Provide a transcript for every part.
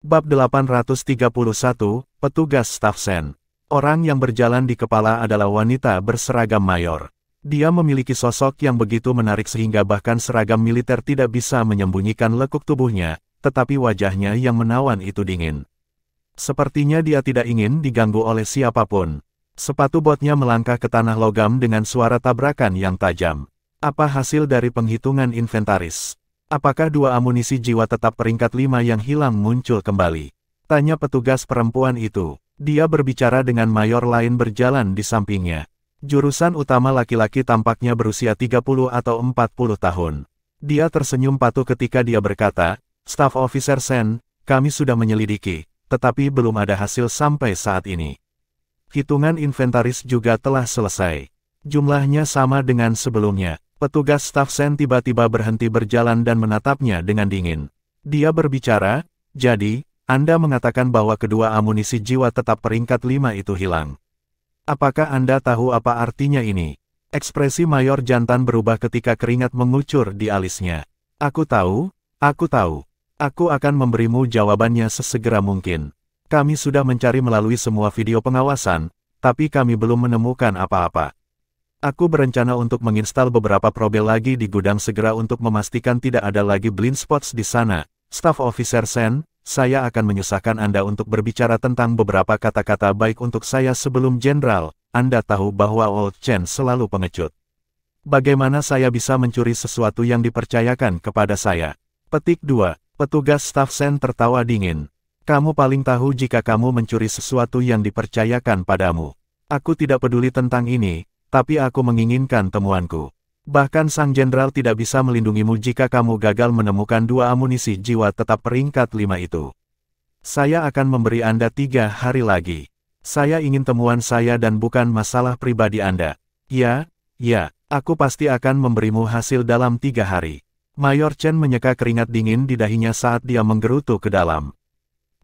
Bab 831, Petugas Staf Sen. Orang yang berjalan di kepala adalah wanita berseragam mayor. Dia memiliki sosok yang begitu menarik sehingga bahkan seragam militer tidak bisa menyembunyikan lekuk tubuhnya, tetapi wajahnya yang menawan itu dingin. Sepertinya dia tidak ingin diganggu oleh siapapun. Sepatu botnya melangkah ke tanah logam dengan suara tabrakan yang tajam. Apa hasil dari penghitungan inventaris? Apakah dua amunisi jiwa tetap peringkat 5 yang hilang muncul kembali? Tanya petugas perempuan itu. Dia berbicara dengan mayor lain berjalan di sampingnya. Jurusan utama laki-laki tampaknya berusia 30 atau 40 tahun. Dia tersenyum patuh ketika dia berkata, "Staff Officer Sen, kami sudah menyelidiki, tetapi belum ada hasil sampai saat ini. Hitungan inventaris juga telah selesai. Jumlahnya sama dengan sebelumnya." Petugas staf Sen tiba-tiba berhenti berjalan dan menatapnya dengan dingin. Dia berbicara, "Jadi, Anda mengatakan bahwa kedua amunisi jiwa tetap peringkat 5 itu hilang. Apakah Anda tahu apa artinya ini?" Ekspresi Mayor jantan berubah ketika keringat mengucur di alisnya. Aku tahu. Aku akan memberimu jawabannya sesegera mungkin. Kami sudah mencari melalui semua video pengawasan, tapi kami belum menemukan apa-apa. Aku berencana untuk menginstal beberapa probel lagi di gudang segera untuk memastikan tidak ada lagi blind spots di sana. Staff Officer Sen, saya akan menyusahkan Anda untuk berbicara tentang beberapa kata-kata baik untuk saya sebelum Jenderal. Anda tahu bahwa Old Chen selalu pengecut. Bagaimana saya bisa mencuri sesuatu yang dipercayakan kepada saya? Petik 2. Petugas staf Sen tertawa dingin. Kamu paling tahu jika kamu mencuri sesuatu yang dipercayakan padamu. Aku tidak peduli tentang ini. Tapi aku menginginkan temuanku. Bahkan Sang Jenderal tidak bisa melindungimu jika kamu gagal menemukan dua amunisi jiwa tetap peringkat 5 itu. Saya akan memberi Anda 3 hari lagi. Saya ingin temuan saya dan bukan masalah pribadi Anda. Ya, aku pasti akan memberimu hasil dalam 3 hari. Mayor Chen menyeka keringat dingin di dahinya saat dia menggerutu ke dalam.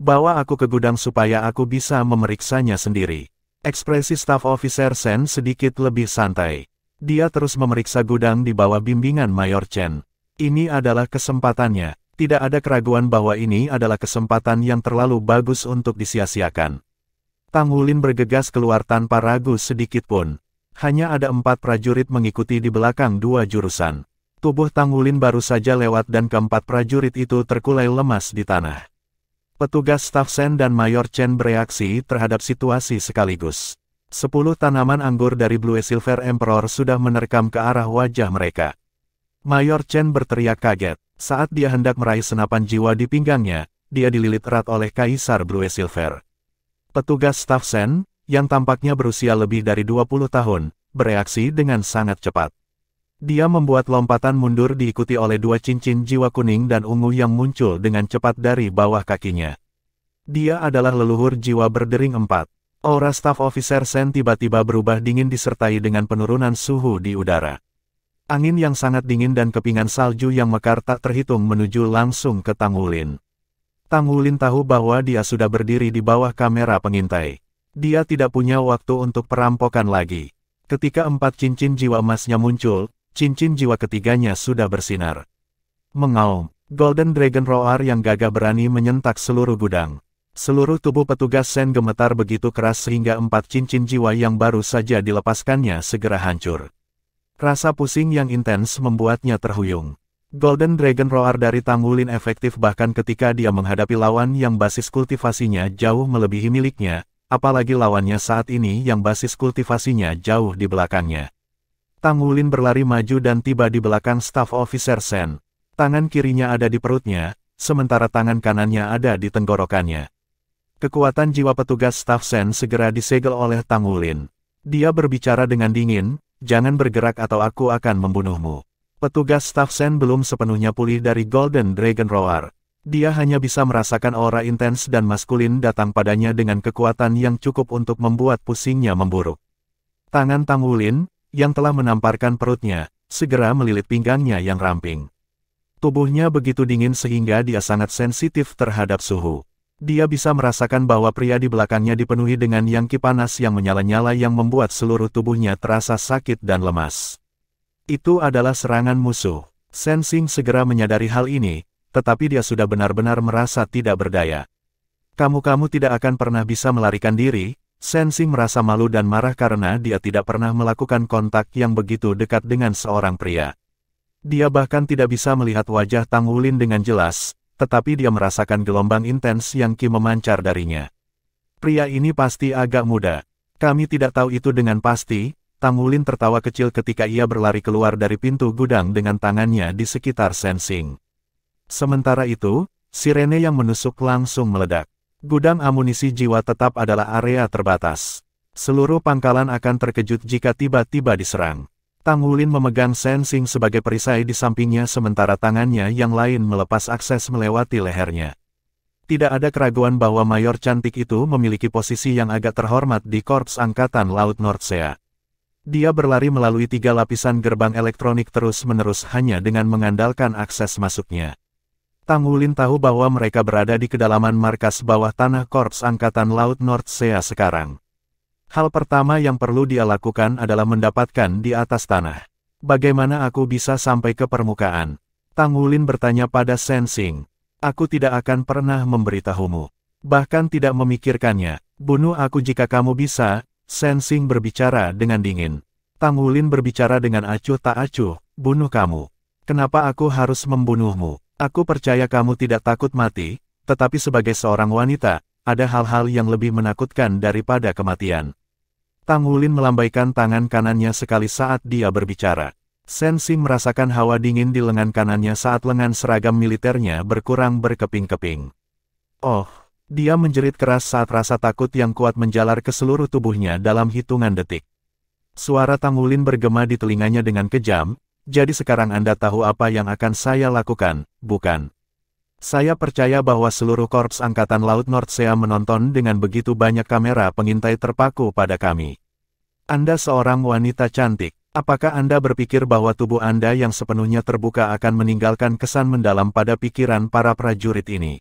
Bawa aku ke gudang supaya aku bisa memeriksanya sendiri. Ekspresi Staff Officer Sen sedikit lebih santai. Dia terus memeriksa gudang di bawah bimbingan Mayor Chen. Ini adalah kesempatannya. Tidak ada keraguan bahwa ini adalah kesempatan yang terlalu bagus untuk disia-siakan. Tang Wulin bergegas keluar tanpa ragu sedikit pun. Hanya ada 4 prajurit mengikuti di belakang 2 jurusan. Tubuh Tang Wulin baru saja lewat dan keempat prajurit itu terkulai lemas di tanah. Petugas staf Sen dan Mayor Chen bereaksi terhadap situasi sekaligus. 10 tanaman anggur dari Blue Silver Emperor sudah menerkam ke arah wajah mereka. Mayor Chen berteriak kaget. Saat dia hendak meraih senapan jiwa di pinggangnya, dia dililit erat oleh Kaisar Blue Silver. Petugas staf Sen, yang tampaknya berusia lebih dari 20 tahun, bereaksi dengan sangat cepat. Dia membuat lompatan mundur diikuti oleh 2 cincin jiwa kuning dan ungu yang muncul dengan cepat dari bawah kakinya. Dia adalah leluhur jiwa berdering 4. Aura Staff Officer Sen tiba-tiba berubah dingin disertai dengan penurunan suhu di udara. Angin yang sangat dingin dan kepingan salju yang mekar tak terhitung menuju langsung ke Tang Wulin. Tang Wulin tahu bahwa dia sudah berdiri di bawah kamera pengintai. Dia tidak punya waktu untuk perampokan lagi. Ketika 4 cincin jiwa emasnya muncul, cincin jiwa ketiganya sudah bersinar. Mengaum, Golden Dragon Roar yang gagah berani menyentak seluruh gudang. Seluruh tubuh petugas Sen gemetar begitu keras sehingga 4 cincin jiwa yang baru saja dilepaskannya segera hancur. Rasa pusing yang intens membuatnya terhuyung. Golden Dragon Roar dari Tang Wulin efektif bahkan ketika dia menghadapi lawan yang basis kultivasinya jauh melebihi miliknya, apalagi lawannya saat ini yang basis kultivasinya jauh di belakangnya. Tang Wulin berlari maju dan tiba di belakang Staff Officer Sen. Tangan kirinya ada di perutnya, sementara tangan kanannya ada di tenggorokannya. Kekuatan jiwa petugas Staff Sen segera disegel oleh Tang Wulin. Dia berbicara dengan dingin, "Jangan bergerak atau aku akan membunuhmu." Petugas Staff Sen belum sepenuhnya pulih dari Golden Dragon Roar. Dia hanya bisa merasakan aura intens dan maskulin datang padanya dengan kekuatan yang cukup untuk membuat pusingnya memburuk. Tangan Tang Wulin, yang telah menamparkan perutnya, segera melilit pinggangnya yang ramping. Tubuhnya begitu dingin sehingga dia sangat sensitif terhadap suhu. Dia bisa merasakan bahwa pria di belakangnya dipenuhi dengan yangki panas yang menyala-nyala yang membuat seluruh tubuhnya terasa sakit dan lemas. Itu adalah serangan musuh. Sen Xing segera menyadari hal ini, tetapi dia sudah benar-benar merasa tidak berdaya. Kamu tidak akan pernah bisa melarikan diri. Sensing merasa malu dan marah karena dia tidak pernah melakukan kontak yang begitu dekat dengan seorang pria. Dia bahkan tidak bisa melihat wajah Tang Wulin dengan jelas, tetapi dia merasakan gelombang intens yang memancar darinya. Pria ini pasti agak muda. Kami tidak tahu itu dengan pasti. Tang Wulin tertawa kecil ketika ia berlari keluar dari pintu gudang dengan tangannya di sekitar Sensing. Sementara itu, sirene yang menusuk langsung meledak. Gudang amunisi jiwa tetap adalah area terbatas. Seluruh pangkalan akan terkejut jika tiba-tiba diserang. Tang Wulin memegang Sensing sebagai perisai di sampingnya sementara tangannya yang lain melepas akses melewati lehernya. Tidak ada keraguan bahwa Mayor cantik itu memiliki posisi yang agak terhormat di Korps Angkatan Laut Nordsea. Dia berlari melalui 3 lapisan gerbang elektronik terus-menerus hanya dengan mengandalkan akses masuknya. Tang Wulin tahu bahwa mereka berada di kedalaman markas bawah tanah Korps Angkatan Laut Nordsea sekarang. Hal pertama yang perlu dia lakukan adalah mendapatkan di atas tanah. Bagaimana aku bisa sampai ke permukaan? Tang Wulin bertanya pada Sensing. Aku tidak akan pernah memberitahumu. Bahkan tidak memikirkannya. Bunuh aku jika kamu bisa, Sensing berbicara dengan dingin. Tang Wulin berbicara dengan acuh tak acuh, bunuh kamu. Kenapa aku harus membunuhmu? Aku percaya kamu tidak takut mati, tetapi sebagai seorang wanita, ada hal-hal yang lebih menakutkan daripada kematian. Tang Wulin melambaikan tangan kanannya sekali saat dia berbicara. Sensing merasakan hawa dingin di lengan kanannya saat lengan seragam militernya berkurang berkeping-keping. Oh, dia menjerit keras saat rasa takut yang kuat menjalar ke seluruh tubuhnya dalam hitungan detik. Suara Tang Wulin bergema di telinganya dengan kejam. Jadi sekarang Anda tahu apa yang akan saya lakukan, bukan? Saya percaya bahwa seluruh Korps Angkatan Laut Nordsea menonton dengan begitu banyak kamera pengintai terpaku pada kami. Anda seorang wanita cantik. Apakah Anda berpikir bahwa tubuh Anda yang sepenuhnya terbuka akan meninggalkan kesan mendalam pada pikiran para prajurit ini?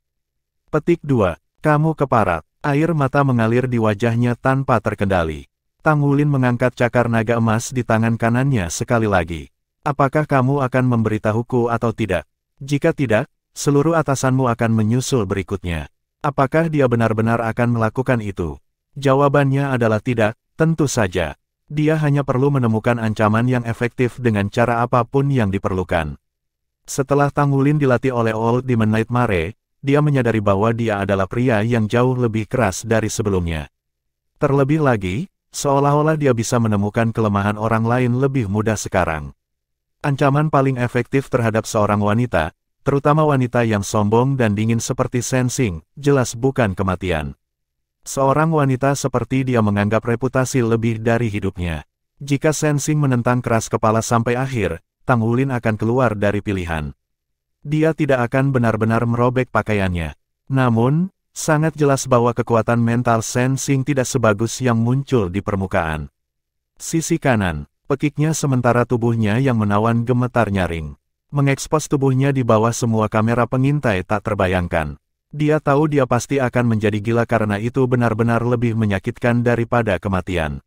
Petik 2. Kamu keparat. Air mata mengalir di wajahnya tanpa terkendali. Tang Wulin mengangkat cakar naga emas di tangan kanannya sekali lagi. Apakah kamu akan memberitahuku atau tidak? Jika tidak, seluruh atasanmu akan menyusul berikutnya. Apakah dia benar-benar akan melakukan itu? Jawabannya adalah tidak, tentu saja. Dia hanya perlu menemukan ancaman yang efektif dengan cara apapun yang diperlukan. Setelah Tang Wulin dilatih oleh Old Demon Nightmare, dia menyadari bahwa dia adalah pria yang jauh lebih keras dari sebelumnya. Terlebih lagi, seolah-olah dia bisa menemukan kelemahan orang lain lebih mudah sekarang. Ancaman paling efektif terhadap seorang wanita, terutama wanita yang sombong dan dingin seperti Sensing, jelas bukan kematian. Seorang wanita seperti dia menganggap reputasi lebih dari hidupnya. Jika Sensing menentang keras kepala sampai akhir, Tang Wulin akan keluar dari pilihan. Dia tidak akan benar-benar merobek pakaiannya. Namun, sangat jelas bahwa kekuatan mental Sensing tidak sebagus yang muncul di permukaan. Sisi kanan. Pekiknya sementara tubuhnya yang menawan gemetar nyaring. Mengekspos tubuhnya di bawah semua kamera pengintai tak terbayangkan. Dia tahu dia pasti akan menjadi gila karena itu benar-benar lebih menyakitkan daripada kematian.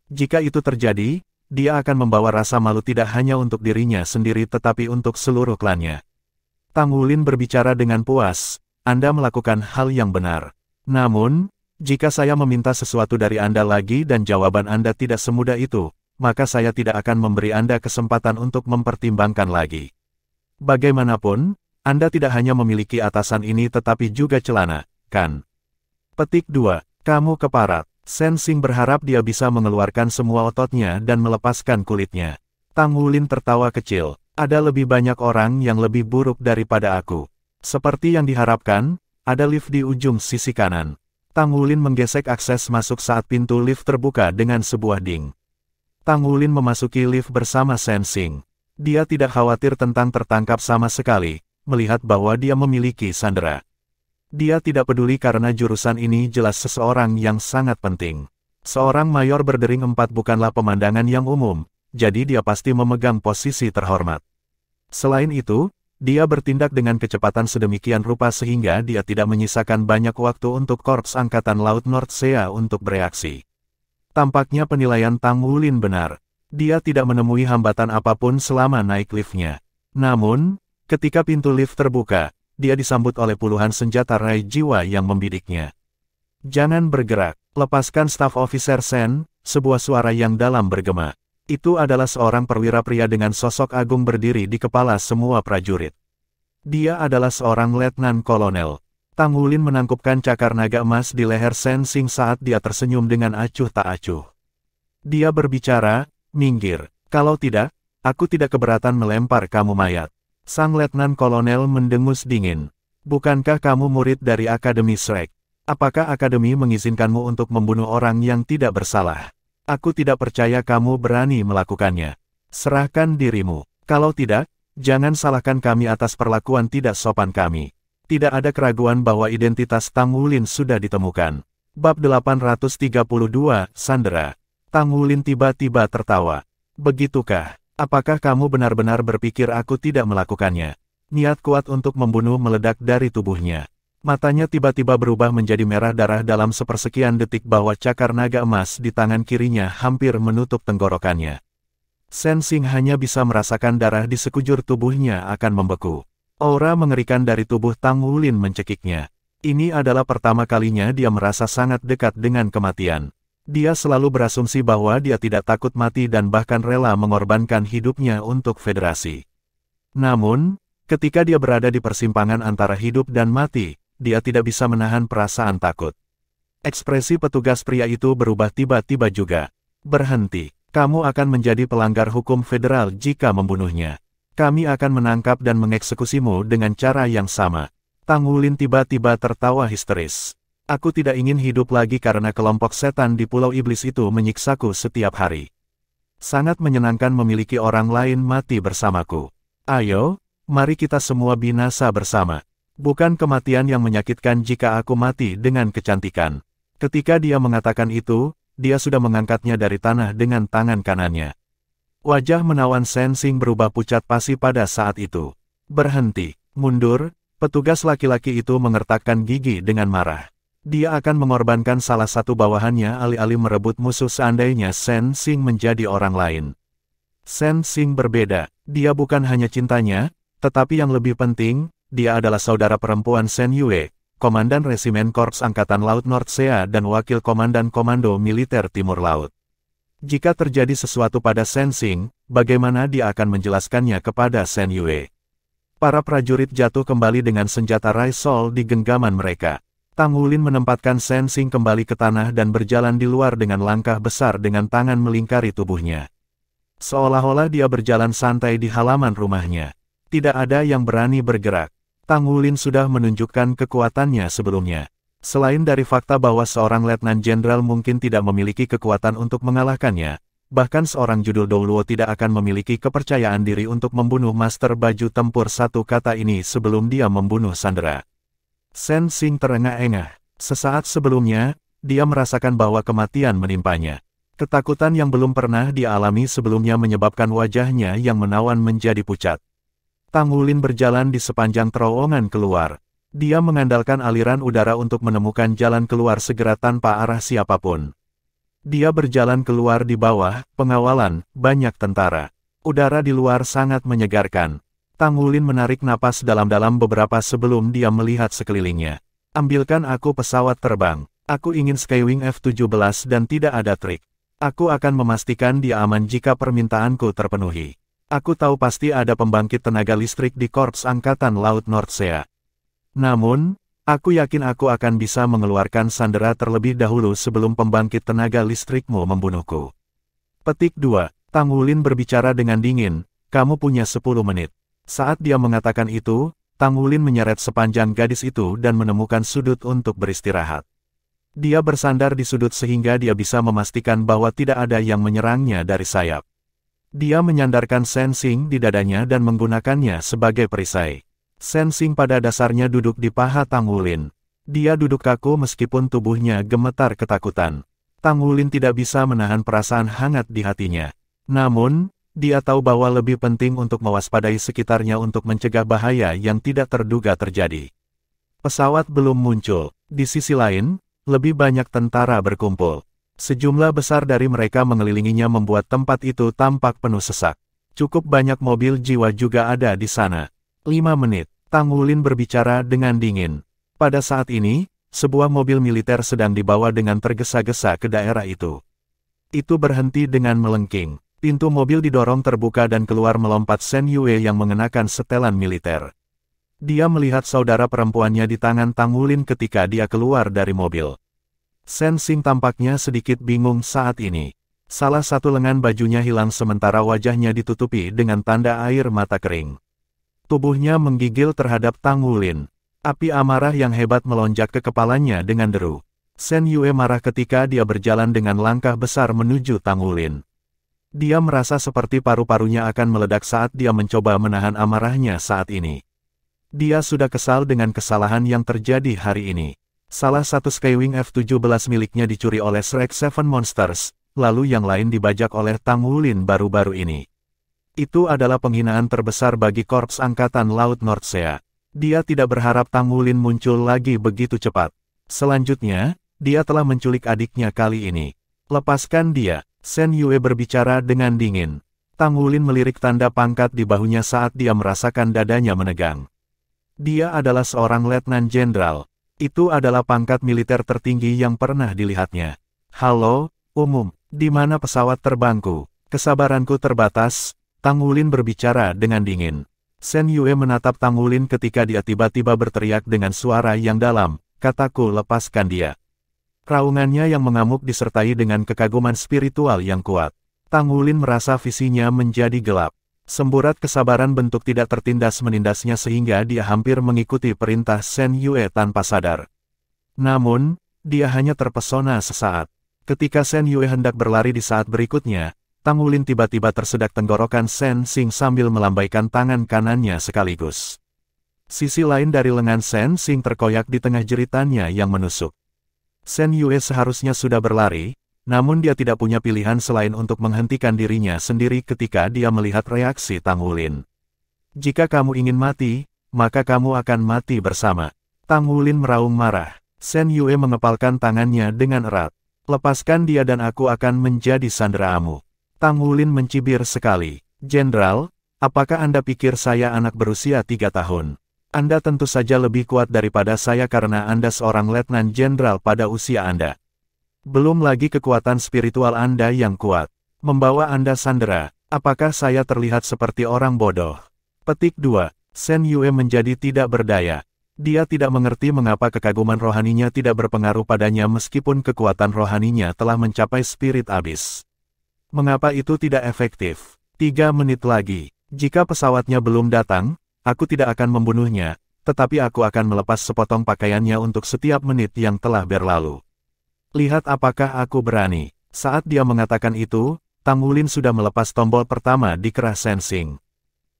Jika itu terjadi, dia akan membawa rasa malu tidak hanya untuk dirinya sendiri tetapi untuk seluruh klannya. Tang Wulin berbicara dengan puas, Anda melakukan hal yang benar. Namun, jika saya meminta sesuatu dari Anda lagi dan jawaban Anda tidak semudah itu, maka saya tidak akan memberi Anda kesempatan untuk mempertimbangkan lagi. Bagaimanapun, Anda tidak hanya memiliki atasan ini tetapi juga celana, kan? Petik 2. Kamu keparat. Sensing berharap dia bisa mengeluarkan semua ototnya dan melepaskan kulitnya. Tang Wulin tertawa kecil. Ada lebih banyak orang yang lebih buruk daripada aku. Seperti yang diharapkan, ada lift di ujung sisi kanan. Tang Wulin menggesek akses masuk saat pintu lift terbuka dengan sebuah ding. Tang Wulin memasuki lift bersama Sensing. Dia tidak khawatir tentang tertangkap sama sekali, melihat bahwa dia memiliki sandera. Dia tidak peduli karena jurusan ini jelas seseorang yang sangat penting. Seorang mayor berdering 4 bukanlah pemandangan yang umum, jadi dia pasti memegang posisi terhormat. Selain itu, dia bertindak dengan kecepatan sedemikian rupa sehingga dia tidak menyisakan banyak waktu untuk Korps Angkatan Laut Nordsea untuk bereaksi. Tampaknya penilaian Tang Wulin benar. Dia tidak menemui hambatan apapun selama naik liftnya. Namun, ketika pintu lift terbuka, dia disambut oleh puluhan senjata raih jiwa yang membidiknya. "Jangan bergerak, lepaskan Staff Officer Sen," sebuah suara yang dalam bergema. Itu adalah seorang perwira pria dengan sosok agung berdiri di kepala semua prajurit. Dia adalah seorang letnan kolonel. Tang Wulin menangkupkan cakar naga emas di leher Sen Xing saat dia tersenyum dengan acuh tak acuh. Dia berbicara, "Minggir, kalau tidak, aku tidak keberatan melempar kamu mayat." Sang letnan kolonel mendengus dingin. "Bukankah kamu murid dari Akademi Shrek? Apakah Akademi mengizinkanmu untuk membunuh orang yang tidak bersalah? Aku tidak percaya kamu berani melakukannya. Serahkan dirimu. Kalau tidak, jangan salahkan kami atas perlakuan tidak sopan kami." Tidak ada keraguan bahwa identitas Tang Wulin sudah ditemukan. Bab 832, Sandera. Tang Wulin tiba-tiba tertawa. "Begitukah? Apakah kamu benar-benar berpikir aku tidak melakukannya?" Niat kuat untuk membunuh meledak dari tubuhnya. Matanya tiba-tiba berubah menjadi merah darah dalam sepersekian detik bahwa cakar naga emas di tangan kirinya hampir menutup tenggorokannya. Sen Xing hanya bisa merasakan darah di sekujur tubuhnya akan membeku. Aura mengerikan dari tubuh Tang Wulin mencekiknya. Ini adalah pertama kalinya dia merasa sangat dekat dengan kematian. Dia selalu berasumsi bahwa dia tidak takut mati dan bahkan rela mengorbankan hidupnya untuk federasi. Namun, ketika dia berada di persimpangan antara hidup dan mati, dia tidak bisa menahan perasaan takut. Ekspresi petugas pria itu berubah tiba-tiba juga. "Berhenti, kamu akan menjadi pelanggar hukum federal jika membunuhnya. Kami akan menangkap dan mengeksekusimu dengan cara yang sama." Tang Wulin tiba-tiba tertawa histeris. "Aku tidak ingin hidup lagi karena kelompok setan di Pulau Iblis itu menyiksaku setiap hari. Sangat menyenangkan memiliki orang lain mati bersamaku. Ayo, mari kita semua binasa bersama. Bukan kematian yang menyakitkan jika aku mati dengan kecantikan." Ketika dia mengatakan itu, dia sudah mengangkatnya dari tanah dengan tangan kanannya. Wajah menawan Sen Xing berubah pucat pasi pada saat itu. "Berhenti, mundur." Petugas laki-laki itu mengertakkan gigi dengan marah. Dia akan mengorbankan salah satu bawahannya alih-alih merebut musuh seandainya Sen Xing menjadi orang lain. Sen Xing berbeda, dia bukan hanya cintanya, tetapi yang lebih penting, dia adalah saudara perempuan Sen Yue, Komandan Resimen Korps Angkatan Laut Nordsea dan Wakil Komandan Komando Militer Timur Laut. Jika terjadi sesuatu pada Sen Xing, bagaimana dia akan menjelaskannya kepada Sen Yue? Para prajurit jatuh kembali dengan senjata Raisol di genggaman mereka. Tang Wulin menempatkan Sen Xing kembali ke tanah dan berjalan di luar dengan langkah besar dengan tangan melingkari tubuhnya. Seolah-olah dia berjalan santai di halaman rumahnya. Tidak ada yang berani bergerak. Tang Wulin sudah menunjukkan kekuatannya sebelumnya. Selain dari fakta bahwa seorang letnan jenderal mungkin tidak memiliki kekuatan untuk mengalahkannya, bahkan seorang judul Douluo tidak akan memiliki kepercayaan diri untuk membunuh master baju tempur satu kata ini sebelum dia membunuh Sandera. Sen Xing terengah-engah. Sesaat sebelumnya, dia merasakan bahwa kematian menimpanya. Ketakutan yang belum pernah dia alami sebelumnya menyebabkan wajahnya yang menawan menjadi pucat. Tang Wulin berjalan di sepanjang terowongan keluar. Dia mengandalkan aliran udara untuk menemukan jalan keluar segera tanpa arah siapapun. Dia berjalan keluar di bawah pengawalan banyak tentara. Udara di luar sangat menyegarkan. Tang Wulin menarik napas dalam-dalam beberapa sebelum dia melihat sekelilingnya. "Ambilkan aku pesawat terbang. Aku ingin Skywing F-17 dan tidak ada trik. Aku akan memastikan dia aman jika permintaanku terpenuhi. Aku tahu pasti ada pembangkit tenaga listrik di Korps Angkatan Laut Nordsea. Namun, aku yakin aku akan bisa mengeluarkan Sandera terlebih dahulu sebelum pembangkit tenaga listrikmu membunuhku." Petik 2. Tang Wulin berbicara dengan dingin, "Kamu punya 10 menit. Saat dia mengatakan itu, Tang Wulin menyeret sepanjang gadis itu dan menemukan sudut untuk beristirahat. Dia bersandar di sudut sehingga dia bisa memastikan bahwa tidak ada yang menyerangnya dari sayap. Dia menyandarkan Sen Xing di dadanya dan menggunakannya sebagai perisai. Sen Xing pada dasarnya duduk di paha Tang Wulin. Dia duduk kaku meskipun tubuhnya gemetar ketakutan. Tang Wulin tidak bisa menahan perasaan hangat di hatinya. Namun, dia tahu bahwa lebih penting untuk mewaspadai sekitarnya untuk mencegah bahaya yang tidak terduga terjadi. Pesawat belum muncul. Di sisi lain, lebih banyak tentara berkumpul. Sejumlah besar dari mereka mengelilinginya membuat tempat itu tampak penuh sesak. Cukup banyak mobil jiwa juga ada di sana. 5 menit. Tang Wulin berbicara dengan dingin. Pada saat ini, sebuah mobil militer sedang dibawa dengan tergesa-gesa ke daerah itu. Itu berhenti dengan melengking. Pintu mobil didorong terbuka dan keluar melompat Shen Yue yang mengenakan setelan militer. Dia melihat saudara perempuannya di tangan Tang Wulin ketika dia keluar dari mobil. Shen Xing tampaknya sedikit bingung saat ini. Salah satu lengan bajunya hilang sementara wajahnya ditutupi dengan tanda air mata kering. Tubuhnya menggigil terhadap Tang Wulin. Api amarah yang hebat melonjak ke kepalanya dengan deru. Shen Yue marah ketika dia berjalan dengan langkah besar menuju Tang Wulin. Dia merasa seperti paru-parunya akan meledak saat dia mencoba menahan amarahnya saat ini. Dia sudah kesal dengan kesalahan yang terjadi hari ini. Salah satu Skywing F-17 miliknya dicuri oleh Shrek Seven Monsters, lalu yang lain dibajak oleh Tang Wulin baru-baru ini. Itu adalah penghinaan terbesar bagi Korps Angkatan Laut Nordsea. Dia tidak berharap Tang Wulin muncul lagi begitu cepat. Selanjutnya, dia telah menculik adiknya kali ini. Lepaskan dia. Shen Yue berbicara dengan dingin. Tang Wulin melirik tanda pangkat di bahunya saat dia merasakan dadanya menegang. Dia adalah seorang letnan jenderal. Itu adalah pangkat militer tertinggi yang pernah dilihatnya. Halo, umum, di mana pesawat terbangku? Kesabaranku terbatas, Tang Wulin berbicara dengan dingin. Shen Yue menatap Tang Wulin ketika dia tiba-tiba berteriak dengan suara yang dalam, kataku lepaskan dia. Raungannya yang mengamuk disertai dengan kekaguman spiritual yang kuat. Tang Wulin merasa visinya menjadi gelap. Semburat kesabaran bentuk tidak tertindas menindasnya sehingga dia hampir mengikuti perintah Shen Yue tanpa sadar. Namun, dia hanya terpesona sesaat. Ketika Shen Yue hendak berlari di saat berikutnya, Tang Wulin tiba-tiba tersedak tenggorokan Shen Xing sambil melambaikan tangan kanannya sekaligus. Sisi lain dari lengan Shen Xing terkoyak di tengah jeritannya yang menusuk. Shen Yue seharusnya sudah berlari, namun dia tidak punya pilihan selain untuk menghentikan dirinya sendiri ketika dia melihat reaksi Tang Wulin. Jika kamu ingin mati, maka kamu akan mati bersama. Tang Wulin meraung marah. Shen Yue mengepalkan tangannya dengan erat. Lepaskan dia dan aku akan menjadi sanderaamu. Tang Wulin mencibir sekali. Jenderal, apakah Anda pikir saya anak berusia 3 tahun? Anda tentu saja lebih kuat daripada saya karena Anda seorang letnan jenderal pada usia Anda. Belum lagi kekuatan spiritual Anda yang kuat. Membawa Anda sandera, apakah saya terlihat seperti orang bodoh? Petik 2. Shen Yue menjadi tidak berdaya. Dia tidak mengerti mengapa kekaguman rohaninya tidak berpengaruh padanya meskipun kekuatan rohaninya telah mencapai spirit abyss. Mengapa itu tidak efektif? 3 menit lagi. Jika pesawatnya belum datang, aku tidak akan membunuhnya, tetapi aku akan melepas sepotong pakaiannya untuk setiap menit yang telah berlalu. Lihat apakah aku berani. Saat dia mengatakan itu, Tang Wulin sudah melepas tombol pertama di keras Shen Xing.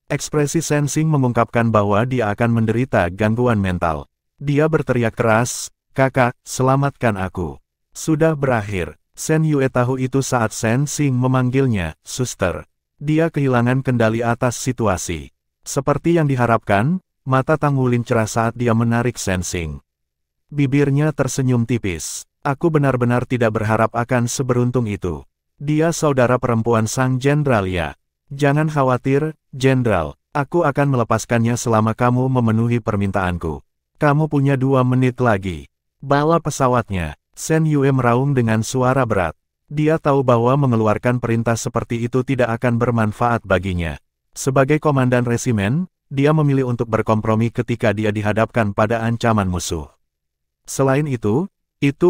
Ekspresi Shen Xing mengungkapkan bahwa dia akan menderita gangguan mental. Dia berteriak keras, kakak, selamatkan aku. Sudah berakhir. Shen Yue tahu itu saat Shen Xing memanggilnya, suster. Dia kehilangan kendali atas situasi. Seperti yang diharapkan, mata Tang Wulin cerah saat dia menarik Shen Xing. Bibirnya tersenyum tipis. Aku benar-benar tidak berharap akan seberuntung itu. Dia saudara perempuan sang jenderal ya. Jangan khawatir, jenderal. Aku akan melepaskannya selama kamu memenuhi permintaanku. Kamu punya 2 menit lagi. Bawa pesawatnya. Shen Yue meraung dengan suara berat. Dia tahu bahwa mengeluarkan perintah seperti itu tidak akan bermanfaat baginya. Sebagai komandan resimen, dia memilih untuk berkompromi ketika dia dihadapkan pada ancaman musuh. Selain itu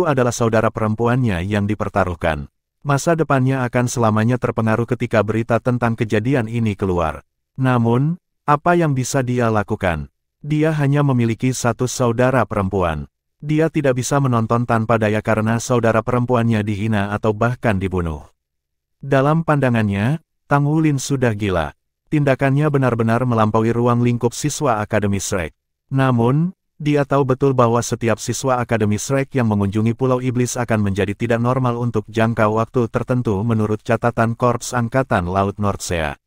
adalah saudara perempuannya yang dipertaruhkan. Masa depannya akan selamanya terpengaruh ketika berita tentang kejadian ini keluar. Namun, apa yang bisa dia lakukan? Dia hanya memiliki satu saudara perempuan. Dia tidak bisa menonton tanpa daya karena saudara perempuannya dihina atau bahkan dibunuh. Dalam pandangannya, Tang Wulin sudah gila. Tindakannya benar-benar melampaui ruang lingkup siswa Akademi Shrek. Namun, dia tahu betul bahwa setiap siswa Akademi Shrek yang mengunjungi Pulau Iblis akan menjadi tidak normal untuk jangka waktu tertentu menurut catatan Korps Angkatan Laut Nordsea.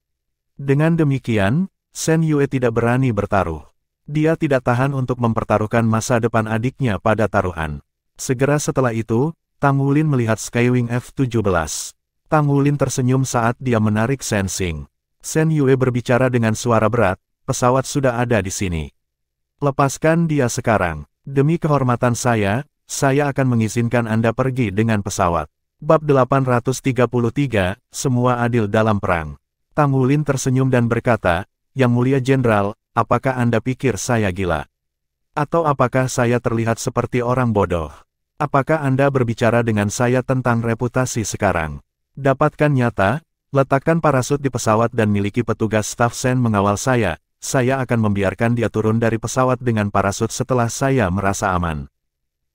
Dengan demikian, Shen Yue tidak berani bertaruh. Dia tidak tahan untuk mempertaruhkan masa depan adiknya pada taruhan. Segera setelah itu, Tang Wulin melihat Skywing F-17. Tang Wulin tersenyum saat dia menarik Shen Xing. Shen Yue berbicara dengan suara berat, pesawat sudah ada di sini. Lepaskan dia sekarang. Demi kehormatan saya akan mengizinkan Anda pergi dengan pesawat. Bab 833, Semua Adil dalam Perang. Tang Wulin tersenyum dan berkata, Yang Mulia Jenderal, apakah Anda pikir saya gila? Atau apakah saya terlihat seperti orang bodoh? Apakah Anda berbicara dengan saya tentang reputasi sekarang? Dapatkan nyata, letakkan parasut di pesawat dan miliki petugas staf Sen mengawal saya akan membiarkan dia turun dari pesawat dengan parasut setelah saya merasa aman.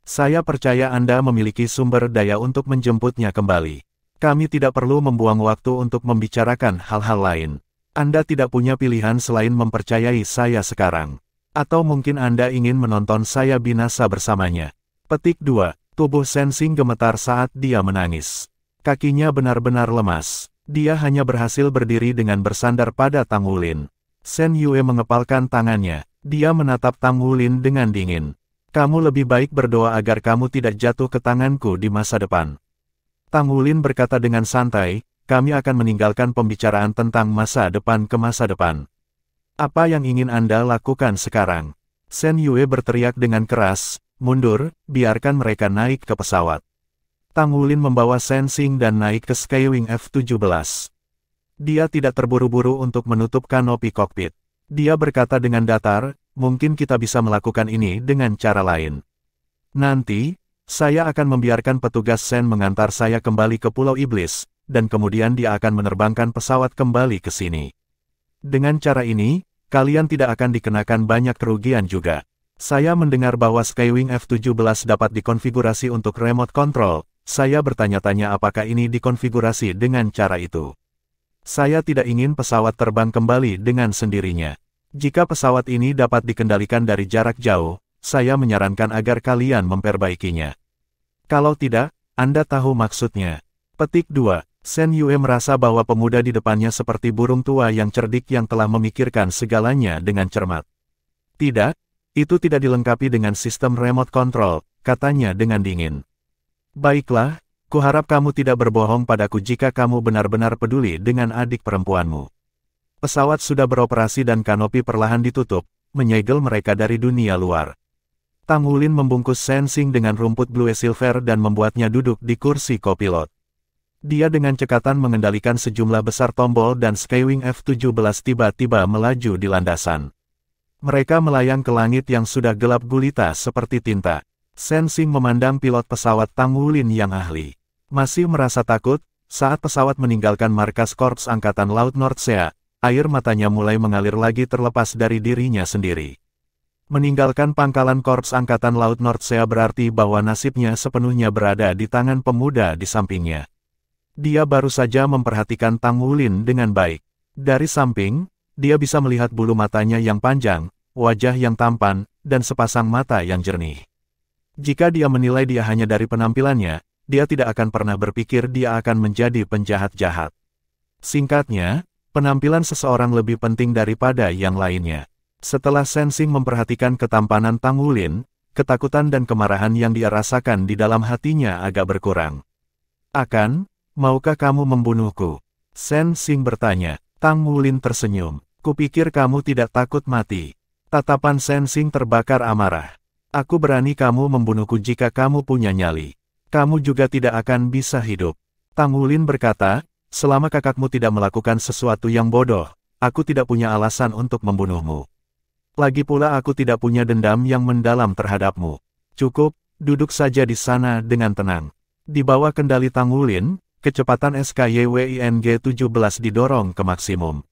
Saya percaya Anda memiliki sumber daya untuk menjemputnya kembali. Kami tidak perlu membuang waktu untuk membicarakan hal-hal lain. Anda tidak punya pilihan selain mempercayai saya sekarang. Atau mungkin Anda ingin menonton saya binasa bersamanya. Petik 2. Tubuh Sen Sing gemetar saat dia menangis. Kakinya benar-benar lemas. Dia hanya berhasil berdiri dengan bersandar pada Tang Wulin. Sen Yue mengepalkan tangannya. Dia menatap Tang Wulin dengan dingin. Kamu lebih baik berdoa agar kamu tidak jatuh ke tanganku di masa depan. Tang Wulin berkata dengan santai, kami akan meninggalkan pembicaraan tentang masa depan ke masa depan. Apa yang ingin Anda lakukan sekarang? Sen Yue berteriak dengan keras, mundur, biarkan mereka naik ke pesawat. Tang Wulin membawa Sen Sing dan naik ke Skywing F-17. Dia tidak terburu-buru untuk menutup kanopi kokpit. Dia berkata dengan datar, mungkin kita bisa melakukan ini dengan cara lain. Nanti, saya akan membiarkan petugas Sen mengantar saya kembali ke Pulau Iblis, dan kemudian dia akan menerbangkan pesawat kembali ke sini. Dengan cara ini, kalian tidak akan dikenakan banyak kerugian juga. Saya mendengar bahwa Skywing F-17 dapat dikonfigurasi untuk remote control. Saya bertanya-tanya apakah ini dikonfigurasi dengan cara itu. Saya tidak ingin pesawat terbang kembali dengan sendirinya. Jika pesawat ini dapat dikendalikan dari jarak jauh, saya menyarankan agar kalian memperbaikinya. Kalau tidak, Anda tahu maksudnya. Petik 2. Sen Yue merasa bahwa pemuda di depannya seperti burung tua yang cerdik yang telah memikirkan segalanya dengan cermat. Tidak, itu tidak dilengkapi dengan sistem remote control, katanya dengan dingin. Baiklah, kuharap kamu tidak berbohong padaku jika kamu benar-benar peduli dengan adik perempuanmu. Pesawat sudah beroperasi dan kanopi perlahan ditutup, menyegel mereka dari dunia luar. Tang Wulin membungkus Sen Sing dengan rumput blue silver dan membuatnya duduk di kursi kopilot. Dia dengan cekatan mengendalikan sejumlah besar tombol dan Skywing F-17 tiba-tiba melaju di landasan. Mereka melayang ke langit yang sudah gelap gulita seperti tinta. Sen Sing memandang pilot pesawat Tang Wulin yang ahli. Masih merasa takut, saat pesawat meninggalkan markas Korps Angkatan Laut Nordsea, air matanya mulai mengalir lagi terlepas dari dirinya sendiri. Meninggalkan pangkalan Korps Angkatan Laut Nordsea berarti bahwa nasibnya sepenuhnya berada di tangan pemuda di sampingnya. Dia baru saja memperhatikan Tang Wulin dengan baik. Dari samping, dia bisa melihat bulu matanya yang panjang, wajah yang tampan, dan sepasang mata yang jernih. Jika dia menilai dia hanya dari penampilannya, dia tidak akan pernah berpikir dia akan menjadi penjahat jahat. Singkatnya, penampilan seseorang lebih penting daripada yang lainnya. Setelah Sen Sing memperhatikan ketampanan Tang Wulin, ketakutan dan kemarahan yang dia rasakan di dalam hatinya agak berkurang. Maukah kamu membunuhku? Sen Sing bertanya. Tang Wulin tersenyum. Kupikir kamu tidak takut mati. Tatapan Sen Sing terbakar amarah. Aku berani kamu membunuhku jika kamu punya nyali. Kamu juga tidak akan bisa hidup. Tang Wulin berkata, selama kakakmu tidak melakukan sesuatu yang bodoh, aku tidak punya alasan untuk membunuhmu. Lagi pula aku tidak punya dendam yang mendalam terhadapmu. Cukup, duduk saja di sana dengan tenang. Di bawah kendali Tang Wulin, kecepatan SKYWING-17 didorong ke maksimum.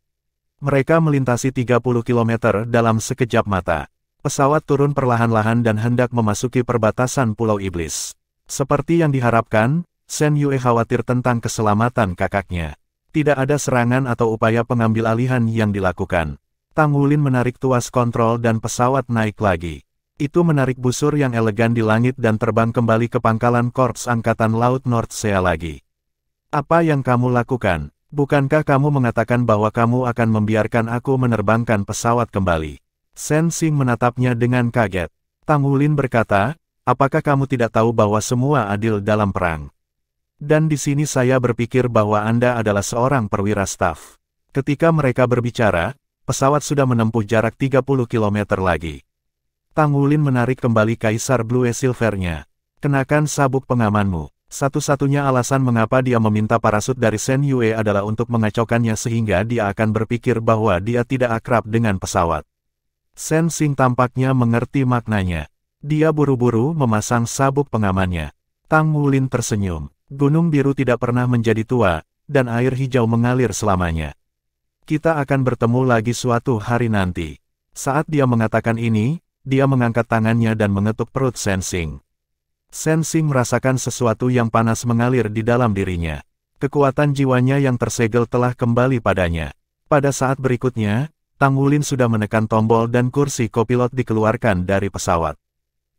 Mereka melintasi 30 km dalam sekejap mata. Pesawat turun perlahan-lahan dan hendak memasuki perbatasan Pulau Iblis. Seperti yang diharapkan, Sen Yue khawatir tentang keselamatan kakaknya. Tidak ada serangan atau upaya pengambil alihan yang dilakukan. Tang Wulin menarik tuas kontrol dan pesawat naik lagi. Itu menarik busur yang elegan di langit dan terbang kembali ke pangkalan Korps Angkatan Laut Nordsea lagi. Apa yang kamu lakukan? Bukankah kamu mengatakan bahwa kamu akan membiarkan aku menerbangkan pesawat kembali? Sen Sing menatapnya dengan kaget. Tang Wulin berkata, apakah kamu tidak tahu bahwa semua adil dalam perang? Dan di sini saya berpikir bahwa Anda adalah seorang perwira staf. Ketika mereka berbicara, pesawat sudah menempuh jarak 30 km lagi. Tang Wulin menarik kembali Kaisar Blue Silver-nya. Kenakan sabuk pengamanmu. Satu-satunya alasan mengapa dia meminta parasut dari Shen Yue adalah untuk mengacaukannya sehingga dia akan berpikir bahwa dia tidak akrab dengan pesawat. Shen Xing tampaknya mengerti maknanya. Dia buru-buru memasang sabuk pengamannya. Tang Wulin tersenyum. Gunung Biru tidak pernah menjadi tua, dan air hijau mengalir selamanya. Kita akan bertemu lagi suatu hari nanti. Saat dia mengatakan ini, dia mengangkat tangannya dan mengetuk perut Shen Xing. Shen Xing merasakan sesuatu yang panas mengalir di dalam dirinya. Kekuatan jiwanya yang tersegel telah kembali padanya. Pada saat berikutnya, Tang Wulin sudah menekan tombol dan kursi kopilot dikeluarkan dari pesawat.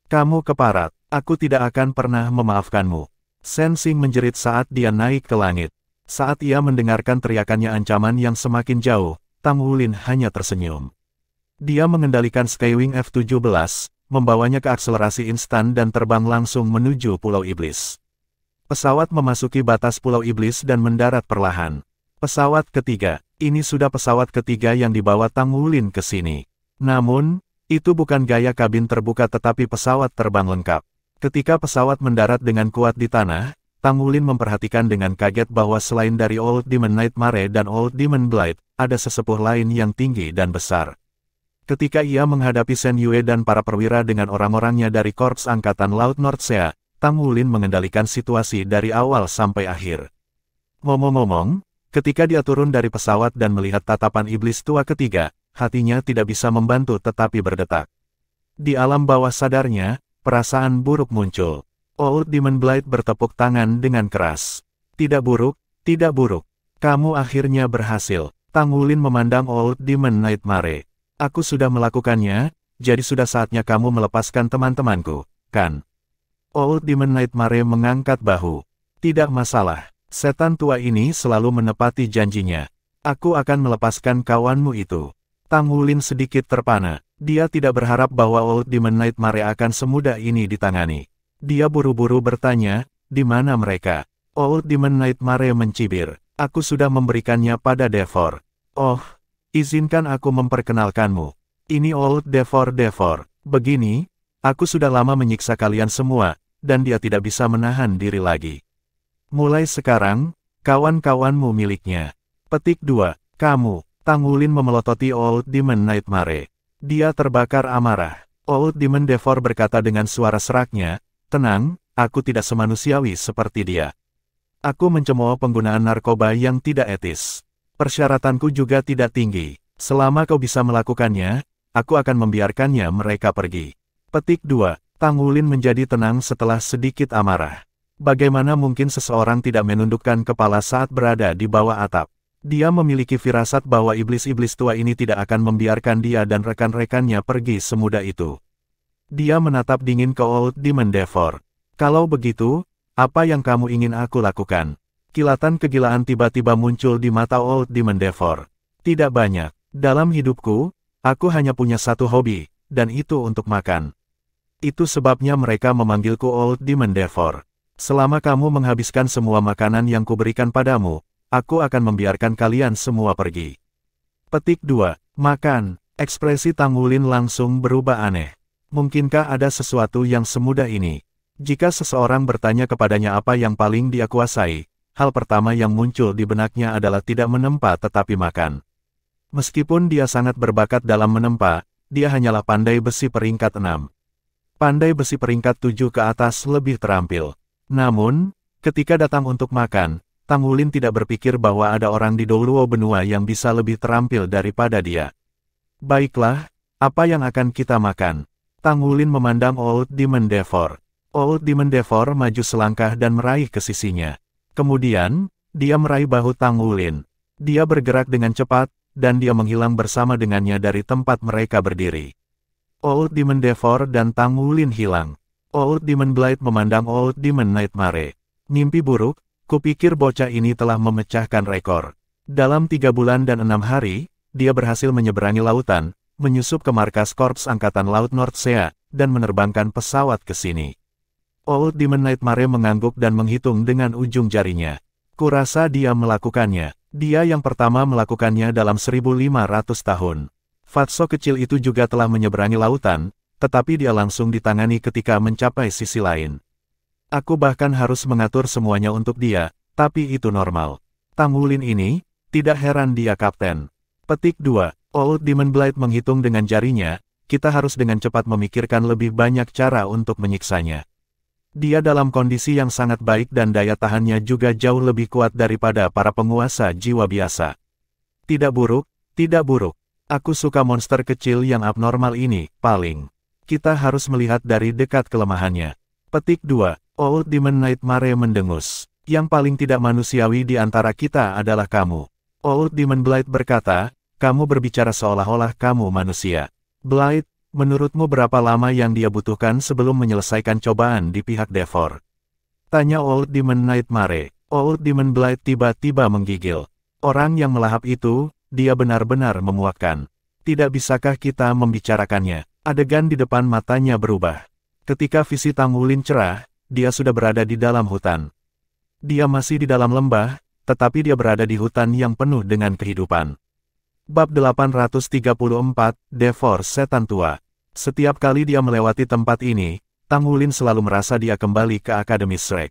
Kamu keparat, aku tidak akan pernah memaafkanmu. Shen Xing menjerit saat dia naik ke langit. Saat ia mendengarkan teriakannya ancaman yang semakin jauh, Tang Wulin hanya tersenyum. Dia mengendalikan Skywing F-17, membawanya ke akselerasi instan dan terbang langsung menuju Pulau Iblis. Pesawat memasuki batas Pulau Iblis dan mendarat perlahan. Pesawat ketiga, ini sudah pesawat ketiga yang dibawa Tang Wulin ke sini. Namun, itu bukan gaya kabin terbuka tetapi pesawat terbang lengkap. Ketika pesawat mendarat dengan kuat di tanah, Tang Wulin memperhatikan dengan kaget bahwa selain dari Old Demon Nightmare dan Old Demon Blight, ada sesepuh lain yang tinggi dan besar. Ketika ia menghadapi Shen Yue dan para perwira dengan orang-orangnya dari Korps Angkatan Laut Nordsea, Tang Wulin mengendalikan situasi dari awal sampai akhir. Ngomong-ngomong, ketika dia turun dari pesawat dan melihat tatapan iblis tua ketiga, hatinya tidak bisa membantu tetapi berdetak. Di alam bawah sadarnya, perasaan buruk muncul. Old Demon Blight bertepuk tangan dengan keras. Tidak buruk, tidak buruk. Kamu akhirnya berhasil. Tang Wulin memandang Old Demon Nightmare. Aku sudah melakukannya, jadi sudah saatnya kamu melepaskan teman-temanku, kan? Old Demon Nightmare mengangkat bahu. Tidak masalah, setan tua ini selalu menepati janjinya. Aku akan melepaskan kawanmu itu. Tang Wulin sedikit terpana. Dia tidak berharap bahwa Old Demon Nightmare akan semudah ini ditangani. Dia buru-buru bertanya, di mana mereka? Old Demon Nightmare mencibir. Aku sudah memberikannya pada Devor. Oh, izinkan aku memperkenalkanmu. Ini Old Devor. Begini, aku sudah lama menyiksa kalian semua, dan dia tidak bisa menahan diri lagi. Mulai sekarang, kawan-kawanmu miliknya. Petik 2. Kamu. Tang Wulin memelototi Old Demon Nightmare. Dia terbakar amarah. Old Demon Devor berkata dengan suara seraknya, tenang, aku tidak semanusiawi seperti dia. Aku mencemooh penggunaan narkoba yang tidak etis. Persyaratanku juga tidak tinggi. Selama kau bisa melakukannya, aku akan membiarkannya mereka pergi. Petik 2. Tang Wulin menjadi tenang setelah sedikit amarah. Bagaimana mungkin seseorang tidak menundukkan kepala saat berada di bawah atap? Dia memiliki firasat bahwa iblis-iblis tua ini tidak akan membiarkan dia dan rekan-rekannya pergi semudah itu. Dia menatap dingin ke Old Demon Devor. Kalau begitu, apa yang kamu ingin aku lakukan? Kilatan kegilaan tiba-tiba muncul di mata Old Demon Devor. Tidak banyak. Dalam hidupku, aku hanya punya satu hobi, dan itu untuk makan. Itu sebabnya mereka memanggilku Old Demon Devor. Selama kamu menghabiskan semua makanan yang kuberikan padamu, aku akan membiarkan kalian semua pergi. Petik 2. Makan. Ekspresi Tang Wulin langsung berubah aneh. Mungkinkah ada sesuatu yang semudah ini? Jika seseorang bertanya kepadanya apa yang paling dia kuasai, hal pertama yang muncul di benaknya adalah tidak menempa tetapi makan. Meskipun dia sangat berbakat dalam menempa, dia hanyalah pandai besi peringkat 6. Pandai besi peringkat 7 ke atas lebih terampil. Namun, ketika datang untuk makan, Tang Wulin tidak berpikir bahwa ada orang di Douluo benua yang bisa lebih terampil daripada dia. Baiklah, apa yang akan kita makan? Tang Wulin memandang Old Demon Devor. Old Demon Devor maju selangkah dan meraih ke sisinya. Kemudian, dia meraih bahu Tang Wulin. Dia bergerak dengan cepat, dan dia menghilang bersama dengannya dari tempat mereka berdiri. Old Demon Devor dan Tang Wulin hilang. Old Demon Blight memandang Old Demon Nightmare. Mimpi buruk, kupikir bocah ini telah memecahkan rekor. Dalam 3 bulan dan 6 hari, dia berhasil menyeberangi lautan, menyusup ke markas Korps Angkatan Laut Nordsea, dan menerbangkan pesawat ke sini. Old Demon Nightmare mengangguk dan menghitung dengan ujung jarinya. Kurasa dia melakukannya. Dia yang pertama melakukannya dalam 1500 tahun. Fatso kecil itu juga telah menyeberangi lautan, tetapi dia langsung ditangani ketika mencapai sisi lain. Aku bahkan harus mengatur semuanya untuk dia, tapi itu normal. Tang Wulin ini, tidak heran dia kapten. Petik 2. Old Demon Blade menghitung dengan jarinya, kita harus dengan cepat memikirkan lebih banyak cara untuk menyiksanya. Dia dalam kondisi yang sangat baik dan daya tahannya juga jauh lebih kuat daripada para penguasa jiwa biasa. Tidak buruk, tidak buruk. Aku suka monster kecil yang abnormal ini, paling. Kita harus melihat dari dekat kelemahannya. Petik 2. Old Demon Nightmare mendengus. Yang paling tidak manusiawi di antara kita adalah kamu. Old Demon Blade berkata, kamu berbicara seolah-olah kamu manusia. Blade, menurutmu berapa lama yang dia butuhkan sebelum menyelesaikan cobaan di pihak Devor? Tanya Old Demon Nightmare. Old Demon Blade tiba-tiba menggigil. Orang yang melahap itu, dia benar-benar memuakkan. Tidak bisakah kita membicarakannya? Adegan di depan matanya berubah. Ketika visi Tang Wulin cerah, dia sudah berada di dalam hutan. Dia masih di dalam lembah, tetapi dia berada di hutan yang penuh dengan kehidupan. Bab 834, Devor Setan Tua. Setiap kali dia melewati tempat ini, Tang Wulin selalu merasa dia kembali ke Akademi Shrek.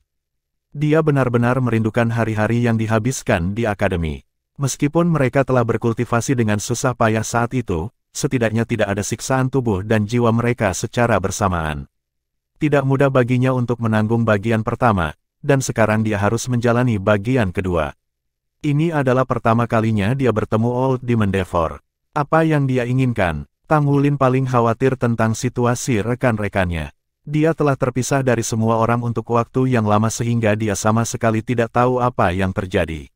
Dia benar-benar merindukan hari-hari yang dihabiskan di Akademi. Meskipun mereka telah berkultivasi dengan susah payah saat itu, setidaknya tidak ada siksaan tubuh dan jiwa mereka secara bersamaan. Tidak mudah baginya untuk menanggung bagian pertama, dan sekarang dia harus menjalani bagian kedua. Ini adalah pertama kalinya dia bertemu Old Demon Devor. Apa yang dia inginkan? Tang Wulin paling khawatir tentang situasi rekan-rekannya. Dia telah terpisah dari semua orang untuk waktu yang lama sehingga dia sama sekali tidak tahu apa yang terjadi.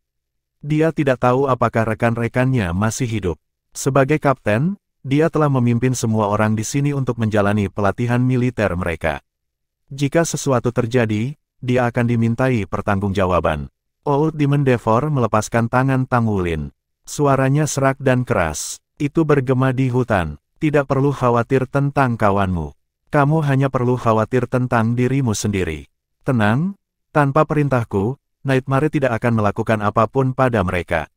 Dia tidak tahu apakah rekan-rekannya masih hidup. Sebagai kapten, dia telah memimpin semua orang di sini untuk menjalani pelatihan militer mereka. Jika sesuatu terjadi, dia akan dimintai pertanggungjawaban. Old Demon Devor melepaskan tangan Tang Wulin. Suaranya serak dan keras. Itu bergema di hutan. Tidak perlu khawatir tentang kawanmu. Kamu hanya perlu khawatir tentang dirimu sendiri. Tenang, tanpa perintahku, Nightmare tidak akan melakukan apapun pada mereka.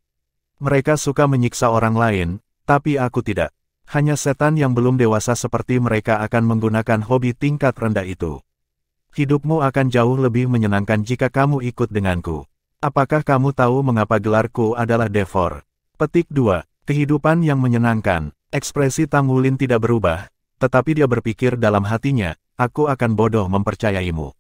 Mereka suka menyiksa orang lain, tapi aku tidak. Hanya setan yang belum dewasa seperti mereka akan menggunakan hobi tingkat rendah itu. Hidupmu akan jauh lebih menyenangkan jika kamu ikut denganku. Apakah kamu tahu mengapa gelarku adalah Devor? Petik 2. Kehidupan yang menyenangkan. Ekspresi Tang Wulin tidak berubah, tetapi dia berpikir dalam hatinya, aku akan bodoh mempercayaimu.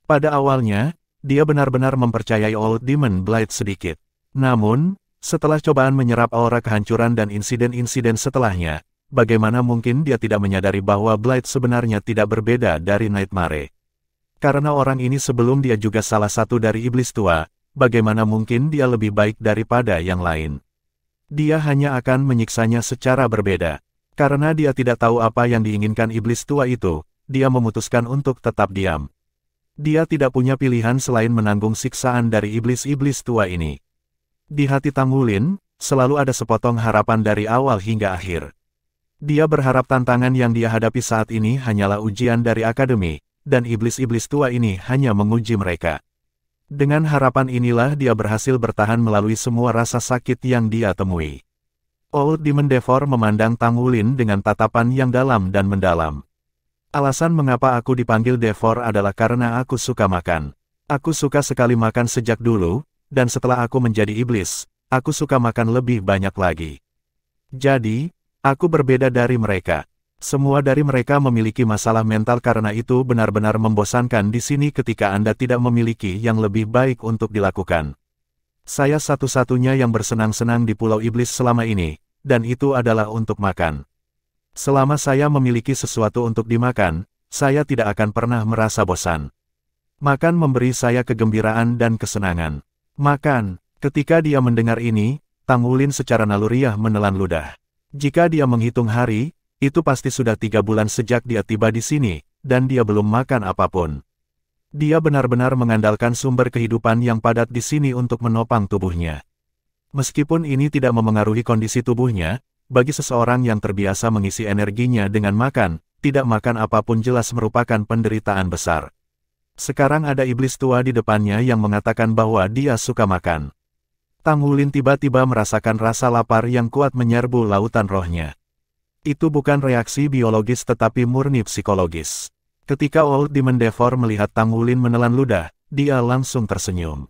Pada awalnya, dia benar-benar mempercayai Old Demon Blade sedikit. Namun, setelah cobaan menyerap aura kehancuran dan insiden-insiden setelahnya, bagaimana mungkin dia tidak menyadari bahwa Blade sebenarnya tidak berbeda dari Nightmare? Karena orang ini sebelum dia juga salah satu dari iblis tua, bagaimana mungkin dia lebih baik daripada yang lain? Dia hanya akan menyiksanya secara berbeda. Karena dia tidak tahu apa yang diinginkan iblis tua itu, dia memutuskan untuk tetap diam. Dia tidak punya pilihan selain menanggung siksaan dari iblis-iblis tua ini. Di hati Tang Wulin, selalu ada sepotong harapan dari awal hingga akhir. Dia berharap tantangan yang dia hadapi saat ini hanyalah ujian dari akademi, dan iblis-iblis tua ini hanya menguji mereka. Dengan harapan inilah dia berhasil bertahan melalui semua rasa sakit yang dia temui. Old Demon Devor memandang Tang Wulin dengan tatapan yang dalam dan mendalam. Alasan mengapa aku dipanggil Devor adalah karena aku suka makan. Aku suka sekali makan sejak dulu, dan setelah aku menjadi iblis, aku suka makan lebih banyak lagi. Jadi, aku berbeda dari mereka. Semua dari mereka memiliki masalah mental karena itu benar-benar membosankan di sini ketika Anda tidak memiliki yang lebih baik untuk dilakukan. Saya satu-satunya yang bersenang-senang di Pulau Iblis selama ini, dan itu adalah untuk makan. Selama saya memiliki sesuatu untuk dimakan, saya tidak akan pernah merasa bosan. Makan memberi saya kegembiraan dan kesenangan. Makan. Ketika dia mendengar ini, Tang Wulin secara naluriah menelan ludah. Jika dia menghitung hari, itu pasti sudah 3 bulan sejak dia tiba di sini, dan dia belum makan apapun. Dia benar-benar mengandalkan sumber kehidupan yang padat di sini untuk menopang tubuhnya. Meskipun ini tidak memengaruhi kondisi tubuhnya, bagi seseorang yang terbiasa mengisi energinya dengan makan, tidak makan apapun jelas merupakan penderitaan besar. Sekarang ada iblis tua di depannya yang mengatakan bahwa dia suka makan. Tang Wulin tiba-tiba merasakan rasa lapar yang kuat menyerbu lautan rohnya. Itu bukan reaksi biologis tetapi murni psikologis. Ketika Old Demon Devor melihat Tang Wulin menelan ludah, dia langsung tersenyum.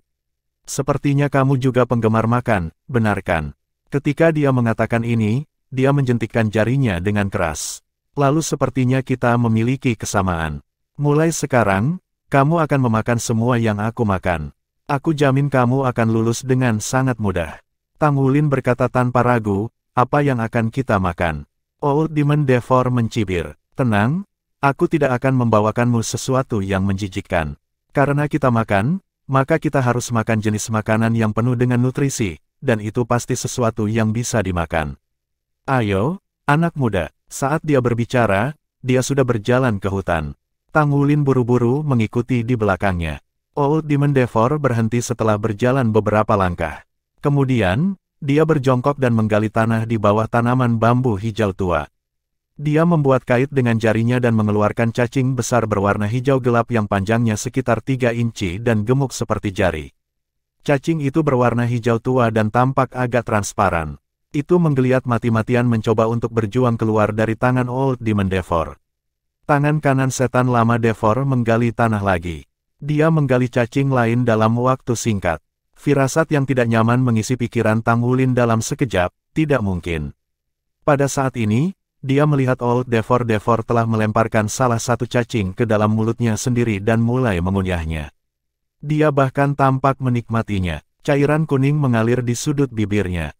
Sepertinya kamu juga penggemar makan, benar kan? Ketika dia mengatakan ini, dia menjentikkan jarinya dengan keras. Lalu sepertinya kita memiliki kesamaan. Mulai sekarang, kamu akan memakan semua yang aku makan. Aku jamin kamu akan lulus dengan sangat mudah. Tang Wulin berkata tanpa ragu, apa yang akan kita makan? Old Demon Devor mencibir. Tenang, aku tidak akan membawakanmu sesuatu yang menjijikkan. Karena kita makan, maka kita harus makan jenis makanan yang penuh dengan nutrisi, dan itu pasti sesuatu yang bisa dimakan. Ayo, anak muda. Saat dia berbicara, dia sudah berjalan ke hutan. Tang Wulin buru-buru mengikuti di belakangnya. Old Demon Devor berhenti setelah berjalan beberapa langkah. Kemudian, dia berjongkok dan menggali tanah di bawah tanaman bambu hijau tua. Dia membuat kait dengan jarinya dan mengeluarkan cacing besar berwarna hijau gelap yang panjangnya sekitar 3 inci dan gemuk seperti jari. Cacing itu berwarna hijau tua dan tampak agak transparan. Itu menggeliat mati-matian mencoba untuk berjuang keluar dari tangan Old Demon Devor. Tangan kanan setan lama Devor menggali tanah lagi. Dia menggali cacing lain dalam waktu singkat. Firasat yang tidak nyaman mengisi pikiran Tang Wulin dalam sekejap, tidak mungkin. Pada saat ini, dia melihat Old Devor telah melemparkan salah satu cacing ke dalam mulutnya sendiri dan mulai mengunyahnya. Dia bahkan tampak menikmatinya. Cairan kuning mengalir di sudut bibirnya.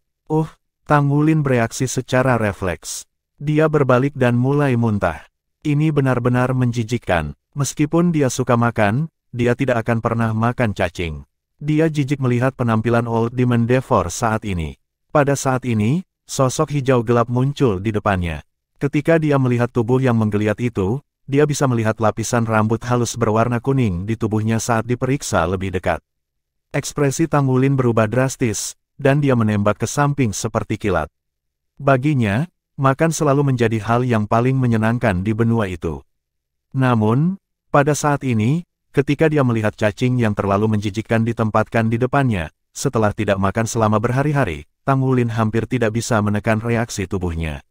Tang Wulin bereaksi secara refleks. Dia berbalik dan mulai muntah. Ini benar-benar menjijikkan. Meskipun dia suka makan, dia tidak akan pernah makan cacing. Dia jijik melihat penampilan Old Demon Devor saat ini. Pada saat ini, sosok hijau gelap muncul di depannya. Ketika dia melihat tubuh yang menggeliat itu, dia bisa melihat lapisan rambut halus berwarna kuning di tubuhnya saat diperiksa lebih dekat. Ekspresi Tang Wulin berubah drastis, dan dia menembak ke samping seperti kilat. Baginya, makan selalu menjadi hal yang paling menyenangkan di benua itu. Namun, pada saat ini, ketika dia melihat cacing yang terlalu menjijikkan ditempatkan di depannya, setelah tidak makan selama berhari-hari, Tang Wulin hampir tidak bisa menekan reaksi tubuhnya.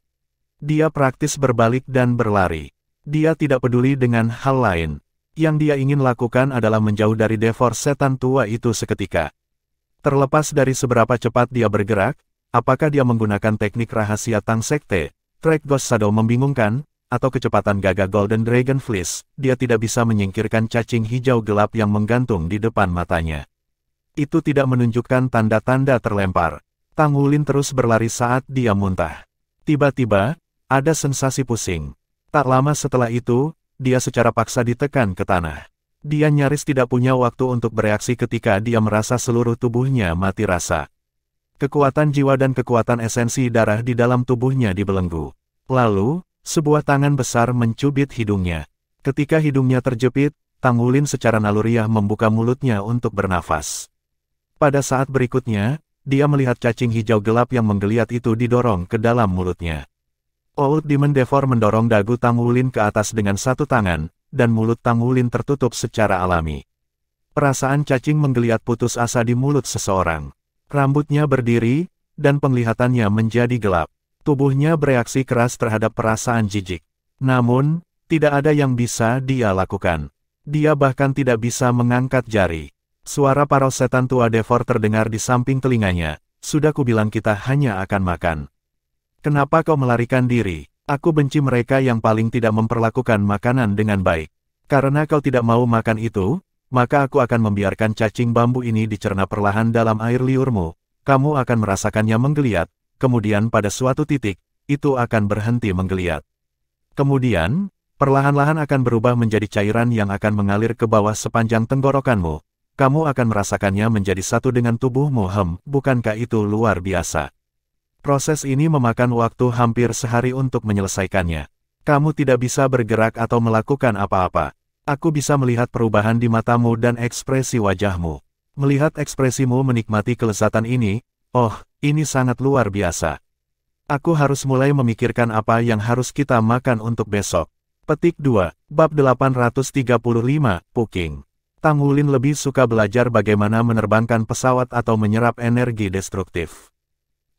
Dia praktis berbalik dan berlari. Dia tidak peduli dengan hal lain. Yang dia ingin lakukan adalah menjauh dari Devor setan tua itu seketika. Terlepas dari seberapa cepat dia bergerak, apakah dia menggunakan teknik rahasia Tang Sekte, Track Ghost Shadow membingungkan, atau kecepatan gagak Golden Dragon Fleece, dia tidak bisa menyingkirkan cacing hijau gelap yang menggantung di depan matanya. Itu tidak menunjukkan tanda-tanda terlempar. Tang Wulin terus berlari saat dia muntah. Tiba-tiba, ada sensasi pusing. Tak lama setelah itu, dia secara paksa ditekan ke tanah. Dia nyaris tidak punya waktu untuk bereaksi ketika dia merasa seluruh tubuhnya mati rasa. Kekuatan jiwa dan kekuatan esensi darah di dalam tubuhnya dibelenggu. Lalu, sebuah tangan besar mencubit hidungnya. Ketika hidungnya terjepit, Tang Wulin secara naluriah membuka mulutnya untuk bernafas. Pada saat berikutnya, dia melihat cacing hijau gelap yang menggeliat itu didorong ke dalam mulutnya. Old Demon Devor mendorong dagu Tang Wulin ke atas dengan satu tangan, dan mulut Tang Wulin tertutup secara alami. Perasaan cacing menggeliat putus asa di mulut seseorang. Rambutnya berdiri, dan penglihatannya menjadi gelap. Tubuhnya bereaksi keras terhadap perasaan jijik. Namun, tidak ada yang bisa dia lakukan. Dia bahkan tidak bisa mengangkat jari. Suara paros setan tua Devor terdengar di samping telinganya. Sudah kubilang kita hanya akan makan. Kenapa kau melarikan diri? Aku benci mereka yang paling tidak memperlakukan makanan dengan baik. Karena kau tidak mau makan itu, maka aku akan membiarkan cacing bambu ini dicerna perlahan dalam air liurmu. Kamu akan merasakannya menggeliat. Kemudian pada suatu titik, itu akan berhenti menggeliat. Kemudian, perlahan-lahan akan berubah menjadi cairan yang akan mengalir ke bawah sepanjang tenggorokanmu. Kamu akan merasakannya menjadi satu dengan tubuhmu. Bukankah itu luar biasa? Proses ini memakan waktu hampir sehari untuk menyelesaikannya. Kamu tidak bisa bergerak atau melakukan apa-apa. Aku bisa melihat perubahan di matamu dan ekspresi wajahmu. Melihat ekspresimu menikmati kelezatan ini, ini sangat luar biasa. Aku harus mulai memikirkan apa yang harus kita makan untuk besok. Petik 2, Bab 835, Puking. Tang Wulin lebih suka belajar bagaimana menerbangkan pesawat atau menyerap energi destruktif.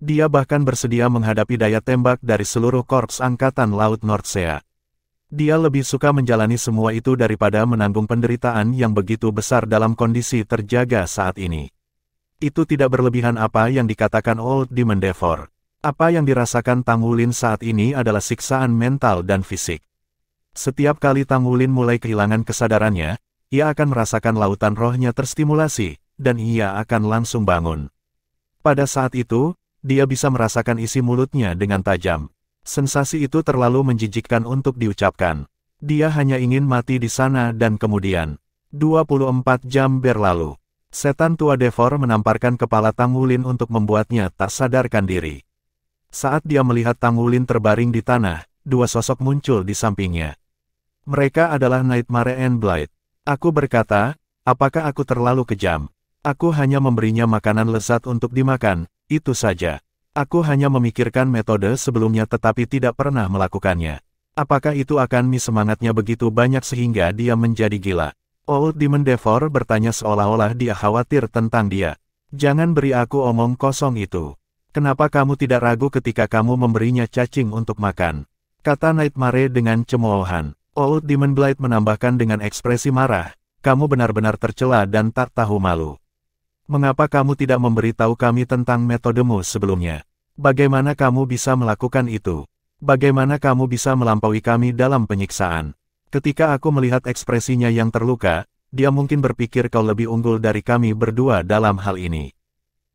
Dia bahkan bersedia menghadapi daya tembak dari seluruh Korps Angkatan Laut Nordsea. Dia lebih suka menjalani semua itu daripada menanggung penderitaan yang begitu besar dalam kondisi terjaga saat ini. Itu tidak berlebihan apa yang dikatakan Old Demon Devor. Apa yang dirasakan Tang Wulin saat ini adalah siksaan mental dan fisik. Setiap kali Tang Wulin mulai kehilangan kesadarannya, ia akan merasakan lautan rohnya terstimulasi, dan ia akan langsung bangun. Pada saat itu, dia bisa merasakan isi mulutnya dengan tajam. Sensasi itu terlalu menjijikkan untuk diucapkan. Dia hanya ingin mati di sana dan kemudian. 24 jam berlalu. Setan tua Devor menamparkan kepala Tang Wulin untuk membuatnya tak sadarkan diri. Saat dia melihat Tang Wulin terbaring di tanah, dua sosok muncul di sampingnya. Mereka adalah Nightmare and Blight. Aku berkata, apakah aku terlalu kejam? Aku hanya memberinya makanan lezat untuk dimakan, itu saja. Aku hanya memikirkan metode sebelumnya tetapi tidak pernah melakukannya. Apakah itu akan semangatnya begitu banyak sehingga dia menjadi gila? Old Demon Devor bertanya seolah-olah dia khawatir tentang dia. Jangan beri aku omong kosong itu. Kenapa kamu tidak ragu ketika kamu memberinya cacing untuk makan? Kata Nightmare dengan cemoohan. Old Demon Blight menambahkan dengan ekspresi marah, kamu benar-benar tercela dan tak tahu malu. Mengapa kamu tidak memberitahu kami tentang metodemu sebelumnya? Bagaimana kamu bisa melakukan itu? Bagaimana kamu bisa melampaui kami dalam penyiksaan? Ketika aku melihat ekspresinya yang terluka, dia mungkin berpikir kau lebih unggul dari kami berdua dalam hal ini.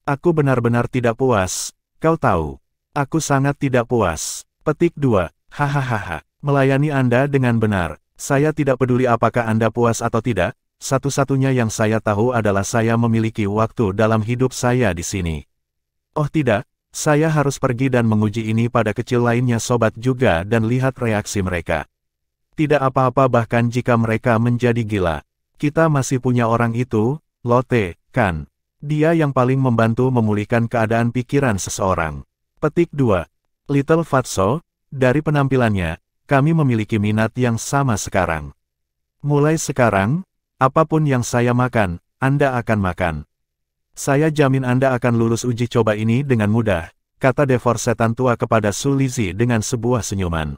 Aku benar-benar tidak puas, kau tahu. Aku sangat tidak puas. Petik 2. Hahaha. Melayani Anda dengan benar. Saya tidak peduli apakah Anda puas atau tidak. Satu-satunya yang saya tahu adalah saya memiliki waktu dalam hidup saya di sini. Oh tidak, saya harus pergi dan menguji ini pada kecil lainnya sobat juga dan lihat reaksi mereka. Tidak apa-apa bahkan jika mereka menjadi gila. Kita masih punya orang itu, Lotte, kan? Dia yang paling membantu memulihkan keadaan pikiran seseorang. Petik 2. Little Fatso, dari penampilannya, kami memiliki minat yang sama sekarang. Mulai sekarang, apapun yang saya makan, Anda akan makan. Saya jamin Anda akan lulus uji coba ini dengan mudah, kata Devor setan tua kepada Su Lizzie dengan sebuah senyuman.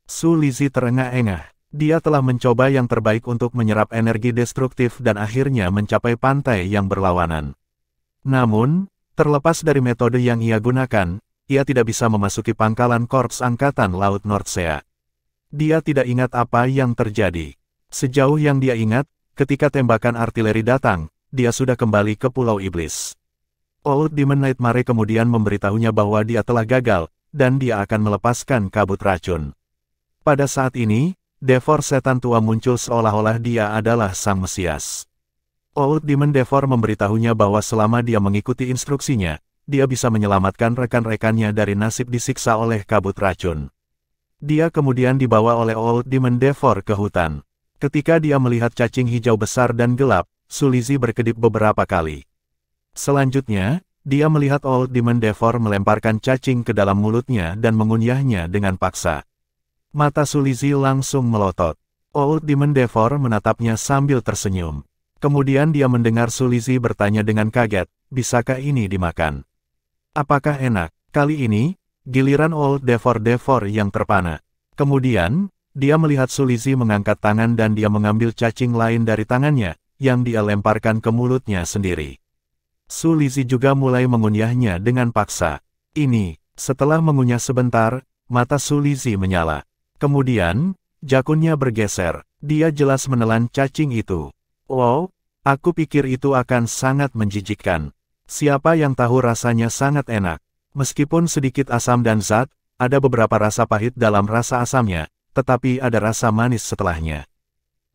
Su Lizzie terengah-engah. Dia telah mencoba yang terbaik untuk menyerap energi destruktif dan akhirnya mencapai pantai yang berlawanan. Namun, terlepas dari metode yang ia gunakan, ia tidak bisa memasuki pangkalan Korps Angkatan Laut Nordsea. Dia tidak ingat apa yang terjadi. Sejauh yang dia ingat, ketika tembakan artileri datang, dia sudah kembali ke Pulau Iblis. Old Demon Nightmare kemudian memberitahunya bahwa dia telah gagal, dan dia akan melepaskan kabut racun. Pada saat ini, Devor setan tua muncul seolah-olah dia adalah sang Mesias. Old Demon Devor memberitahunya bahwa selama dia mengikuti instruksinya, dia bisa menyelamatkan rekan-rekannya dari nasib disiksa oleh kabut racun. Dia kemudian dibawa oleh Old Demon Devor ke hutan. Ketika dia melihat cacing hijau besar dan gelap, Su Lizzie berkedip beberapa kali. Selanjutnya, dia melihat Old Demon Devor melemparkan cacing ke dalam mulutnya dan mengunyahnya dengan paksa. Mata Su Lizzie langsung melotot. Old Demon Devor menatapnya sambil tersenyum. Kemudian dia mendengar Su Lizzie bertanya dengan kaget, bisakah ini dimakan? Apakah enak? Kali ini, giliran Old Devor yang terpana. Kemudian, dia melihat Su Lizzie mengangkat tangan dan dia mengambil cacing lain dari tangannya, yang dia lemparkan ke mulutnya sendiri. Su Lizzie juga mulai mengunyahnya dengan paksa. Ini, setelah mengunyah sebentar, mata Su Lizzie menyala. Kemudian, jakunnya bergeser. Dia jelas menelan cacing itu. Wow, aku pikir itu akan sangat menjijikkan. Siapa yang tahu rasanya sangat enak. Meskipun sedikit asam dan zat, ada beberapa rasa pahit dalam rasa asamnya, tetapi ada rasa manis setelahnya.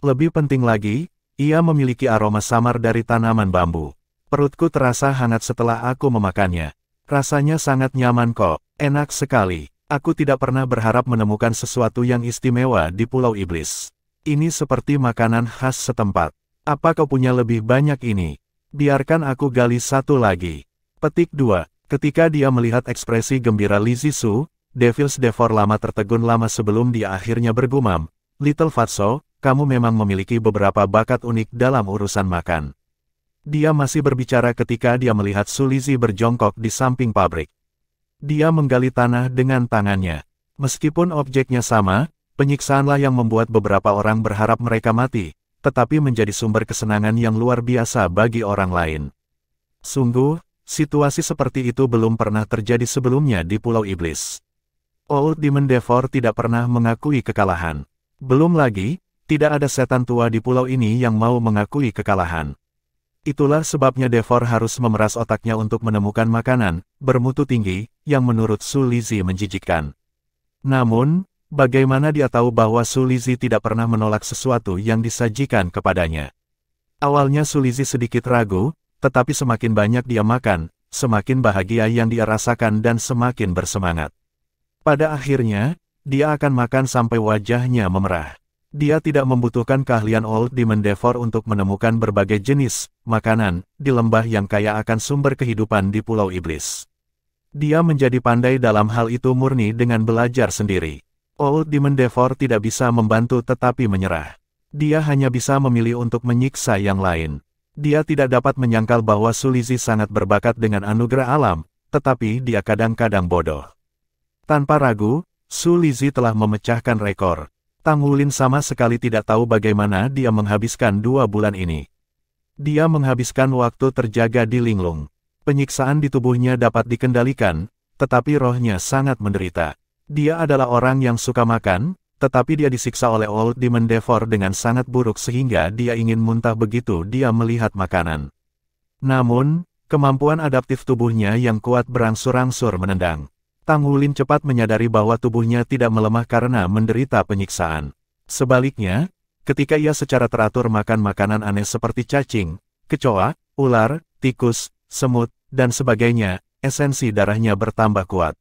Lebih penting lagi, ia memiliki aroma samar dari tanaman bambu. Perutku terasa hangat setelah aku memakannya. Rasanya sangat nyaman kok, enak sekali. Aku tidak pernah berharap menemukan sesuatu yang istimewa di Pulau Iblis. Ini seperti makanan khas setempat. Apa kau punya lebih banyak ini? Biarkan aku gali satu lagi. Petik 2. Ketika dia melihat ekspresi gembira Lizzie Su, Devil's Devor lama tertegun lama sebelum dia akhirnya bergumam, Little Fatso, kamu memang memiliki beberapa bakat unik dalam urusan makan. Dia masih berbicara ketika dia melihat Su Lizzie berjongkok di samping pabrik. Dia menggali tanah dengan tangannya. Meskipun objeknya sama, penyiksaanlah yang membuat beberapa orang berharap mereka mati, tetapi menjadi sumber kesenangan yang luar biasa bagi orang lain. Sungguh, situasi seperti itu belum pernah terjadi sebelumnya di Pulau Iblis. Old Demon Devor tidak pernah mengakui kekalahan. Belum lagi, tidak ada setan tua di pulau ini yang mau mengakui kekalahan. Itulah sebabnya Devor harus memeras otaknya untuk menemukan makanan bermutu tinggi, yang menurut Su Lizzie menjijikkan. Namun, bagaimana dia tahu bahwa Su Lizzie tidak pernah menolak sesuatu yang disajikan kepadanya? Awalnya Su Lizzie sedikit ragu, tetapi semakin banyak dia makan, semakin bahagia yang dia rasakan dan semakin bersemangat. Pada akhirnya, dia akan makan sampai wajahnya memerah. Dia tidak membutuhkan keahlian Old Demon Devor untuk menemukan berbagai jenis makanan di lembah yang kaya akan sumber kehidupan di Pulau Iblis. Dia menjadi pandai dalam hal itu murni dengan belajar sendiri. Old Demon Devor tidak bisa membantu tetapi menyerah. Dia hanya bisa memilih untuk menyiksa yang lain. Dia tidak dapat menyangkal bahwa Su Lizzie sangat berbakat dengan anugerah alam, tetapi dia kadang-kadang bodoh. Tanpa ragu, Su Lizzie telah memecahkan rekor. Tang Wulin sama sekali tidak tahu bagaimana dia menghabiskan 2 bulan ini. Dia menghabiskan waktu terjaga di linglung. Penyiksaan di tubuhnya dapat dikendalikan, tetapi rohnya sangat menderita. Dia adalah orang yang suka makan, tetapi dia disiksa oleh Old Demon Devor dengan sangat buruk sehingga dia ingin muntah begitu dia melihat makanan. Namun, kemampuan adaptif tubuhnya yang kuat berangsur-angsur menendang. Tang Wulin cepat menyadari bahwa tubuhnya tidak melemah karena menderita penyiksaan. Sebaliknya, ketika ia secara teratur makan makanan aneh seperti cacing, kecoa, ular, tikus, semut, dan sebagainya, esensi darahnya bertambah kuat.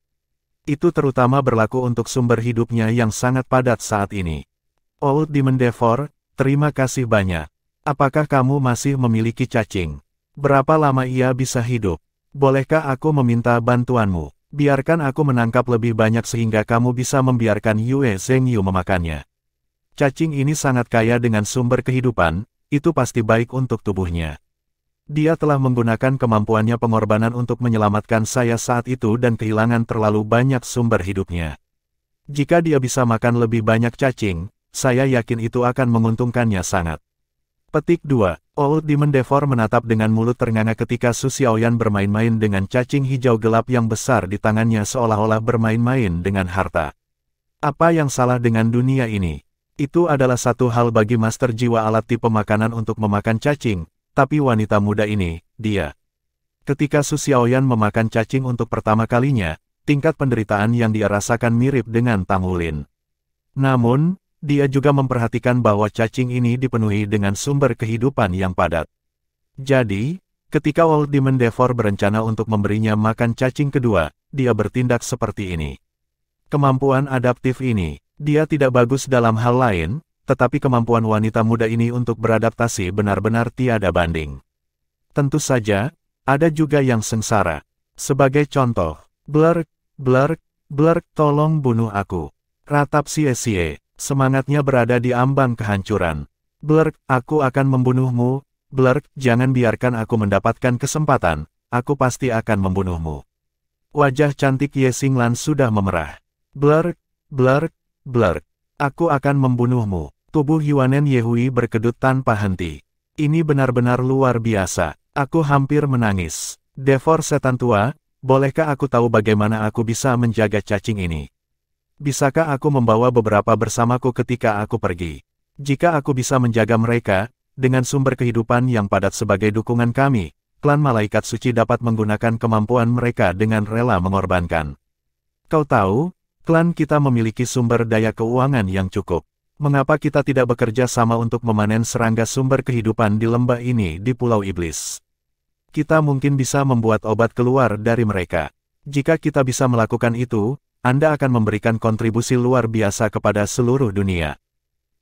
Itu terutama berlaku untuk sumber hidupnya yang sangat padat saat ini. Old Demon Devor, terima kasih banyak. Apakah kamu masih memiliki cacing? Berapa lama ia bisa hidup? Bolehkah aku meminta bantuanmu? Biarkan aku menangkap lebih banyak sehingga kamu bisa membiarkan Yue Zhengyu memakannya. Cacing ini sangat kaya dengan sumber kehidupan, itu pasti baik untuk tubuhnya. Dia telah menggunakan kemampuannya pengorbanan untuk menyelamatkan saya saat itu dan kehilangan terlalu banyak sumber hidupnya. Jika dia bisa makan lebih banyak cacing, saya yakin itu akan menguntungkannya sangat. Petik 2. Old Demon Devor menatap dengan mulut ternganga ketika Su Xiaoyan bermain-main dengan cacing hijau gelap yang besar di tangannya seolah-olah bermain-main dengan harta. Apa yang salah dengan dunia ini? Itu adalah satu hal bagi master jiwa alat tipe makanan untuk memakan cacing, tapi wanita muda ini, dia. Ketika Su Xiaoyan memakan cacing untuk pertama kalinya, tingkat penderitaan yang dia rasakan mirip dengan Tang Wulin. Namun, dia juga memperhatikan bahwa cacing ini dipenuhi dengan sumber kehidupan yang padat. Jadi, ketika Old Demon Devor berencana untuk memberinya makan cacing kedua, dia bertindak seperti ini. Kemampuan adaptif ini, dia tidak bagus dalam hal lain, tetapi kemampuan wanita muda ini untuk beradaptasi benar-benar tiada banding. Tentu saja, ada juga yang sengsara. Sebagai contoh, Blurk, Blurk, Blurk, tolong bunuh aku. Ratap sie-sie. Semangatnya berada di ambang kehancuran. Blurk, aku akan membunuhmu. Blurk, jangan biarkan aku mendapatkan kesempatan. Aku pasti akan membunuhmu. Wajah cantik Ye Xinglan sudah memerah. Blurk, Blurk, Blurk. Aku akan membunuhmu. Tubuh Yuanen Yehui berkedut tanpa henti. Ini benar-benar luar biasa. Aku hampir menangis. Devor setan tua, bolehkah aku tahu bagaimana aku bisa menjaga cacing ini? Bisakah aku membawa beberapa bersamaku ketika aku pergi? Jika aku bisa menjaga mereka, dengan sumber kehidupan yang padat sebagai dukungan kami, klan malaikat suci dapat menggunakan kemampuan mereka dengan rela mengorbankan. Kau tahu, klan kita memiliki sumber daya keuangan yang cukup. Mengapa kita tidak bekerja sama untuk memanen serangga sumber kehidupan di lembah ini di Pulau Iblis? Kita mungkin bisa membuat obat keluar dari mereka. Jika kita bisa melakukan itu, Anda akan memberikan kontribusi luar biasa kepada seluruh dunia.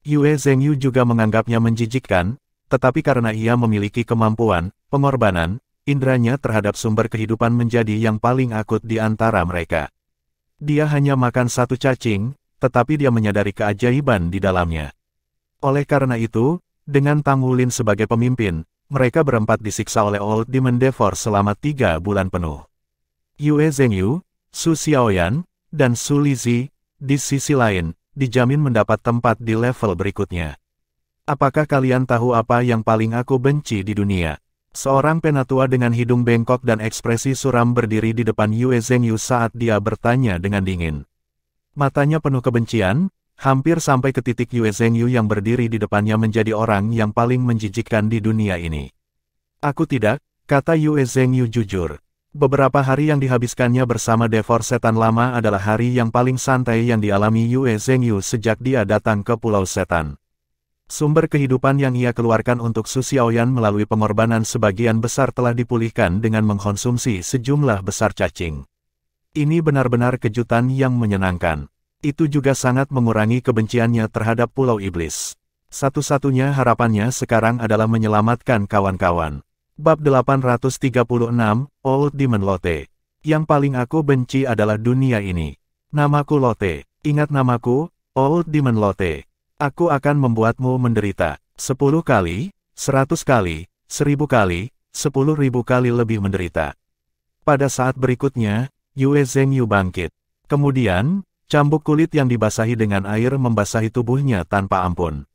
Yue Zhengyu juga menganggapnya menjijikkan, tetapi karena ia memiliki kemampuan pengorbanan, indranya terhadap sumber kehidupan menjadi yang paling akut di antara mereka. Dia hanya makan satu cacing, tetapi dia menyadari keajaiban di dalamnya. Oleh karena itu, dengan Tang Wulin sebagai pemimpin, mereka berempat disiksa oleh Old Demon Devor selama 3 bulan penuh. Yue Zhengyu, Su Xiaoyan, dan Su Lizi, di sisi lain, dijamin mendapat tempat di level berikutnya. Apakah kalian tahu apa yang paling aku benci di dunia? Seorang penatua dengan hidung bengkok dan ekspresi suram berdiri di depan Yue Zhengyu saat dia bertanya dengan dingin. Matanya penuh kebencian, hampir sampai ke titik Yue Zhengyu yang berdiri di depannya menjadi orang yang paling menjijikkan di dunia ini. Aku tidak, kata Yue Zhengyu jujur. Beberapa hari yang dihabiskannya bersama Devor Setan Lama adalah hari yang paling santai yang dialami Yue Zhengyu sejak dia datang ke Pulau Setan. Sumber kehidupan yang ia keluarkan untuk Su Xiaoyan melalui pengorbanan sebagian besar telah dipulihkan dengan mengkonsumsi sejumlah besar cacing. Ini benar-benar kejutan yang menyenangkan. Itu juga sangat mengurangi kebenciannya terhadap Pulau Iblis. Satu-satunya harapannya sekarang adalah menyelamatkan kawan-kawan. Bab 836, Old Demon Lotte. Yang paling aku benci adalah dunia ini. Namaku Lotte. Ingat namaku, Old Demon Lotte. Aku akan membuatmu menderita. 10 kali, 100 kali, 1000 kali, 10.000 kali lebih menderita. Pada saat berikutnya, Yue Zhengyu bangkit. Kemudian, cambuk kulit yang dibasahi dengan air membasahi tubuhnya tanpa ampun.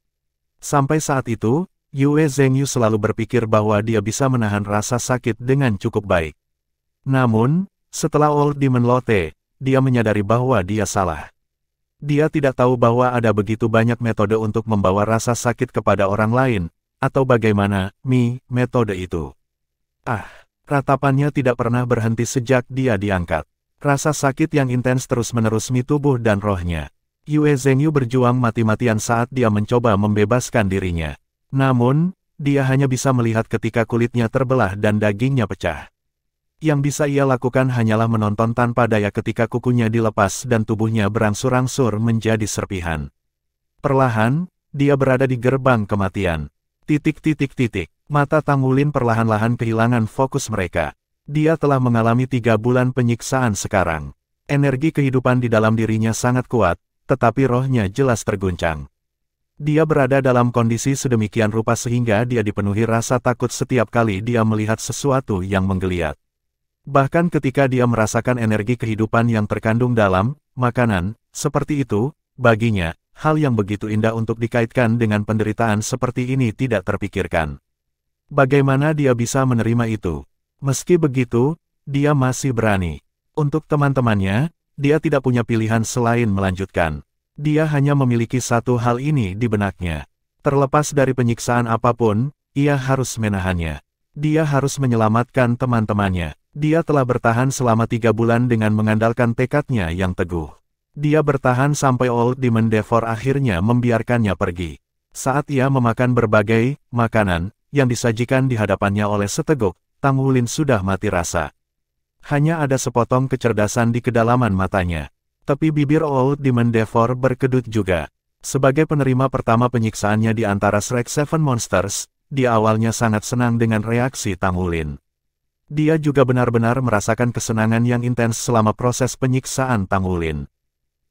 Sampai saat itu, Yue Zhengyu selalu berpikir bahwa dia bisa menahan rasa sakit dengan cukup baik. Namun, setelah Old Demon Lotte, dia menyadari bahwa dia salah. Dia tidak tahu bahwa ada begitu banyak metode untuk membawa rasa sakit kepada orang lain, atau bagaimana, metode itu. Ratapannya tidak pernah berhenti sejak dia diangkat. Rasa sakit yang intens terus-menerus tubuh dan rohnya. Yue Zhengyu berjuang mati-matian saat dia mencoba membebaskan dirinya. Namun, dia hanya bisa melihat ketika kulitnya terbelah dan dagingnya pecah. Yang bisa ia lakukan hanyalah menonton tanpa daya ketika kukunya dilepas dan tubuhnya berangsur-angsur menjadi serpihan. Perlahan, dia berada di gerbang kematian. Mata Tang Wulin perlahan-lahan kehilangan fokus mereka. Dia telah mengalami 3 bulan penyiksaan sekarang. Energi kehidupan di dalam dirinya sangat kuat, tetapi rohnya jelas terguncang. Dia berada dalam kondisi sedemikian rupa sehingga dia dipenuhi rasa takut setiap kali dia melihat sesuatu yang menggeliat. Bahkan ketika dia merasakan energi kehidupan yang terkandung dalam makanan, seperti itu, baginya, hal yang begitu indah untuk dikaitkan dengan penderitaan seperti ini tidak terpikirkan. Bagaimana dia bisa menerima itu? Meski begitu, dia masih berani. Untuk teman-temannya, dia tidak punya pilihan selain melanjutkan. Dia hanya memiliki satu hal ini di benaknya. Terlepas dari penyiksaan apapun, ia harus menahannya. Dia harus menyelamatkan teman-temannya. Dia telah bertahan selama 3 bulan dengan mengandalkan tekadnya yang teguh. Dia bertahan sampai Old Demon Devor akhirnya membiarkannya pergi. Saat ia memakan berbagai makanan yang disajikan di hadapannya oleh seteguk, Tang Wulin sudah mati rasa. Hanya ada sepotong kecerdasan di kedalaman matanya. Tapi bibir Old Demon Devor berkedut juga. Sebagai penerima pertama penyiksaannya di antara Shrek Seven Monsters, dia awalnya sangat senang dengan reaksi Tang Wulin. Dia juga benar-benar merasakan kesenangan yang intens selama proses penyiksaan Tang Wulin.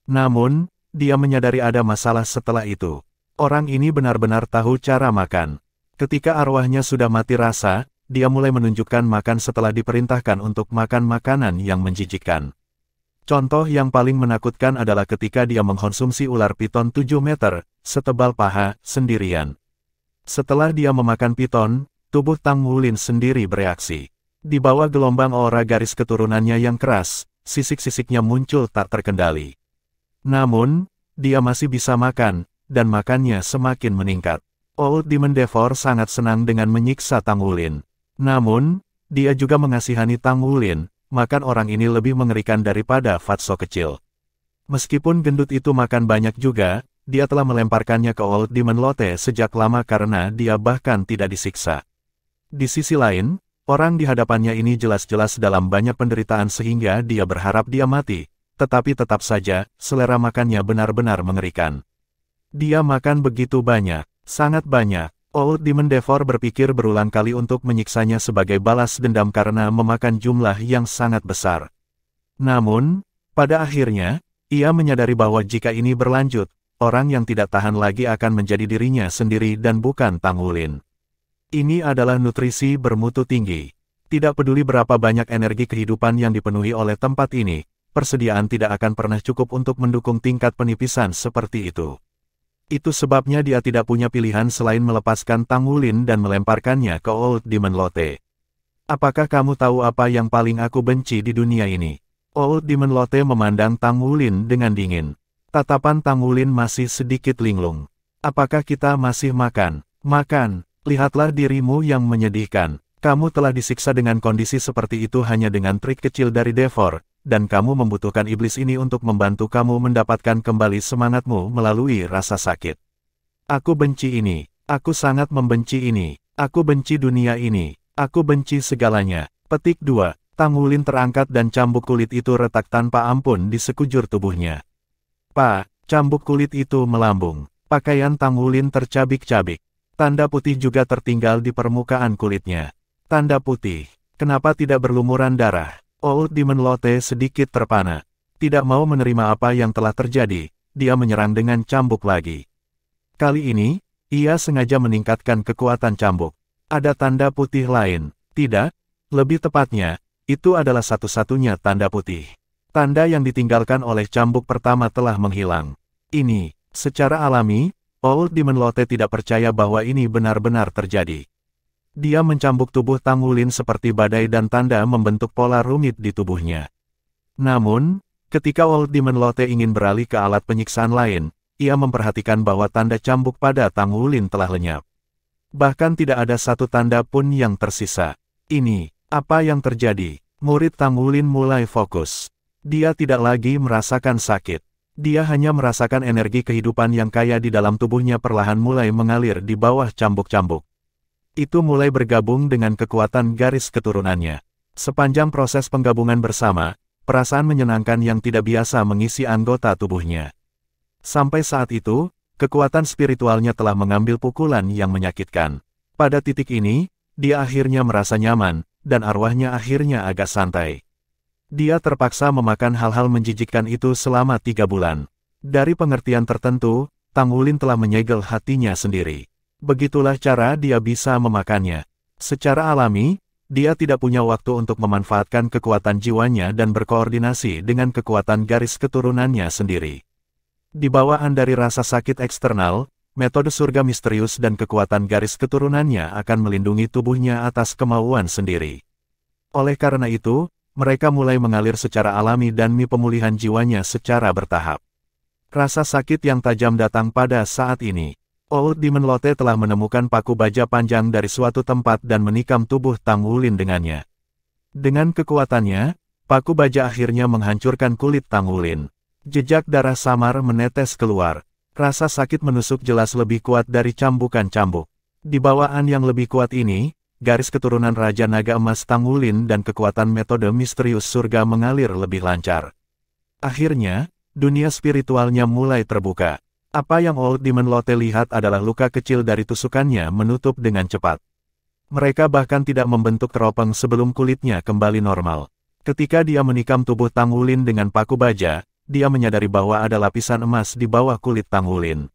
Namun, dia menyadari ada masalah setelah itu. Orang ini benar-benar tahu cara makan. Ketika arwahnya sudah mati rasa, dia mulai menunjukkan makan setelah diperintahkan untuk makan makanan yang menjijikkan. Contoh yang paling menakutkan adalah ketika dia mengkonsumsi ular piton 7 meter, setebal paha, sendirian. Setelah dia memakan piton, tubuh Tang Wulin sendiri bereaksi. Di bawah gelombang aura garis keturunannya yang keras, sisik-sisiknya muncul tak terkendali. Namun, dia masih bisa makan, dan makannya semakin meningkat. Old Demon Devor sangat senang dengan menyiksa Tang Wulin. Namun, dia juga mengasihani Tang Wulin. Makan orang ini lebih mengerikan daripada Fatso kecil. Meskipun gendut itu makan banyak juga, dia telah melemparkannya ke Old Demon Lotte sejak lama karena dia bahkan tidak disiksa. Di sisi lain, orang di hadapannya ini jelas-jelas dalam banyak penderitaan sehingga dia berharap dia mati, tetapi tetap saja, selera makannya benar-benar mengerikan. Dia makan begitu banyak, sangat banyak. Old Demon Devor berpikir berulang kali untuk menyiksanya sebagai balas dendam karena memakan jumlah yang sangat besar. Namun, pada akhirnya, ia menyadari bahwa jika ini berlanjut, orang yang tidak tahan lagi akan menjadi dirinya sendiri dan bukan Tang Wulin. Ini adalah nutrisi bermutu tinggi. Tidak peduli berapa banyak energi kehidupan yang dipenuhi oleh tempat ini, persediaan tidak akan pernah cukup untuk mendukung tingkat penipisan seperti itu. Itu sebabnya dia tidak punya pilihan selain melepaskan Tang Wulin dan melemparkannya ke Old Demon Lotte. Apakah kamu tahu apa yang paling aku benci di dunia ini? Old Demon Lotte memandang Tang Wulin dengan dingin. Tatapan Tang Wulin masih sedikit linglung. Apakah kita masih makan? Makan, lihatlah dirimu yang menyedihkan. Kamu telah disiksa dengan kondisi seperti itu hanya dengan trik kecil dari Devor, dan kamu membutuhkan iblis ini untuk membantu kamu mendapatkan kembali semangatmu melalui rasa sakit. Aku benci ini, aku sangat membenci ini, aku benci dunia ini, aku benci segalanya. Petik 2, Tang Wulin terangkat dan cambuk kulit itu retak tanpa ampun di sekujur tubuhnya. Cambuk kulit itu melambung. Pakaian Tang Wulin tercabik-cabik. Tanda putih juga tertinggal di permukaan kulitnya. Tanda putih. Kenapa tidak berlumuran darah? Old Demon Lotte sedikit terpana. Tidak mau menerima apa yang telah terjadi, dia menyerang dengan cambuk lagi. Kali ini, ia sengaja meningkatkan kekuatan cambuk. Ada tanda putih lain. Tidak, lebih tepatnya, itu adalah satu-satunya tanda putih. Tanda yang ditinggalkan oleh cambuk pertama telah menghilang. Ini, secara alami, Old Demon Lotte tidak percaya bahwa ini benar-benar terjadi. Dia mencambuk tubuh Tang Wulin seperti badai dan tanda membentuk pola rumit di tubuhnya. Namun, ketika Old Demon Lotte ingin beralih ke alat penyiksaan lain, ia memperhatikan bahwa tanda cambuk pada Tang Wulin telah lenyap. Bahkan tidak ada satu tanda pun yang tersisa. Ini, apa yang terjadi? Murid Tang Wulin mulai fokus. Dia tidak lagi merasakan sakit. Dia hanya merasakan energi kehidupan yang kaya di dalam tubuhnya perlahan mulai mengalir di bawah cambuk-cambuk. Itu mulai bergabung dengan kekuatan garis keturunannya. Sepanjang proses penggabungan bersama, perasaan menyenangkan yang tidak biasa mengisi anggota tubuhnya. Sampai saat itu, kekuatan spiritualnya telah mengambil pukulan yang menyakitkan. Pada titik ini, dia akhirnya merasa nyaman, dan arwahnya akhirnya agak santai. Dia terpaksa memakan hal-hal menjijikkan itu selama 3 bulan. Dari pengertian tertentu, Tang Wulin telah menyegel hatinya sendiri. Begitulah cara dia bisa memakannya. Secara alami, dia tidak punya waktu untuk memanfaatkan kekuatan jiwanya dan berkoordinasi dengan kekuatan garis keturunannya sendiri. Di bawaan dari rasa sakit eksternal, metode surga misterius dan kekuatan garis keturunannya akan melindungi tubuhnya atas kemauan sendiri. Oleh karena itu, mereka mulai mengalir secara alami dan pemulihan jiwanya secara bertahap. Rasa sakit yang tajam datang pada saat ini. Old Demon Lotte telah menemukan paku baja panjang dari suatu tempat dan menikam tubuh Tang Wulin dengannya. Dengan kekuatannya, paku baja akhirnya menghancurkan kulit Tang Wulin. Jejak darah samar menetes keluar. Rasa sakit menusuk jelas lebih kuat dari cambukan cambuk. Di bawaan yang lebih kuat ini, garis keturunan Raja Naga Emas Tang Wulin dan kekuatan metode misterius surga mengalir lebih lancar. Akhirnya, dunia spiritualnya mulai terbuka. Apa yang Old Demon Lotte lihat adalah luka kecil dari tusukannya menutup dengan cepat. Mereka bahkan tidak membentuk teropeng sebelum kulitnya kembali normal. Ketika dia menikam tubuh Tang Wulin dengan paku baja, dia menyadari bahwa ada lapisan emas di bawah kulit Tang Wulin.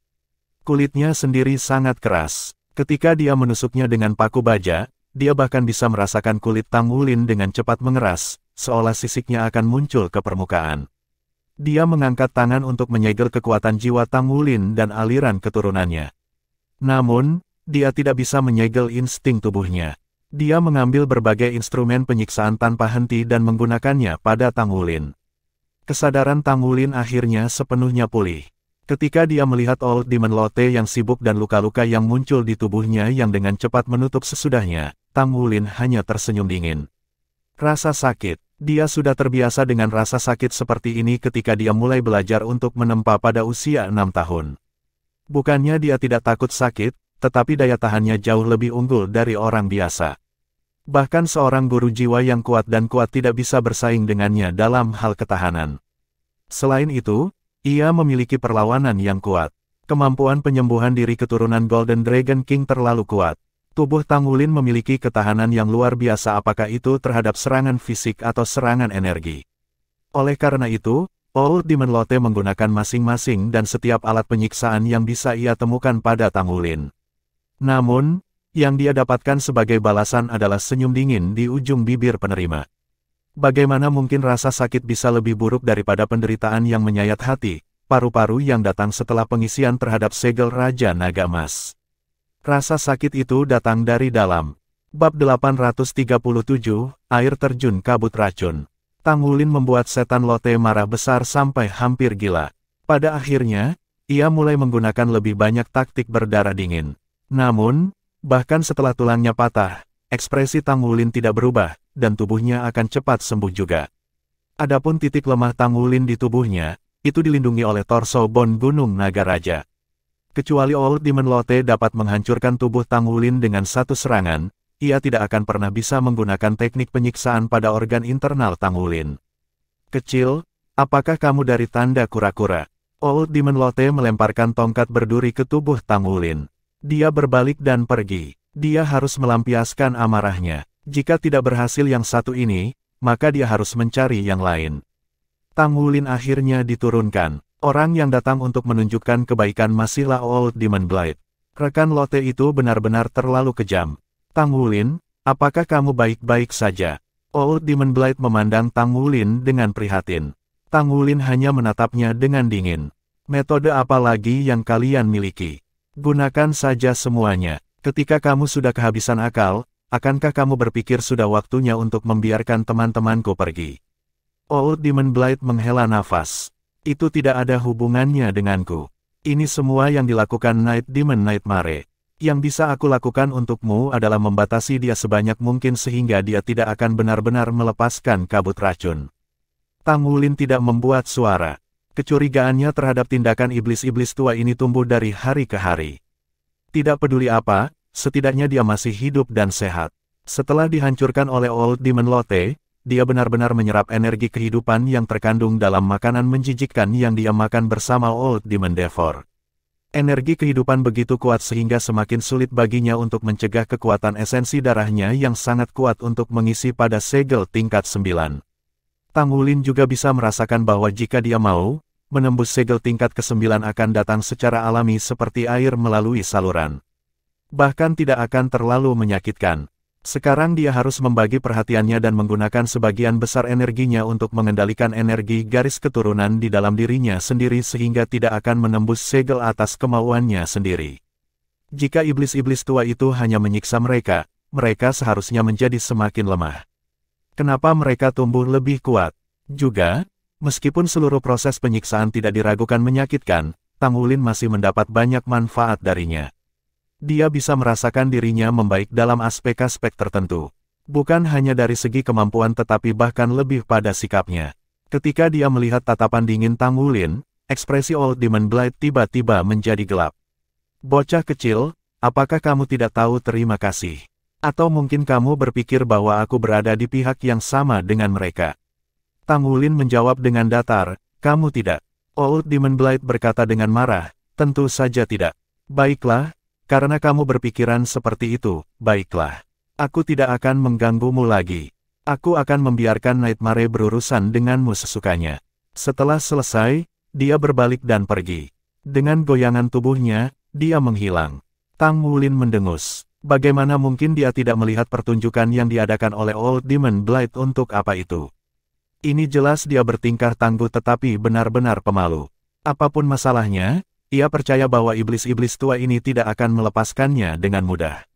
Kulitnya sendiri sangat keras. Ketika dia menusuknya dengan paku baja, dia bahkan bisa merasakan kulit Tang Wulin dengan cepat mengeras, seolah sisiknya akan muncul ke permukaan. Dia mengangkat tangan untuk menyegel kekuatan jiwa Tang Wulin dan aliran keturunannya. Namun, dia tidak bisa menyegel insting tubuhnya. Dia mengambil berbagai instrumen penyiksaan tanpa henti dan menggunakannya pada Tang Wulin. Kesadaran Tang Wulin akhirnya sepenuhnya pulih. Ketika dia melihat Old Demon Lotte yang sibuk dan luka-luka yang muncul di tubuhnya yang dengan cepat menutup sesudahnya, Tang Wulin hanya tersenyum dingin. Rasa sakit. Dia sudah terbiasa dengan rasa sakit seperti ini ketika dia mulai belajar untuk menempa pada usia 6 tahun. Bukannya dia tidak takut sakit, tetapi daya tahannya jauh lebih unggul dari orang biasa. Bahkan seorang guru jiwa yang kuat dan kuat tidak bisa bersaing dengannya dalam hal ketahanan. Selain itu, ia memiliki perlawanan yang kuat. Kemampuan penyembuhan diri keturunan Golden Dragon King terlalu kuat. Tubuh Tang Wulin memiliki ketahanan yang luar biasa apakah itu terhadap serangan fisik atau serangan energi. Oleh karena itu, Old Demon Lotte menggunakan masing-masing dan setiap alat penyiksaan yang bisa ia temukan pada Tang Wulin. Namun, yang dia dapatkan sebagai balasan adalah senyum dingin di ujung bibir penerima. Bagaimana mungkin rasa sakit bisa lebih buruk daripada penderitaan yang menyayat hati, paru-paru yang datang setelah pengisian terhadap segel Raja Naga Emas. Rasa sakit itu datang dari dalam. Bab 837, Air Terjun Kabut Racun. Tang Wulin membuat setan Lotte marah besar sampai hampir gila. Pada akhirnya, ia mulai menggunakan lebih banyak taktik berdarah dingin. Namun, bahkan setelah tulangnya patah, ekspresi Tang Wulin tidak berubah, dan tubuhnya akan cepat sembuh juga. Adapun titik lemah Tang Wulin di tubuhnya, itu dilindungi oleh torso Bon Gunung Naga Raja. Kecuali Old Demon Lotte dapat menghancurkan tubuh Tang Wulin dengan satu serangan, ia tidak akan pernah bisa menggunakan teknik penyiksaan pada organ internal Tang Wulin. Kecil, apakah kamu dari tanda kura-kura? Old Demon Lotte melemparkan tongkat berduri ke tubuh Tang Wulin. Dia berbalik dan pergi. Dia harus melampiaskan amarahnya. Jika tidak berhasil yang satu ini, maka dia harus mencari yang lain. Tang Wulin akhirnya diturunkan. Orang yang datang untuk menunjukkan kebaikan masihlah Old Demon Blade. Rekan Lotte itu benar-benar terlalu kejam. Tang Wulin, apakah kamu baik-baik saja? Old Demon Blade memandang Tang Wulin dengan prihatin. Tang Wulin hanya menatapnya dengan dingin. Metode apa lagi yang kalian miliki? Gunakan saja semuanya. Ketika kamu sudah kehabisan akal, akankah kamu berpikir sudah waktunya untuk membiarkan teman-temanku pergi? Old Demon Blade menghela nafas. Itu tidak ada hubungannya denganku. Ini semua yang dilakukan Night Demon Nightmare. Yang bisa aku lakukan untukmu adalah membatasi dia sebanyak mungkin sehingga dia tidak akan benar-benar melepaskan kabut racun. Tang Wulin tidak membuat suara. Kecurigaannya terhadap tindakan iblis-iblis tua ini tumbuh dari hari ke hari. Tidak peduli apa, setidaknya dia masih hidup dan sehat. Setelah dihancurkan oleh Old Demon Lotte, dia benar-benar menyerap energi kehidupan yang terkandung dalam makanan menjijikkan yang dia makan bersama Old Demon Devor. Energi kehidupan begitu kuat sehingga semakin sulit baginya untuk mencegah kekuatan esensi darahnya yang sangat kuat untuk mengisi pada segel tingkat 9. Tang Wulin juga bisa merasakan bahwa jika dia mau, menembus segel tingkat ke-9 akan datang secara alami seperti air melalui saluran. Bahkan tidak akan terlalu menyakitkan. Sekarang dia harus membagi perhatiannya dan menggunakan sebagian besar energinya untuk mengendalikan energi garis keturunan di dalam dirinya sendiri sehingga tidak akan menembus segel atas kemauannya sendiri. Jika iblis-iblis tua itu hanya menyiksa mereka, mereka seharusnya menjadi semakin lemah. Kenapa mereka tumbuh lebih kuat? Juga, meskipun seluruh proses penyiksaan tidak diragukan menyakitkan, Tang Wulin masih mendapat banyak manfaat darinya. Dia bisa merasakan dirinya membaik dalam aspek-aspek tertentu. Bukan hanya dari segi kemampuan tetapi bahkan lebih pada sikapnya. Ketika dia melihat tatapan dingin Tang Wulin, ekspresi Old Demon Blade tiba-tiba menjadi gelap. Bocah kecil, apakah kamu tidak tahu terima kasih? Atau mungkin kamu berpikir bahwa aku berada di pihak yang sama dengan mereka? Tang Wulin menjawab dengan datar, kamu tidak. Old Demon Blade berkata dengan marah, tentu saja tidak. Baiklah, karena kamu berpikiran seperti itu, baiklah. Aku tidak akan mengganggumu lagi. Aku akan membiarkan Nightmare berurusan denganmu sesukanya. Setelah selesai, dia berbalik dan pergi. Dengan goyangan tubuhnya, dia menghilang. Tang Wulin mendengus. Bagaimana mungkin dia tidak melihat pertunjukan yang diadakan oleh Old Demon Blade untuk apa itu? Ini jelas dia bertingkah tangguh tetapi benar-benar pemalu. Apapun masalahnya, ia percaya bahwa iblis-iblis tua ini tidak akan melepaskannya dengan mudah.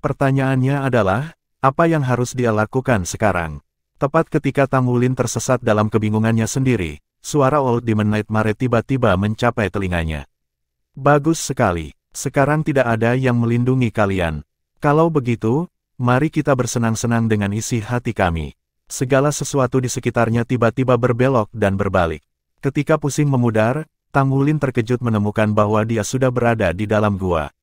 Pertanyaannya adalah, apa yang harus dia lakukan sekarang? Tepat ketika Tang Wulin tersesat dalam kebingungannya sendiri, suara Old Demon Nightmare tiba-tiba mencapai telinganya. Bagus sekali, sekarang tidak ada yang melindungi kalian. Kalau begitu, mari kita bersenang-senang dengan isi hati kami. Segala sesuatu di sekitarnya tiba-tiba berbelok dan berbalik. Ketika pusing memudar, Tang Wulin terkejut menemukan bahwa dia sudah berada di dalam gua.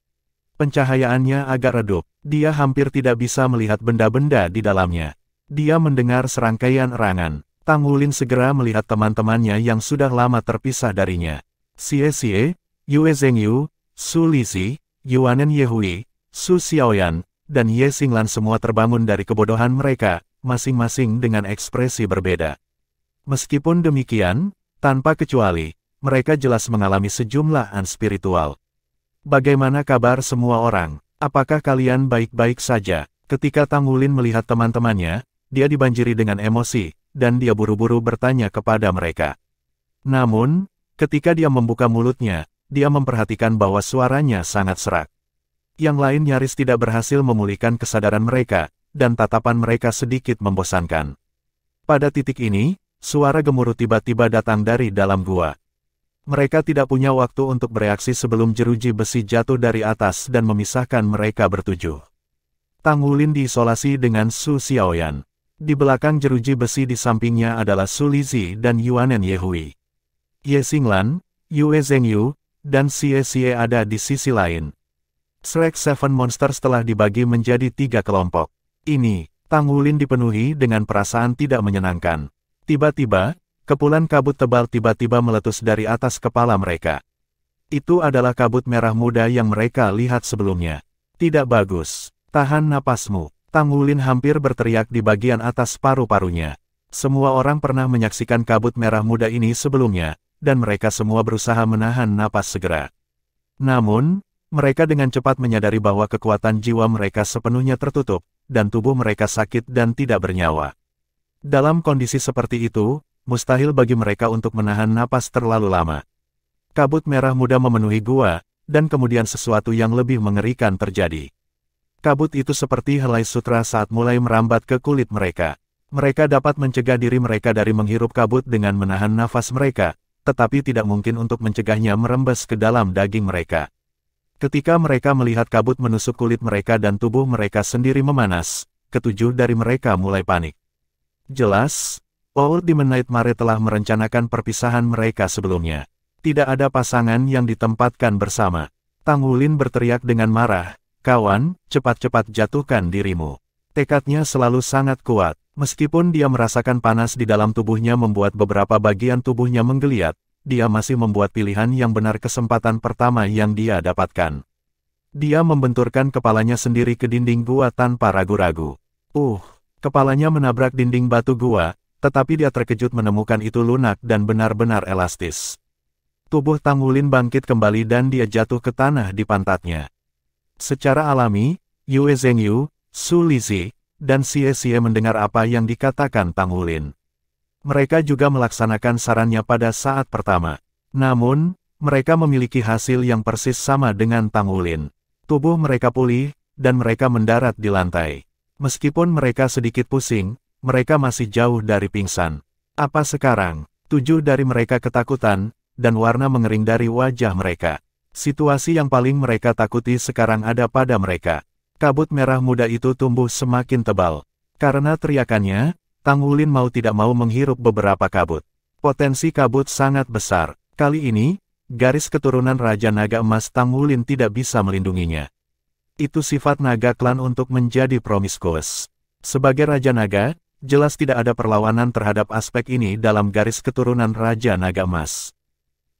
Pencahayaannya agak redup. Dia hampir tidak bisa melihat benda-benda di dalamnya. Dia mendengar serangkaian erangan. Tang Wulin segera melihat teman-temannya yang sudah lama terpisah darinya. Xie Xie, Yue Zhengyu, Su Lixi, Yuanen Yehui, Su Xiaoyan, dan Ye Xinglan semua terbangun dari kebodohan mereka, masing-masing dengan ekspresi berbeda. Meskipun demikian, tanpa kecuali, mereka jelas mengalami sejumlah spiritual. Bagaimana kabar semua orang? Apakah kalian baik-baik saja? Ketika Tang Wulin melihat teman-temannya, dia dibanjiri dengan emosi, dan dia buru-buru bertanya kepada mereka. Namun, ketika dia membuka mulutnya, dia memperhatikan bahwa suaranya sangat serak. Yang lain nyaris tidak berhasil memulihkan kesadaran mereka, dan tatapan mereka sedikit membosankan. Pada titik ini, suara gemuruh tiba-tiba datang dari dalam gua. Mereka tidak punya waktu untuk bereaksi sebelum jeruji besi jatuh dari atas dan memisahkan mereka bertujuh. Tang Wulin diisolasi dengan Su Xiaoyan. Di belakang jeruji besi di sampingnya adalah Su Lizi dan Yuanen Yehui. Ye Xinglan, Yue Zhengyu, dan Xie Xie ada di sisi lain. Shrek Seven Monsters telah dibagi menjadi 3 kelompok. Ini, Tang Wulin dipenuhi dengan perasaan tidak menyenangkan. Tiba-tiba, kepulan kabut tebal tiba-tiba meletus dari atas kepala mereka. Itu adalah kabut merah muda yang mereka lihat sebelumnya. Tidak bagus. Tahan napasmu. Tang Wulin hampir berteriak di bagian atas paru-parunya. Semua orang pernah menyaksikan kabut merah muda ini sebelumnya, dan mereka semua berusaha menahan napas segera. Namun, mereka dengan cepat menyadari bahwa kekuatan jiwa mereka sepenuhnya tertutup, dan tubuh mereka sakit dan tidak bernyawa. Dalam kondisi seperti itu, mustahil bagi mereka untuk menahan napas terlalu lama. Kabut merah muda memenuhi gua, dan kemudian sesuatu yang lebih mengerikan terjadi. Kabut itu seperti helai sutra saat mulai merambat ke kulit mereka. Mereka dapat mencegah diri mereka dari menghirup kabut dengan menahan nafas mereka, tetapi tidak mungkin untuk mencegahnya merembes ke dalam daging mereka. Ketika mereka melihat kabut menusuk kulit mereka dan tubuh mereka sendiri memanas, ketujuh dari mereka mulai panik. Jelas, Old Demon Nightmare telah merencanakan perpisahan mereka sebelumnya. Tidak ada pasangan yang ditempatkan bersama. Tang Wulin berteriak dengan marah, "Kawan, cepat-cepat jatuhkan dirimu." Tekadnya selalu sangat kuat. Meskipun dia merasakan panas di dalam tubuhnya membuat beberapa bagian tubuhnya menggeliat, dia masih membuat pilihan yang benar kesempatan pertama yang dia dapatkan. Dia membenturkan kepalanya sendiri ke dinding gua tanpa ragu-ragu. Kepalanya menabrak dinding batu gua, tetapi dia terkejut menemukan itu lunak dan benar-benar elastis. Tubuh Tang Wulin bangkit kembali dan dia jatuh ke tanah di pantatnya. Secara alami, Yue Zhengyu, Su Lizi, dan Xie Xie mendengar apa yang dikatakan Tang Wulin. Mereka juga melaksanakan sarannya pada saat pertama. Namun, mereka memiliki hasil yang persis sama dengan Tang Wulin. Tubuh mereka pulih, dan mereka mendarat di lantai. Meskipun mereka sedikit pusing, mereka masih jauh dari pingsan. Apa sekarang? 7 dari mereka ketakutan, dan warna mengering dari wajah mereka. Situasi yang paling mereka takuti sekarang ada pada mereka. Kabut merah muda itu tumbuh semakin tebal. Karena teriakannya, Tang Wulin mau tidak mau menghirup beberapa kabut. Potensi kabut sangat besar. Kali ini, garis keturunan Raja Naga Emas Tang Wulin tidak bisa melindunginya. Itu sifat naga klan untuk menjadi promiskuous. Sebagai Raja Naga, jelas tidak ada perlawanan terhadap aspek ini dalam garis keturunan Raja Naga Emas.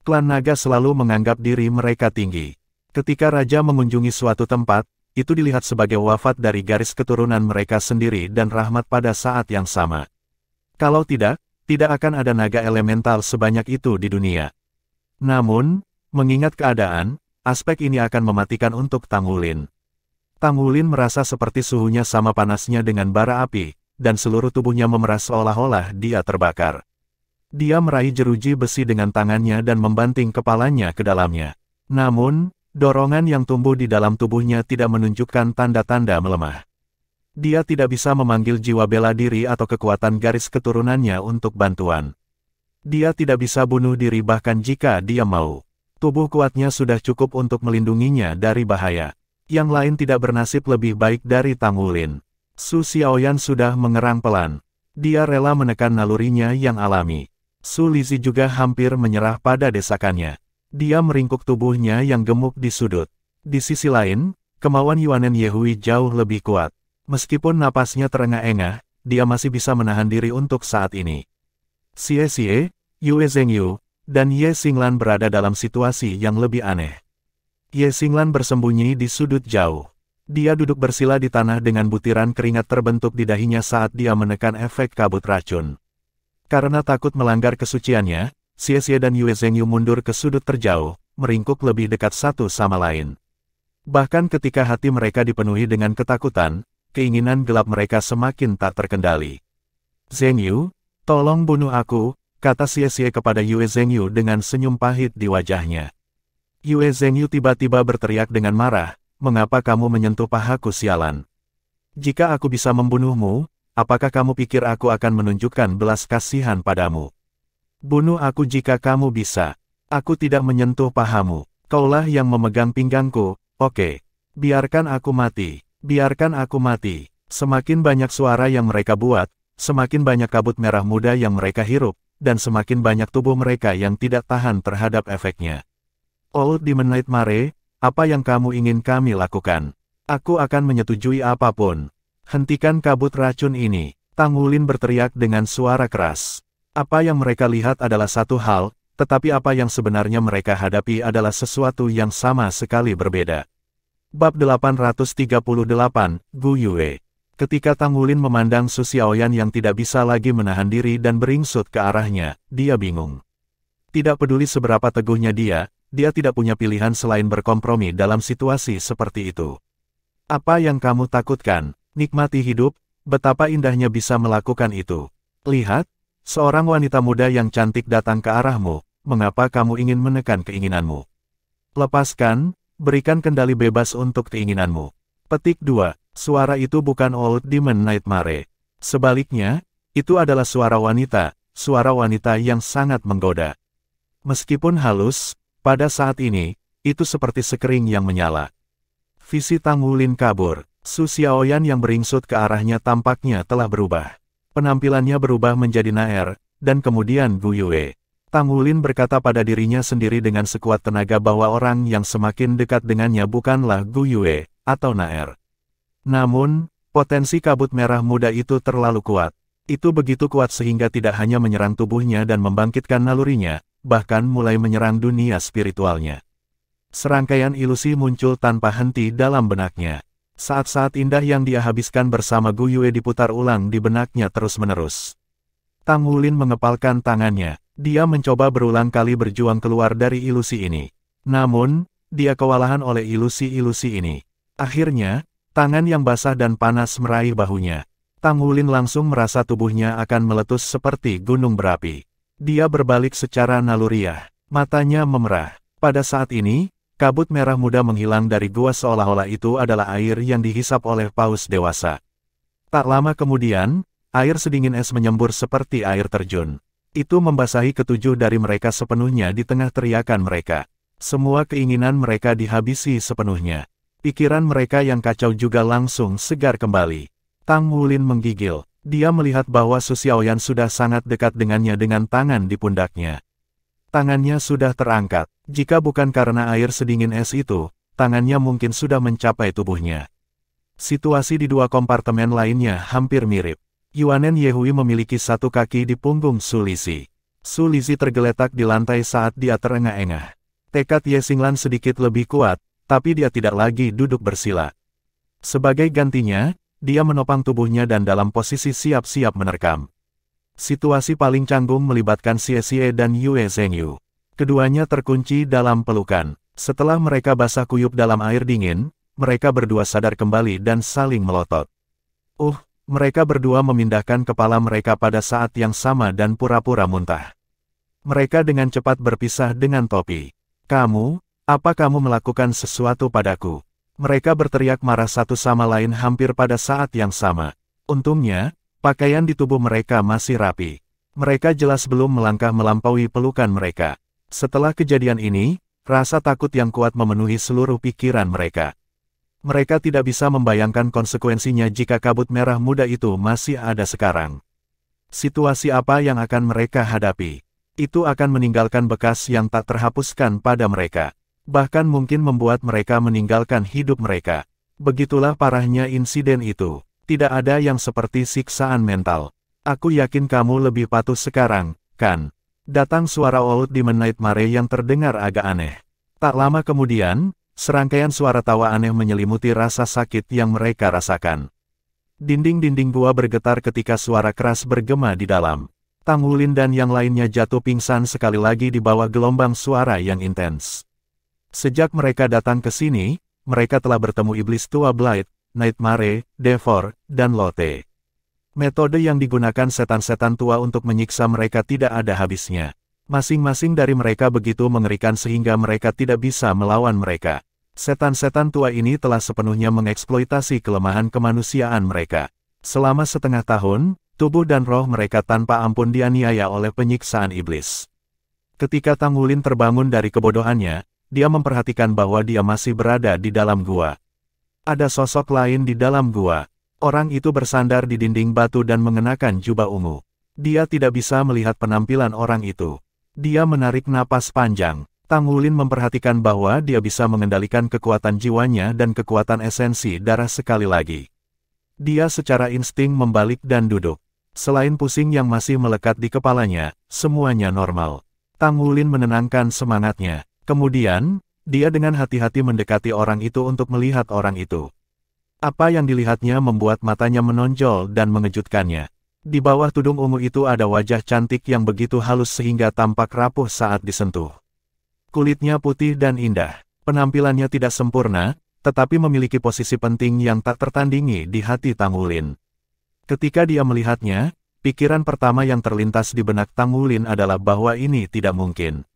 Klan naga selalu menganggap diri mereka tinggi. Ketika Raja mengunjungi suatu tempat, itu dilihat sebagai wafat dari garis keturunan mereka sendiri dan rahmat pada saat yang sama. Kalau tidak, tidak akan ada naga elemental sebanyak itu di dunia. Namun, mengingat keadaan, aspek ini akan mematikan untuk Tang Wulin. Tang Wulin merasa seperti suhunya sama panasnya dengan bara api, dan seluruh tubuhnya memerah seolah-olah dia terbakar. Dia meraih jeruji besi dengan tangannya dan membanting kepalanya ke dalamnya. Namun, dorongan yang tumbuh di dalam tubuhnya tidak menunjukkan tanda-tanda melemah. Dia tidak bisa memanggil jiwa bela diri atau kekuatan garis keturunannya untuk bantuan. Dia tidak bisa bunuh diri bahkan jika dia mau. Tubuh kuatnya sudah cukup untuk melindunginya dari bahaya. Yang lain tidak bernasib lebih baik dari Tang Wulin. Su Xiaoyan sudah mengerang pelan. Dia rela menekan nalurinya yang alami. Su Lizi juga hampir menyerah pada desakannya. Dia meringkuk tubuhnya yang gemuk di sudut. Di sisi lain, kemauan Yuanen Yehui jauh lebih kuat. Meskipun napasnya terengah-engah, dia masih bisa menahan diri untuk saat ini. Xie Xie, Yue Zhengyu, dan Ye Xinglan berada dalam situasi yang lebih aneh. Ye Xinglan bersembunyi di sudut jauh. Dia duduk bersila di tanah dengan butiran keringat terbentuk di dahinya saat dia menekan efek kabut racun. Karena takut melanggar kesuciannya, Xie Xie dan Yue Zhengyu mundur ke sudut terjauh, meringkuk lebih dekat satu sama lain. Bahkan ketika hati mereka dipenuhi dengan ketakutan, keinginan gelap mereka semakin tak terkendali. Zhengyu, tolong bunuh aku, kata Xie kepada Yue Zhengyu dengan senyum pahit di wajahnya. Yue Zhengyu tiba-tiba berteriak dengan marah, mengapa kamu menyentuh pahaku sialan? Jika aku bisa membunuhmu, apakah kamu pikir aku akan menunjukkan belas kasihan padamu? Bunuh aku jika kamu bisa. Aku tidak menyentuh pahamu. Kaulah yang memegang pinggangku, oke. Biarkan aku mati. Biarkan aku mati. Semakin banyak suara yang mereka buat, semakin banyak kabut merah muda yang mereka hirup, dan semakin banyak tubuh mereka yang tidak tahan terhadap efeknya. Old Demon Nightmare, apa yang kamu ingin kami lakukan? Aku akan menyetujui apapun. Hentikan kabut racun ini. Tang Wulin berteriak dengan suara keras. Apa yang mereka lihat adalah satu hal, tetapi apa yang sebenarnya mereka hadapi adalah sesuatu yang sama sekali berbeda. Bab 838, Gu Yue. Ketika Tang Wulin memandang Su Xiaoyan yang tidak bisa lagi menahan diri dan beringsut ke arahnya, dia bingung. Tidak peduli seberapa teguhnya dia tidak punya pilihan selain berkompromi dalam situasi seperti itu. Apa yang kamu takutkan? Nikmati hidup, betapa indahnya bisa melakukan itu. Lihat, seorang wanita muda yang cantik datang ke arahmu, mengapa kamu ingin menekan keinginanmu? Lepaskan, berikan kendali bebas untuk keinginanmu. Petik 2. Suara itu bukan Old Demon Nightmare. Sebaliknya, itu adalah suara wanita yang sangat menggoda. Meskipun halus, pada saat ini, itu seperti sekering yang menyala. Visi Tang Wulin kabur. Su Xiaoyan yang beringsut ke arahnya tampaknya telah berubah. Penampilannya berubah menjadi Naer, dan kemudian Gu Yue. Tang Wulin berkata pada dirinya sendiri dengan sekuat tenaga bahwa orang yang semakin dekat dengannya bukanlah Gu Yue, atau Naer. Namun, potensi kabut merah muda itu terlalu kuat. Itu begitu kuat sehingga tidak hanya menyerang tubuhnya dan membangkitkan nalurinya, bahkan mulai menyerang dunia spiritualnya. Serangkaian ilusi muncul tanpa henti dalam benaknya. Saat-saat indah yang dia habiskan bersama Gu Yue diputar ulang di benaknya terus-menerus. Tang Wulin mengepalkan tangannya. Dia mencoba berulang kali berjuang keluar dari ilusi ini. Namun, dia kewalahan oleh ilusi-ilusi ini. Akhirnya, tangan yang basah dan panas meraih bahunya. Tang Wulin langsung merasa tubuhnya akan meletus seperti gunung berapi. Dia berbalik secara naluriah. Matanya memerah. Pada saat ini, kabut merah muda menghilang dari gua seolah-olah itu adalah air yang dihisap oleh paus dewasa. Tak lama kemudian, air sedingin es menyembur seperti air terjun. Itu membasahi ketujuh dari mereka sepenuhnya di tengah teriakan mereka. Semua keinginan mereka dihabisi sepenuhnya. Pikiran mereka yang kacau juga langsung segar kembali. Tang Wulin menggigil. Dia melihat bahwa Su Xiaoyan sudah sangat dekat dengannya dengan tangan di pundaknya. Tangannya sudah terangkat. Jika bukan karena air sedingin es itu, tangannya mungkin sudah mencapai tubuhnya. Situasi di dua kompartemen lainnya hampir mirip. Yuanen Yehui memiliki satu kaki di punggung Su Lizhi. Su Lizhi tergeletak di lantai saat dia terengah-engah. Tekad Ye Xinglan sedikit lebih kuat, tapi dia tidak lagi duduk bersila. Sebagai gantinya, dia menopang tubuhnya dan dalam posisi siap-siap menerkam. Situasi paling canggung melibatkan Xie dan Yue Zhengyu. Keduanya terkunci dalam pelukan. Setelah mereka basah kuyup dalam air dingin, mereka berdua sadar kembali dan saling melotot. Mereka berdua memindahkan kepala mereka pada saat yang sama dan pura-pura muntah. Mereka dengan cepat berpisah dengan topi. Apa kamu melakukan sesuatu padaku? Mereka berteriak marah satu sama lain hampir pada saat yang sama. Untungnya, pakaian di tubuh mereka masih rapi. Mereka jelas belum melangkah melampaui pelukan mereka. Setelah kejadian ini, rasa takut yang kuat memenuhi seluruh pikiran mereka. Mereka tidak bisa membayangkan konsekuensinya jika kabut merah muda itu masih ada sekarang. Situasi apa yang akan mereka hadapi? Itu akan meninggalkan bekas yang tak terhapuskan pada mereka. Bahkan mungkin membuat mereka meninggalkan hidup mereka. Begitulah parahnya insiden itu. Tidak ada yang seperti siksaan mental. Aku yakin kamu lebih patuh sekarang, kan? Datang suara Old Demon Nightmare yang terdengar agak aneh. Tak lama kemudian, serangkaian suara tawa aneh menyelimuti rasa sakit yang mereka rasakan. Dinding-dinding gua bergetar ketika suara keras bergema di dalam. Tang Wulin dan yang lainnya jatuh pingsan sekali lagi di bawah gelombang suara yang intens. Sejak mereka datang ke sini, mereka telah bertemu iblis tua Blight, Nightmare, Devor, dan Lotte. Metode yang digunakan setan-setan tua untuk menyiksa mereka tidak ada habisnya. Masing-masing dari mereka begitu mengerikan sehingga mereka tidak bisa melawan mereka. Setan-setan tua ini telah sepenuhnya mengeksploitasi kelemahan kemanusiaan mereka. Selama setengah tahun, tubuh dan roh mereka tanpa ampun dianiaya oleh penyiksaan iblis. Ketika Tang Wulin terbangun dari kebodohannya, dia memperhatikan bahwa dia masih berada di dalam gua. Ada sosok lain di dalam gua. Orang itu bersandar di dinding batu dan mengenakan jubah ungu. Dia tidak bisa melihat penampilan orang itu. Dia menarik napas panjang. Tang Wulin memperhatikan bahwa dia bisa mengendalikan kekuatan jiwanya dan kekuatan esensi darah sekali lagi. Dia secara insting membalik dan duduk. Selain pusing yang masih melekat di kepalanya, semuanya normal. Tang Wulin menenangkan semangatnya. Kemudian, dia dengan hati-hati mendekati orang itu untuk melihat orang itu. Apa yang dilihatnya membuat matanya menonjol dan mengejutkannya. Di bawah tudung ungu itu ada wajah cantik yang begitu halus sehingga tampak rapuh saat disentuh. Kulitnya putih dan indah. Penampilannya tidak sempurna, tetapi memiliki posisi penting yang tak tertandingi di hati Tang Wulin. Ketika dia melihatnya, pikiran pertama yang terlintas di benak Tang Wulin adalah bahwa ini tidak mungkin.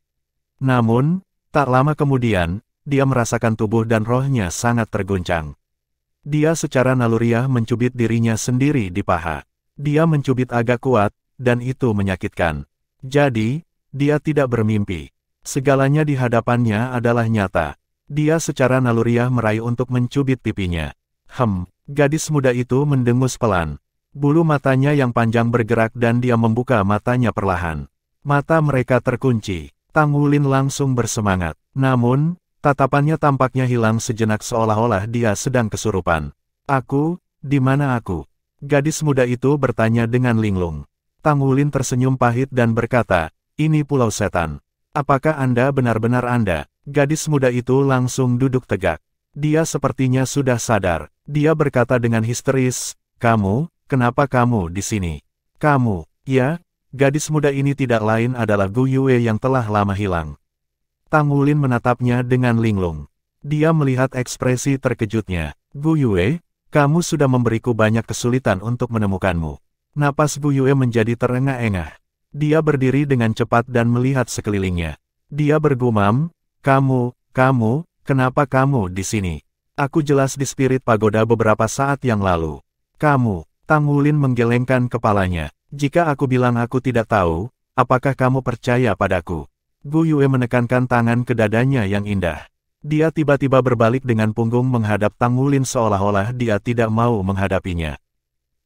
Namun, tak lama kemudian, dia merasakan tubuh dan rohnya sangat terguncang. Dia secara naluriah mencubit dirinya sendiri di paha. Dia mencubit agak kuat, dan itu menyakitkan. Jadi, dia tidak bermimpi. Segalanya di hadapannya adalah nyata. Dia secara naluriah meraih untuk mencubit pipinya. Gadis muda itu mendengus pelan. Bulu matanya yang panjang bergerak dan dia membuka matanya perlahan. Mata mereka terkunci. Tang Wulin langsung bersemangat. Namun, tatapannya tampaknya hilang sejenak seolah-olah dia sedang kesurupan. Aku, di mana aku? Gadis muda itu bertanya dengan linglung. Tang Wulin tersenyum pahit dan berkata, ini Pulau Setan. Apakah Anda benar-benar Anda? Gadis muda itu langsung duduk tegak. Dia sepertinya sudah sadar. Dia berkata dengan histeris, kamu, kenapa kamu di sini? Kamu, ya? Gadis muda ini tidak lain adalah Gu Yue yang telah lama hilang. Tang Wulin menatapnya dengan linglung. Dia melihat ekspresi terkejutnya. Gu Yue, kamu sudah memberiku banyak kesulitan untuk menemukanmu. Napas Gu Yue menjadi terengah-engah. Dia berdiri dengan cepat dan melihat sekelilingnya. Dia bergumam, kamu, kenapa kamu di sini? Aku jelas di Spirit Pagoda beberapa saat yang lalu. Kamu, Tang Wulin menggelengkan kepalanya. Jika aku bilang aku tidak tahu, apakah kamu percaya padaku? Gu Yue menekankan tangan ke dadanya yang indah. Dia tiba-tiba berbalik dengan punggung menghadap Tang Wulin seolah-olah dia tidak mau menghadapinya.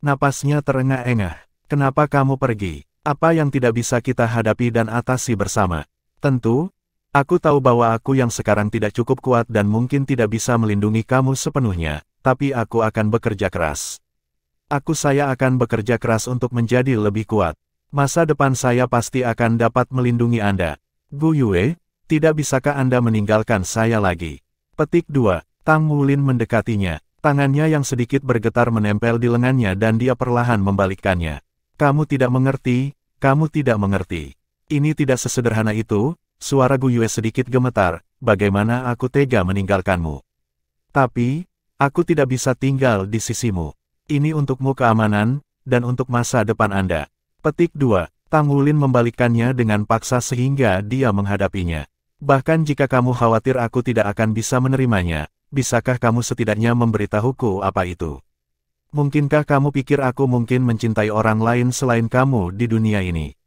Napasnya terengah-engah. Kenapa kamu pergi? Apa yang tidak bisa kita hadapi dan atasi bersama? Tentu, aku tahu bahwa aku yang sekarang tidak cukup kuat dan mungkin tidak bisa melindungi kamu sepenuhnya, tapi aku akan bekerja keras. Saya akan bekerja keras untuk menjadi lebih kuat. Masa depan saya pasti akan dapat melindungi Anda. Gu Yue, tidak bisakah Anda meninggalkan saya lagi? Petik 2. Tang Wulin mendekatinya. Tangannya yang sedikit bergetar menempel di lengannya dan dia perlahan membalikkannya. Kamu tidak mengerti, kamu tidak mengerti. Ini tidak sesederhana itu, suara Gu Yue sedikit gemetar, bagaimana aku tega meninggalkanmu. Tapi, aku tidak bisa tinggal di sisimu. Ini untukmu keamanan, dan untuk masa depan Anda. Petik 2. Tang Wulin membalikkannya dengan paksa sehingga dia menghadapinya. Bahkan jika kamu khawatir aku tidak akan bisa menerimanya, bisakah kamu setidaknya memberitahuku apa itu? Mungkinkah kamu pikir aku mungkin mencintai orang lain selain kamu di dunia ini?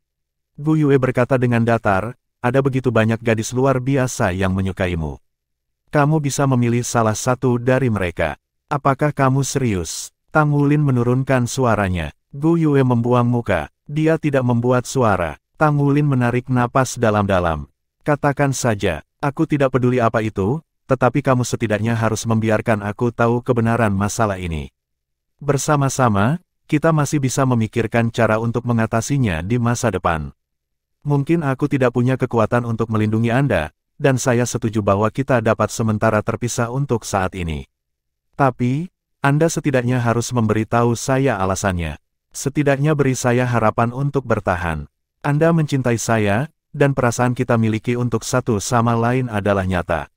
Gu Yue berkata dengan datar, ada begitu banyak gadis luar biasa yang menyukaimu. Kamu bisa memilih salah satu dari mereka. Apakah kamu serius? Tang Wulin menurunkan suaranya. Gu Yue membuang muka. Dia tidak membuat suara. Tang Wulin menarik napas dalam-dalam. Katakan saja, aku tidak peduli apa itu, tetapi kamu setidaknya harus membiarkan aku tahu kebenaran masalah ini. Bersama-sama, kita masih bisa memikirkan cara untuk mengatasinya di masa depan. Mungkin aku tidak punya kekuatan untuk melindungi Anda, dan saya setuju bahwa kita dapat sementara terpisah untuk saat ini. Tapi, Anda setidaknya harus memberitahu saya alasannya. Setidaknya beri saya harapan untuk bertahan. Anda mencintai saya, dan perasaan kita miliki untuk satu sama lain adalah nyata.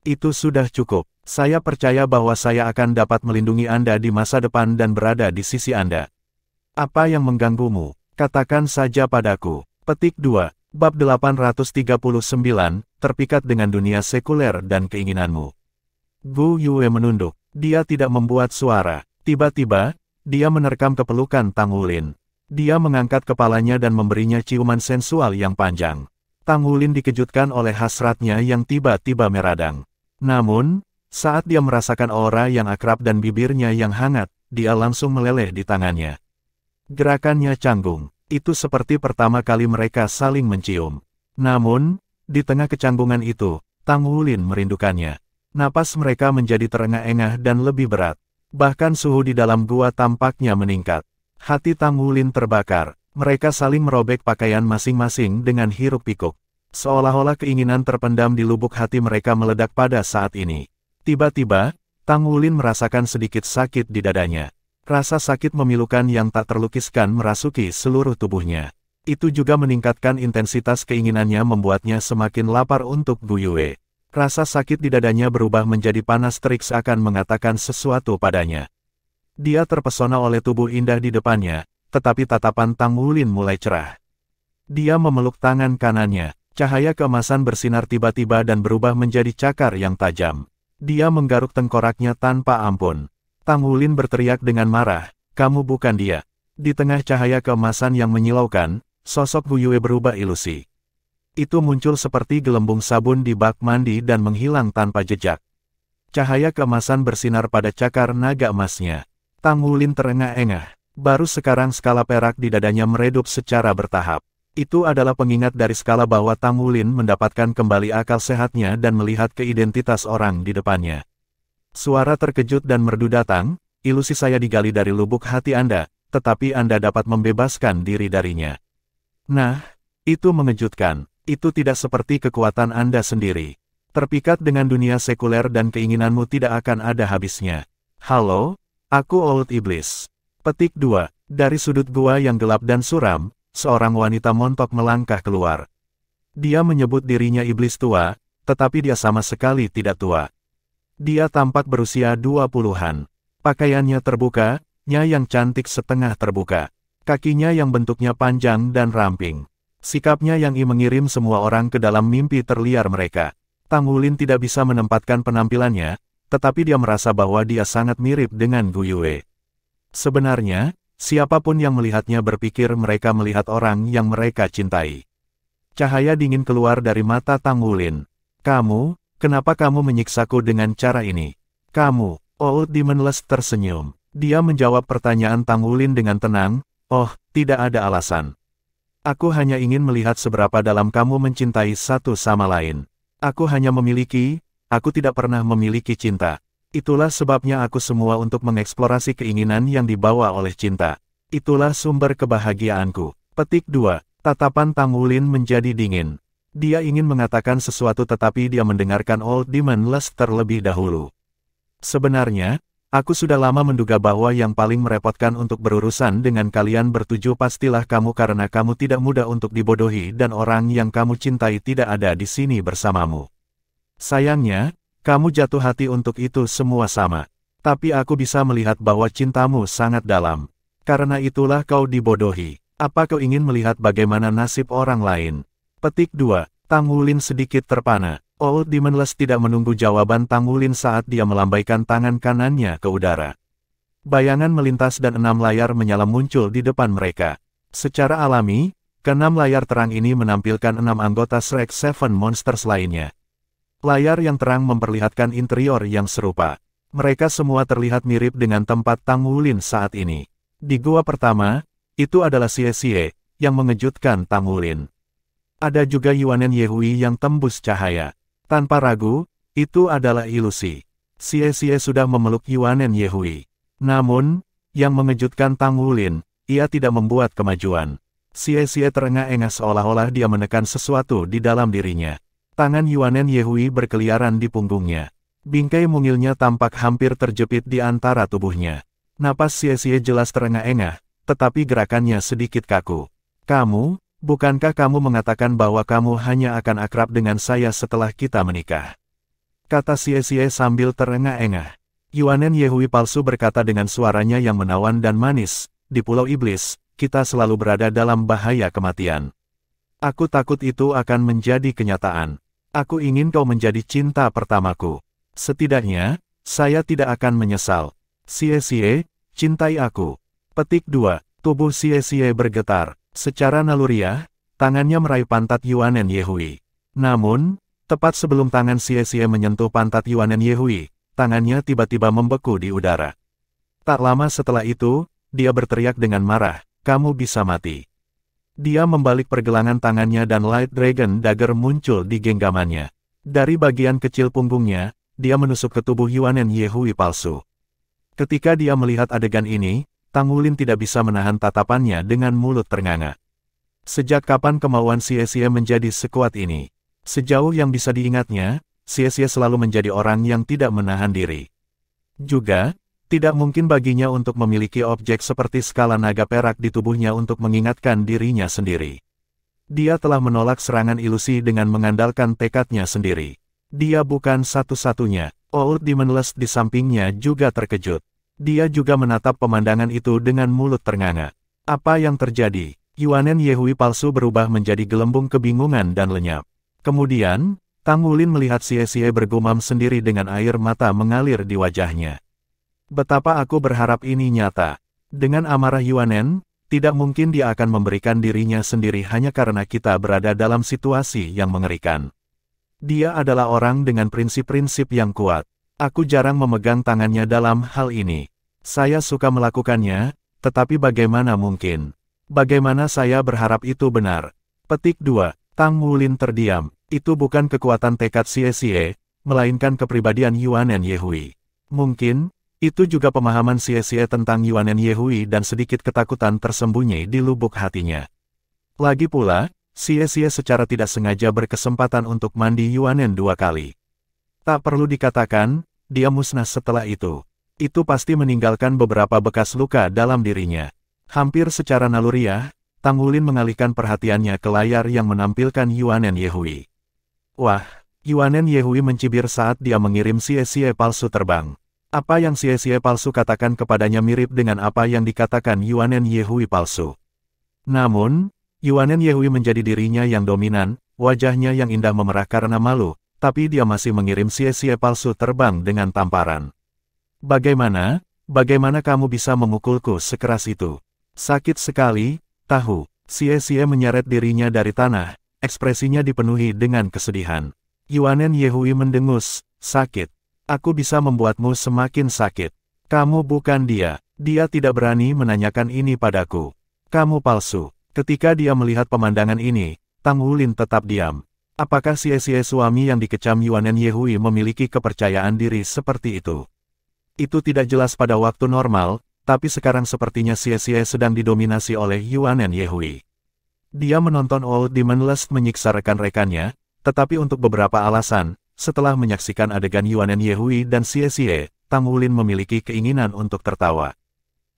Itu sudah cukup. Saya percaya bahwa saya akan dapat melindungi Anda di masa depan dan berada di sisi Anda. Apa yang mengganggumu? Katakan saja padaku. Petik 2. Bab 839, terpikat dengan dunia sekuler dan keinginanmu. Gu Yue menunduk. Dia tidak membuat suara. Tiba-tiba, dia menerkam kepelukan Tang Wulin. Dia mengangkat kepalanya dan memberinya ciuman sensual yang panjang. Tang Wulin dikejutkan oleh hasratnya yang tiba-tiba meradang. Namun, saat dia merasakan aura yang akrab dan bibirnya yang hangat, dia langsung meleleh di tangannya. Gerakannya canggung. Itu seperti pertama kali mereka saling mencium. Namun, di tengah kecanggungan itu, Tang Wulin merindukannya. Napas mereka menjadi terengah-engah dan lebih berat. Bahkan suhu di dalam gua tampaknya meningkat. Hati Tang Wulin terbakar. Mereka saling merobek pakaian masing-masing dengan hiruk-pikuk. Seolah-olah keinginan terpendam di lubuk hati mereka meledak pada saat ini. Tiba-tiba, Tang Wulin merasakan sedikit sakit di dadanya. Rasa sakit memilukan yang tak terlukiskan merasuki seluruh tubuhnya. Itu juga meningkatkan intensitas keinginannya membuatnya semakin lapar untuk Gu Yue. Rasa sakit di dadanya berubah menjadi panas terik seakan mengatakan sesuatu padanya. Dia terpesona oleh tubuh indah di depannya, tetapi tatapan Tang Wulin mulai cerah. Dia memeluk tangan kanannya, cahaya keemasan bersinar tiba-tiba dan berubah menjadi cakar yang tajam. Dia menggaruk tengkoraknya tanpa ampun. Tang Wulin berteriak dengan marah, "Kamu bukan dia." Di tengah cahaya keemasan yang menyilaukan, sosok Gu Yue berubah ilusi. Itu muncul seperti gelembung sabun di bak mandi dan menghilang tanpa jejak. Cahaya keemasan bersinar pada cakar naga emasnya. Tang Wulin terengah-engah. Baru sekarang skala perak di dadanya meredup secara bertahap. Itu adalah pengingat dari skala bahwa Tang Wulin mendapatkan kembali akal sehatnya dan melihat ke identitas orang di depannya. Suara terkejut dan merdu datang, "Ilusi saya digali dari lubuk hati Anda, tetapi Anda dapat membebaskan diri darinya." Nah, itu mengejutkan. Itu tidak seperti kekuatan Anda sendiri. Terpikat dengan dunia sekuler dan keinginanmu tidak akan ada habisnya. Halo, aku Old Iblis. Petik 2. Dari sudut gua yang gelap dan suram, seorang wanita montok melangkah keluar. Dia menyebut dirinya iblis tua, tetapi dia sama sekali tidak tua. Dia tampak berusia 20-an. Pakaiannya terbuka, yang cantik setengah terbuka. Kakinya yang bentuknya panjang dan ramping. Sikapnya yang mengirim semua orang ke dalam mimpi terliar mereka. Tang Wulin tidak bisa menempatkan penampilannya, tetapi dia merasa bahwa dia sangat mirip dengan Gu Yue. Sebenarnya, siapapun yang melihatnya berpikir mereka melihat orang yang mereka cintai. Cahaya dingin keluar dari mata Tang Wulin. "Kamu, kenapa kamu menyiksaku dengan cara ini?" "Kamu." Old Demonless tersenyum. Dia menjawab pertanyaan Tang Wulin dengan tenang, "Oh, tidak ada alasan. Aku hanya ingin melihat seberapa dalam kamu mencintai satu sama lain. Aku hanya aku tidak pernah memiliki cinta. Itulah sebabnya aku semua untuk mengeksplorasi keinginan yang dibawa oleh cinta. Itulah sumber kebahagiaanku." Petik 2. Tatapan Tang Wulin menjadi dingin. Dia ingin mengatakan sesuatu tetapi dia mendengarkan Old Demonless terlebih dahulu. "Sebenarnya, aku sudah lama menduga bahwa yang paling merepotkan untuk berurusan dengan kalian bertujuh pastilah kamu karena kamu tidak mudah untuk dibodohi dan orang yang kamu cintai tidak ada di sini bersamamu. Sayangnya, kamu jatuh hati untuk itu semua sama. Tapi aku bisa melihat bahwa cintamu sangat dalam. Karena itulah kau dibodohi. Apa kau ingin melihat bagaimana nasib orang lain?" Petik 2. Tang Wulin sedikit terpana. Old Demonless tidak menunggu jawaban Tang Wulin saat dia melambaikan tangan kanannya ke udara. Bayangan melintas dan 6 layar menyala muncul di depan mereka. Secara alami, ke-6 layar terang ini menampilkan 6 anggota Shrek 7 Monsters lainnya. Layar yang terang memperlihatkan interior yang serupa. Mereka semua terlihat mirip dengan tempat Tang Wulin saat ini. Di gua pertama, itu adalah Xie, yang mengejutkan Tang Wulin. Ada juga Yuanen Yehui yang tembus cahaya. Tanpa ragu, itu adalah ilusi. Xie sudah memeluk Yuanen Yehui. Namun, yang mengejutkan Tang Wulin, ia tidak membuat kemajuan. Xie terengah-engah seolah-olah dia menekan sesuatu di dalam dirinya. Tangan Yuanen Yehui berkeliaran di punggungnya. Bingkai mungilnya tampak hampir terjepit di antara tubuhnya. Napas Xie jelas terengah-engah, tetapi gerakannya sedikit kaku. "Kamu, bukankah kamu mengatakan bahwa kamu hanya akan akrab dengan saya setelah kita menikah?" kata Xie sambil terengah-engah. Yuanen Yehui palsu berkata dengan suaranya yang menawan dan manis, di Pulau Iblis, kita selalu berada dalam bahaya kematian. Aku takut itu akan menjadi kenyataan. Aku ingin kau menjadi cinta pertamaku. Setidaknya, saya tidak akan menyesal. Xie, cintai aku. Petik 2. Tubuh Xie bergetar. Secara naluriah, tangannya meraih pantat Yuanen Yehui. Namun, tepat sebelum tangan Xie menyentuh pantat Yuanen Yehui, tangannya tiba-tiba membeku di udara. Tak lama setelah itu, dia berteriak dengan marah, "Kamu bisa mati." Dia membalik pergelangan tangannya dan Light Dragon Dagger muncul di genggamannya. Dari bagian kecil punggungnya, dia menusuk ke tubuh Yuanen Yehui palsu. Ketika dia melihat adegan ini, Tang Wulin tidak bisa menahan tatapannya dengan mulut ternganga. Sejak kapan kemauan Xie menjadi sekuat ini? Sejauh yang bisa diingatnya, Xie selalu menjadi orang yang tidak menahan diri. Juga, tidak mungkin baginya untuk memiliki objek seperti skala naga perak di tubuhnya untuk mengingatkan dirinya sendiri. Dia telah menolak serangan ilusi dengan mengandalkan tekadnya sendiri. Dia bukan satu-satunya. Old Demon Lust di sampingnya juga terkejut. Dia juga menatap pemandangan itu dengan mulut ternganga. Apa yang terjadi? Yuanen Yehui palsu berubah menjadi gelembung kebingungan dan lenyap. Kemudian, Tang Wulin melihat Xie bergumam sendiri dengan air mata mengalir di wajahnya. Betapa aku berharap ini nyata. Dengan amarah Yuanen, tidak mungkin dia akan memberikan dirinya sendiri hanya karena kita berada dalam situasi yang mengerikan. Dia adalah orang dengan prinsip-prinsip yang kuat. Aku jarang memegang tangannya dalam hal ini. Saya suka melakukannya, tetapi bagaimana mungkin? Bagaimana saya berharap itu benar? Petik 2. Tang Wulin terdiam. Itu bukan kekuatan tekad Xie, melainkan kepribadian Yuanen Yehui. Mungkin, itu juga pemahaman Xie tentang Yuanen Yehui dan sedikit ketakutan tersembunyi di lubuk hatinya. Lagi pula, Xie secara tidak sengaja berkesempatan untuk mandi Yuanen 2 kali. Tak perlu dikatakan, dia musnah setelah itu. Itu pasti meninggalkan beberapa bekas luka dalam dirinya. Hampir secara naluriah, Tang Wulin mengalihkan perhatiannya ke layar yang menampilkan Yuanen Yehui. Wah, Yuanen Yehui mencibir saat dia mengirim Xie palsu terbang. Apa yang Xie palsu katakan kepadanya mirip dengan apa yang dikatakan Yuanen Yehui palsu. Namun, Yuanen Yehui menjadi dirinya yang dominan, wajahnya yang indah memerah karena malu, tapi dia masih mengirim Xie palsu terbang dengan tamparan. Bagaimana kamu bisa memukulku sekeras itu? Sakit sekali, tahu. Xie menyeret dirinya dari tanah, ekspresinya dipenuhi dengan kesedihan. Yuanen Yehui mendengus, sakit. Aku bisa membuatmu semakin sakit. Kamu bukan dia. Dia tidak berani menanyakan ini padaku. Kamu palsu. Ketika dia melihat pemandangan ini, Tang Wulin tetap diam. Apakah Xie suami yang dikecam Yuanen Yehui memiliki kepercayaan diri seperti itu? Itu tidak jelas pada waktu normal, tapi sekarang sepertinya Xie sedang didominasi oleh Yuanen Yehui. Dia menonton Old Demon Lust menyiksa rekan-rekannya, tetapi untuk beberapa alasan, setelah menyaksikan adegan Yuanen Yehui dan Xie, Tang Wulin memiliki keinginan untuk tertawa.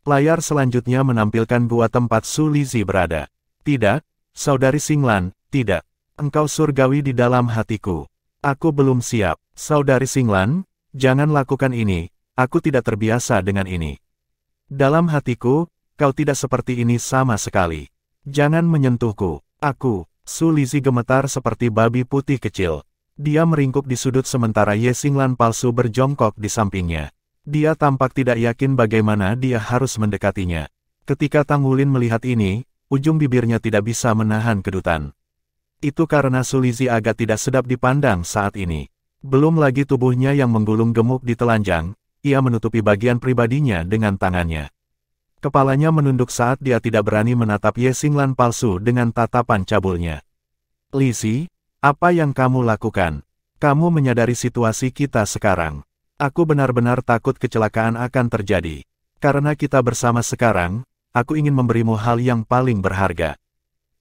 Layar selanjutnya menampilkan gua tempat Su Lizi berada. Tidak, Saudari Xinglan, tidak. Engkau surgawi di dalam hatiku. Aku belum siap. Saudari Xinglan, jangan lakukan ini, aku tidak terbiasa dengan ini. Dalam hatiku, kau tidak seperti ini sama sekali. Jangan menyentuhku. Aku, Su Lizi gemetar seperti babi putih kecil. Dia meringkuk di sudut sementara Ye Xinglan palsu berjongkok di sampingnya. Dia tampak tidak yakin bagaimana dia harus mendekatinya. Ketika Tang Wulin melihat ini, ujung bibirnya tidak bisa menahan kedutan. Itu karena Su Lizi agak tidak sedap dipandang saat ini. Belum lagi tubuhnya yang menggulung gemuk di telanjang, ia menutupi bagian pribadinya dengan tangannya. Kepalanya menunduk saat dia tidak berani menatap Ye Xinglan palsu dengan tatapan cabulnya. Lizi, apa yang kamu lakukan? Kamu menyadari situasi kita sekarang. Aku benar-benar takut kecelakaan akan terjadi. Karena kita bersama sekarang, aku ingin memberimu hal yang paling berharga.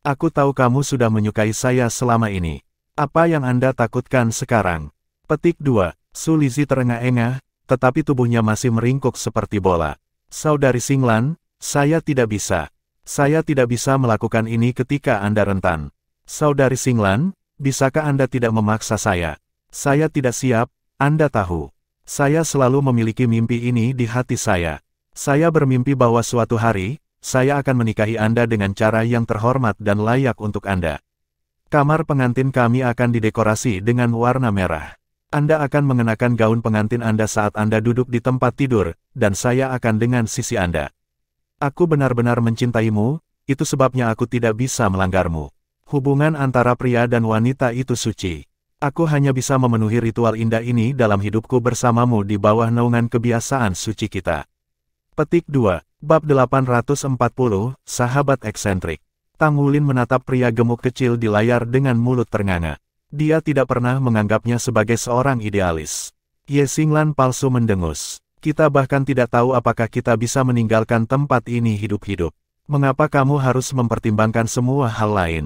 Aku tahu kamu sudah menyukai saya selama ini. Apa yang Anda takutkan sekarang? Petik 2. Su Lizi terengah-engah, tetapi tubuhnya masih meringkuk seperti bola. Saudari Xinglan, saya tidak bisa. Saya tidak bisa melakukan ini ketika Anda rentan. Saudari Xinglan, bisakah Anda tidak memaksa saya? Saya tidak siap, Anda tahu. Saya selalu memiliki mimpi ini di hati saya. Saya bermimpi bahwa suatu hari, saya akan menikahi Anda dengan cara yang terhormat dan layak untuk Anda. Kamar pengantin kami akan didekorasi dengan warna merah. Anda akan mengenakan gaun pengantin Anda saat Anda duduk di tempat tidur, dan saya akan dengan sisi Anda. Aku benar-benar mencintaimu, itu sebabnya aku tidak bisa melanggarmu. Hubungan antara pria dan wanita itu suci. Aku hanya bisa memenuhi ritual indah ini dalam hidupku bersamamu di bawah naungan kebiasaan suci kita. Petik 2, Bab 840, Sahabat Eksentrik. Tang Wulin menatap pria gemuk kecil di layar dengan mulut ternganga. Dia tidak pernah menganggapnya sebagai seorang idealis. Ye Xinglan palsu mendengus. Kita bahkan tidak tahu apakah kita bisa meninggalkan tempat ini hidup-hidup. Mengapa kamu harus mempertimbangkan semua hal lain?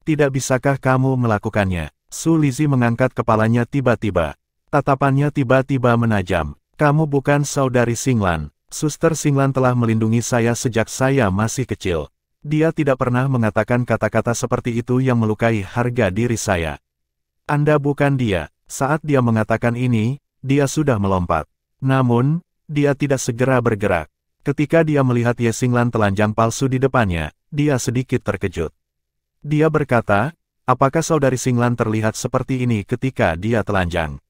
Tidak bisakah kamu melakukannya? Su Lizhi mengangkat kepalanya tiba-tiba. Tatapannya tiba-tiba menajam. Kamu bukan saudari Xinglan. Suster Xinglan telah melindungi saya sejak saya masih kecil. Dia tidak pernah mengatakan kata-kata seperti itu yang melukai harga diri saya. Anda bukan dia. Saat dia mengatakan ini, dia sudah melompat. Namun, dia tidak segera bergerak. Ketika dia melihat Ye Xinglan telanjang palsu di depannya, dia sedikit terkejut. Dia berkata, apakah saudari Xinglan terlihat seperti ini ketika dia telanjang?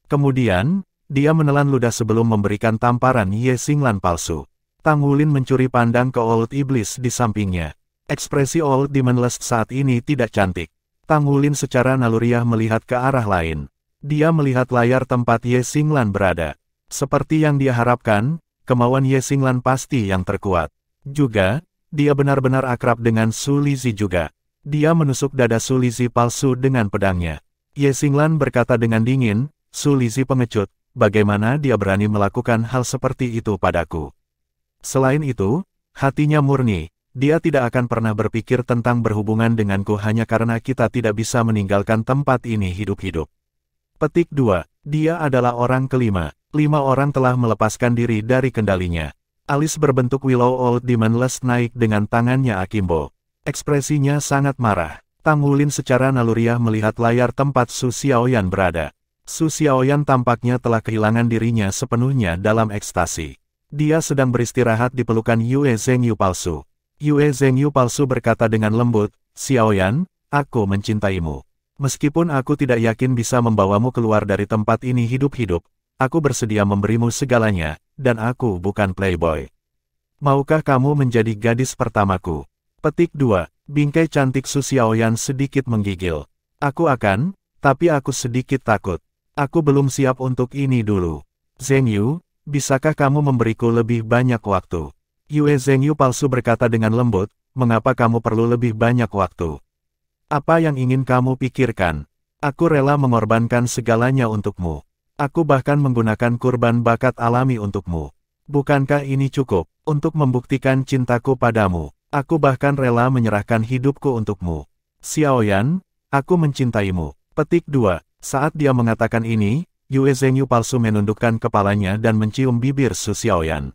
Kemudian, dia menelan ludah sebelum memberikan tamparan Ye Xinglan palsu. Tang Wulin mencuri pandang ke Old Iblis di sampingnya. Ekspresi Old Demon Lust saat ini tidak cantik. Tang Wulin secara naluriah melihat ke arah lain. Dia melihat layar tempat Ye Xinglan berada. Seperti yang dia harapkan, kemauan Ye Xinglan pasti yang terkuat. Juga, dia benar-benar akrab dengan Su Lizhi juga. Dia menusuk dada Su Lizhi palsu dengan pedangnya. Ye Xinglan berkata dengan dingin, Su Lizhi pengecut. Bagaimana dia berani melakukan hal seperti itu padaku? Selain itu, hatinya murni. Dia tidak akan pernah berpikir tentang berhubungan denganku hanya karena kita tidak bisa meninggalkan tempat ini hidup-hidup. Petik 2. Dia adalah orang kelima. 5 orang telah melepaskan diri dari kendalinya. Alis berbentuk Willow Old Demon Lust naik dengan tangannya akimbo. Ekspresinya sangat marah. Tang Wulin secara naluriah melihat layar tempat Su Xiaoyan berada. Su Xiaoyan tampaknya telah kehilangan dirinya sepenuhnya dalam ekstasi. Dia sedang beristirahat di pelukan Yue Zhengyu palsu. Yue Zhengyu palsu berkata dengan lembut, Xiaoyan, aku mencintaimu. Meskipun aku tidak yakin bisa membawamu keluar dari tempat ini hidup-hidup, aku bersedia memberimu segalanya, dan aku bukan playboy. Maukah kamu menjadi gadis pertamaku? Petik 2. Bingkai cantik Su Xiaoyan sedikit menggigil. Aku akan, tapi aku sedikit takut. Aku belum siap untuk ini dulu. Zhengyu, bisakah kamu memberiku lebih banyak waktu? Yue Zhengyu palsu berkata dengan lembut, mengapa kamu perlu lebih banyak waktu? Apa yang ingin kamu pikirkan? Aku rela mengorbankan segalanya untukmu. Aku bahkan menggunakan kurban bakat alami untukmu. Bukankah ini cukup untuk membuktikan cintaku padamu? Aku bahkan rela menyerahkan hidupku untukmu. Xiaoyan, aku mencintaimu. Petik 2. Saat dia mengatakan ini, Yue Zhengyu palsu menundukkan kepalanya dan mencium bibir Su Xiaoyan.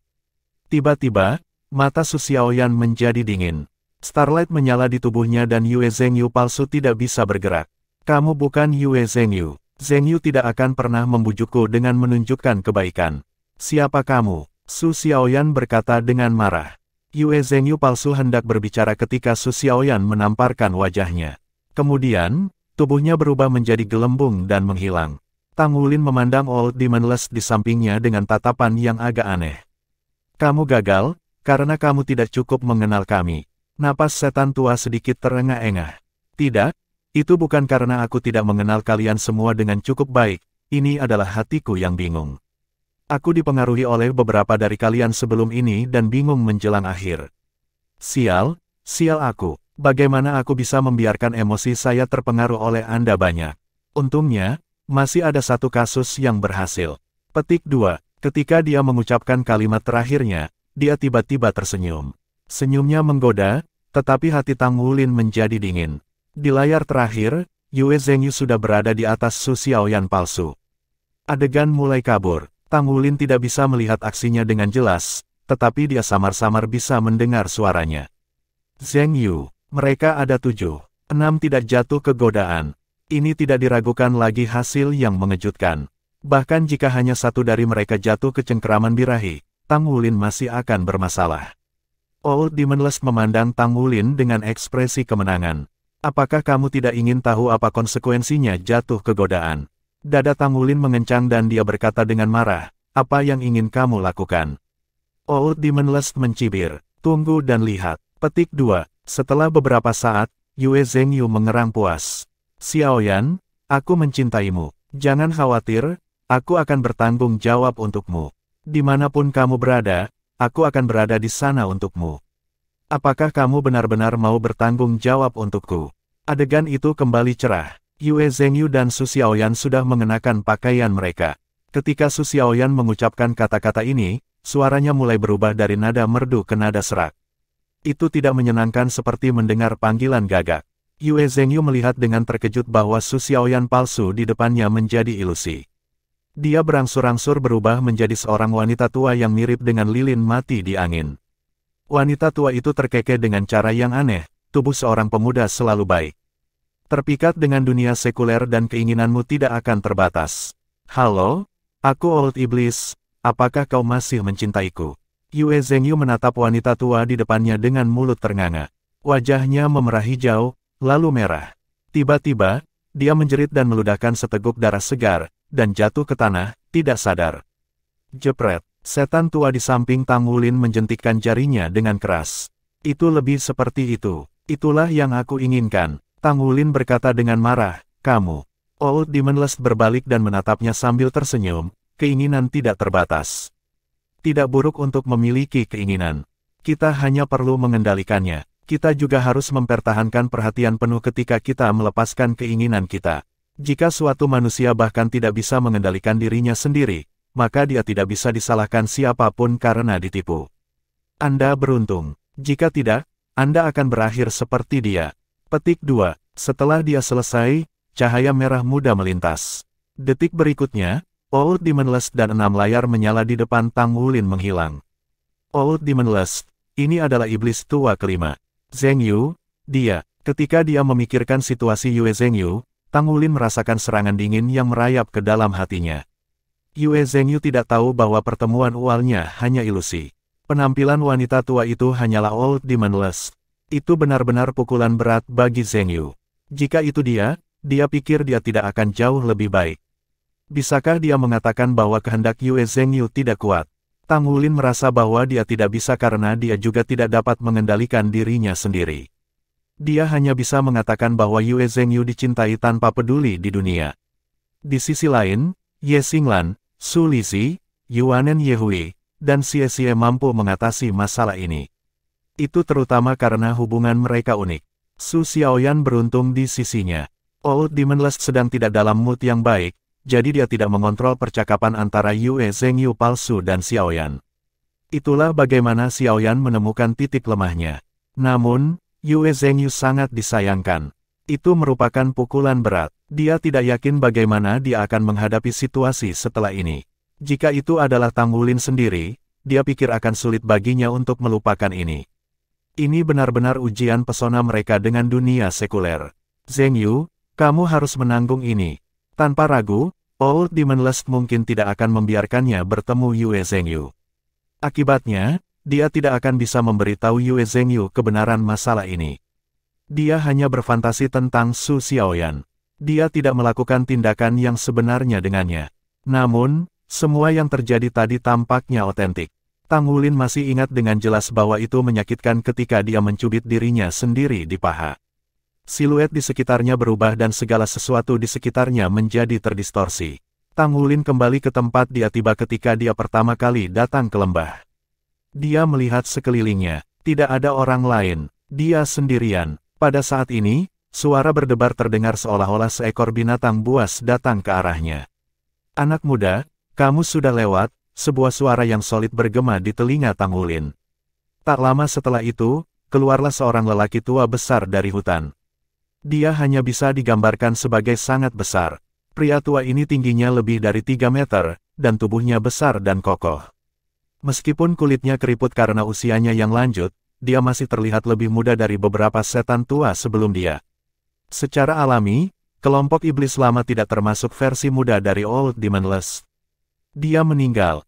Tiba-tiba, mata Su Xiaoyan menjadi dingin. Starlight menyala di tubuhnya dan Yue Zhengyu palsu tidak bisa bergerak. Kamu bukan Yue Zhengyu. Zhengyu tidak akan pernah membujukku dengan menunjukkan kebaikan. Siapa kamu? Su Xiaoyan berkata dengan marah. Yue Zhengyu palsu hendak berbicara ketika Su Xiaoyan menamparkan wajahnya. Kemudian, tubuhnya berubah menjadi gelembung dan menghilang. Tang Wulin memandang Old Demon Lust di sampingnya dengan tatapan yang agak aneh. Kamu gagal, karena kamu tidak cukup mengenal kami. Napas setan tua sedikit terengah-engah. Tidak, itu bukan karena aku tidak mengenal kalian semua dengan cukup baik, ini adalah hatiku yang bingung. Aku dipengaruhi oleh beberapa dari kalian sebelum ini dan bingung menjelang akhir. Sial aku. Bagaimana aku bisa membiarkan emosi saya terpengaruh oleh Anda banyak? Untungnya, masih ada satu kasus yang berhasil. Petik 2. Ketika dia mengucapkan kalimat terakhirnya, dia tiba-tiba tersenyum. Senyumnya menggoda, tetapi hati Tang Wulin menjadi dingin. Di layar terakhir, Yue Zhengyu sudah berada di atas Su Xiaoyan palsu. Adegan mulai kabur. Tang Wulin tidak bisa melihat aksinya dengan jelas, tetapi dia samar-samar bisa mendengar suaranya. Zhengyu. Mereka ada 7. 6 tidak jatuh ke godaan. Ini tidak diragukan lagi hasil yang mengejutkan. Bahkan jika hanya satu dari mereka jatuh ke cengkeraman birahi, Tang Wulin masih akan bermasalah. Old Demon Lust memandang Tang Wulin dengan ekspresi kemenangan. Apakah kamu tidak ingin tahu apa konsekuensinya jatuh ke godaan? Dada Tang Wulin mengencang dan dia berkata dengan marah, apa yang ingin kamu lakukan? Old Demon Lust mencibir, tunggu dan lihat. Petik 2. Setelah beberapa saat, Yue Zhengyu mengerang puas. Xiaoyan, aku mencintaimu. Jangan khawatir, aku akan bertanggung jawab untukmu. Dimanapun kamu berada, aku akan berada di sana untukmu. Apakah kamu benar-benar mau bertanggung jawab untukku? Adegan itu kembali cerah. Yue Zhengyu dan Su Xiaoyan sudah mengenakan pakaian mereka. Ketika Su Xiaoyan mengucapkan kata-kata ini, suaranya mulai berubah dari nada merdu ke nada serak. Itu tidak menyenangkan seperti mendengar panggilan gagak. Yue Zhengyu melihat dengan terkejut bahwa Su Xiaoyan palsu di depannya menjadi ilusi. Dia berangsur-angsur berubah menjadi seorang wanita tua yang mirip dengan lilin mati di angin. Wanita tua itu terkekeh dengan cara yang aneh, tubuh seorang pemuda selalu baik. Terpikat dengan dunia sekuler dan keinginanmu tidak akan terbatas. Halo, aku Old Iblis, apakah kau masih mencintaiku? Yue Zhengyu menatap wanita tua di depannya dengan mulut ternganga. Wajahnya memerah hijau, lalu merah. Tiba-tiba, dia menjerit dan meludahkan seteguk darah segar, dan jatuh ke tanah, tidak sadar. Jepret. Setan tua di samping Tang Wulin menjentikkan jarinya dengan keras. Itu lebih seperti itu. Itulah yang aku inginkan. Tang Wulin berkata dengan marah, kamu. Old Demon Lust berbalik dan menatapnya sambil tersenyum, keinginan tidak terbatas. Tidak buruk untuk memiliki keinginan. Kita hanya perlu mengendalikannya. Kita juga harus mempertahankan perhatian penuh ketika kita melepaskan keinginan kita. Jika suatu manusia bahkan tidak bisa mengendalikan dirinya sendiri, maka dia tidak bisa disalahkan siapapun karena ditipu. Anda beruntung. Jika tidak, Anda akan berakhir seperti dia. Petik 2. Setelah dia selesai, cahaya merah muda melintas. Detik berikutnya, Old Demon Lust dan 6 layar menyala di depan Tang Wulin menghilang. Old Demon Lust, ini adalah iblis tua kelima. Zhengyu, dia. Ketika dia memikirkan situasi Yue Zhengyu, Tang Wulin merasakan serangan dingin yang merayap ke dalam hatinya. Yue Zhengyu tidak tahu bahwa pertemuan awalnya hanya ilusi. Penampilan wanita tua itu hanyalah Old Demon Lust. Itu benar-benar pukulan berat bagi Zhengyu. Jika itu dia pikir dia tidak akan jauh lebih baik. Bisakah dia mengatakan bahwa kehendak Yue Zhengyu tidak kuat? Tang Wulin merasa bahwa dia tidak bisa karena dia juga tidak dapat mengendalikan dirinya sendiri. Dia hanya bisa mengatakan bahwa Yue Zhengyu dicintai tanpa peduli di dunia. Di sisi lain, Ye Xinglan, Su Lizhi, Yuanen Yehui, dan Xie Xie mampu mengatasi masalah ini. Itu terutama karena hubungan mereka unik. Su Xiaoyan beruntung di sisinya. Old Demon Lust sedang tidak dalam mood yang baik, jadi dia tidak mengontrol percakapan antara Yue Zhengyu palsu dan Xiaoyan. Itulah bagaimana Xiaoyan menemukan titik lemahnya. Namun, Yue Zhengyu sangat disayangkan. Itu merupakan pukulan berat. Dia tidak yakin bagaimana dia akan menghadapi situasi setelah ini. Jika itu adalah Tang Wulin sendiri, dia pikir akan sulit baginya untuk melupakan ini. Ini benar-benar ujian pesona mereka dengan dunia sekuler. Zhengyu, kamu harus menanggung ini. Tanpa ragu, Old Demon Lust mungkin tidak akan membiarkannya bertemu Yue Zhengyu. Akibatnya, dia tidak akan bisa memberitahu Yue Zhengyu kebenaran masalah ini. Dia hanya berfantasi tentang Su Xiaoyan. Dia tidak melakukan tindakan yang sebenarnya dengannya. Namun, semua yang terjadi tadi tampaknya otentik. Tang Wulin masih ingat dengan jelas bahwa itu menyakitkan ketika dia mencubit dirinya sendiri di paha. Siluet di sekitarnya berubah dan segala sesuatu di sekitarnya menjadi terdistorsi. Tang Wulin kembali ke tempat dia tiba ketika dia pertama kali datang ke lembah. Dia melihat sekelilingnya. Tidak ada orang lain. Dia sendirian. Pada saat ini, suara berdebar terdengar seolah-olah seekor binatang buas datang ke arahnya. Anak muda, kamu sudah lewat, sebuah suara yang solid bergema di telinga Tang Wulin. Tak lama setelah itu, keluarlah seorang lelaki tua besar dari hutan. Dia hanya bisa digambarkan sebagai sangat besar. Pria tua ini tingginya lebih dari 3 meter, dan tubuhnya besar dan kokoh. Meskipun kulitnya keriput karena usianya yang lanjut, dia masih terlihat lebih muda dari beberapa setan tua sebelum dia. Secara alami, kelompok iblis lama tidak termasuk versi muda dari Old Demon Lust. Dia meninggal,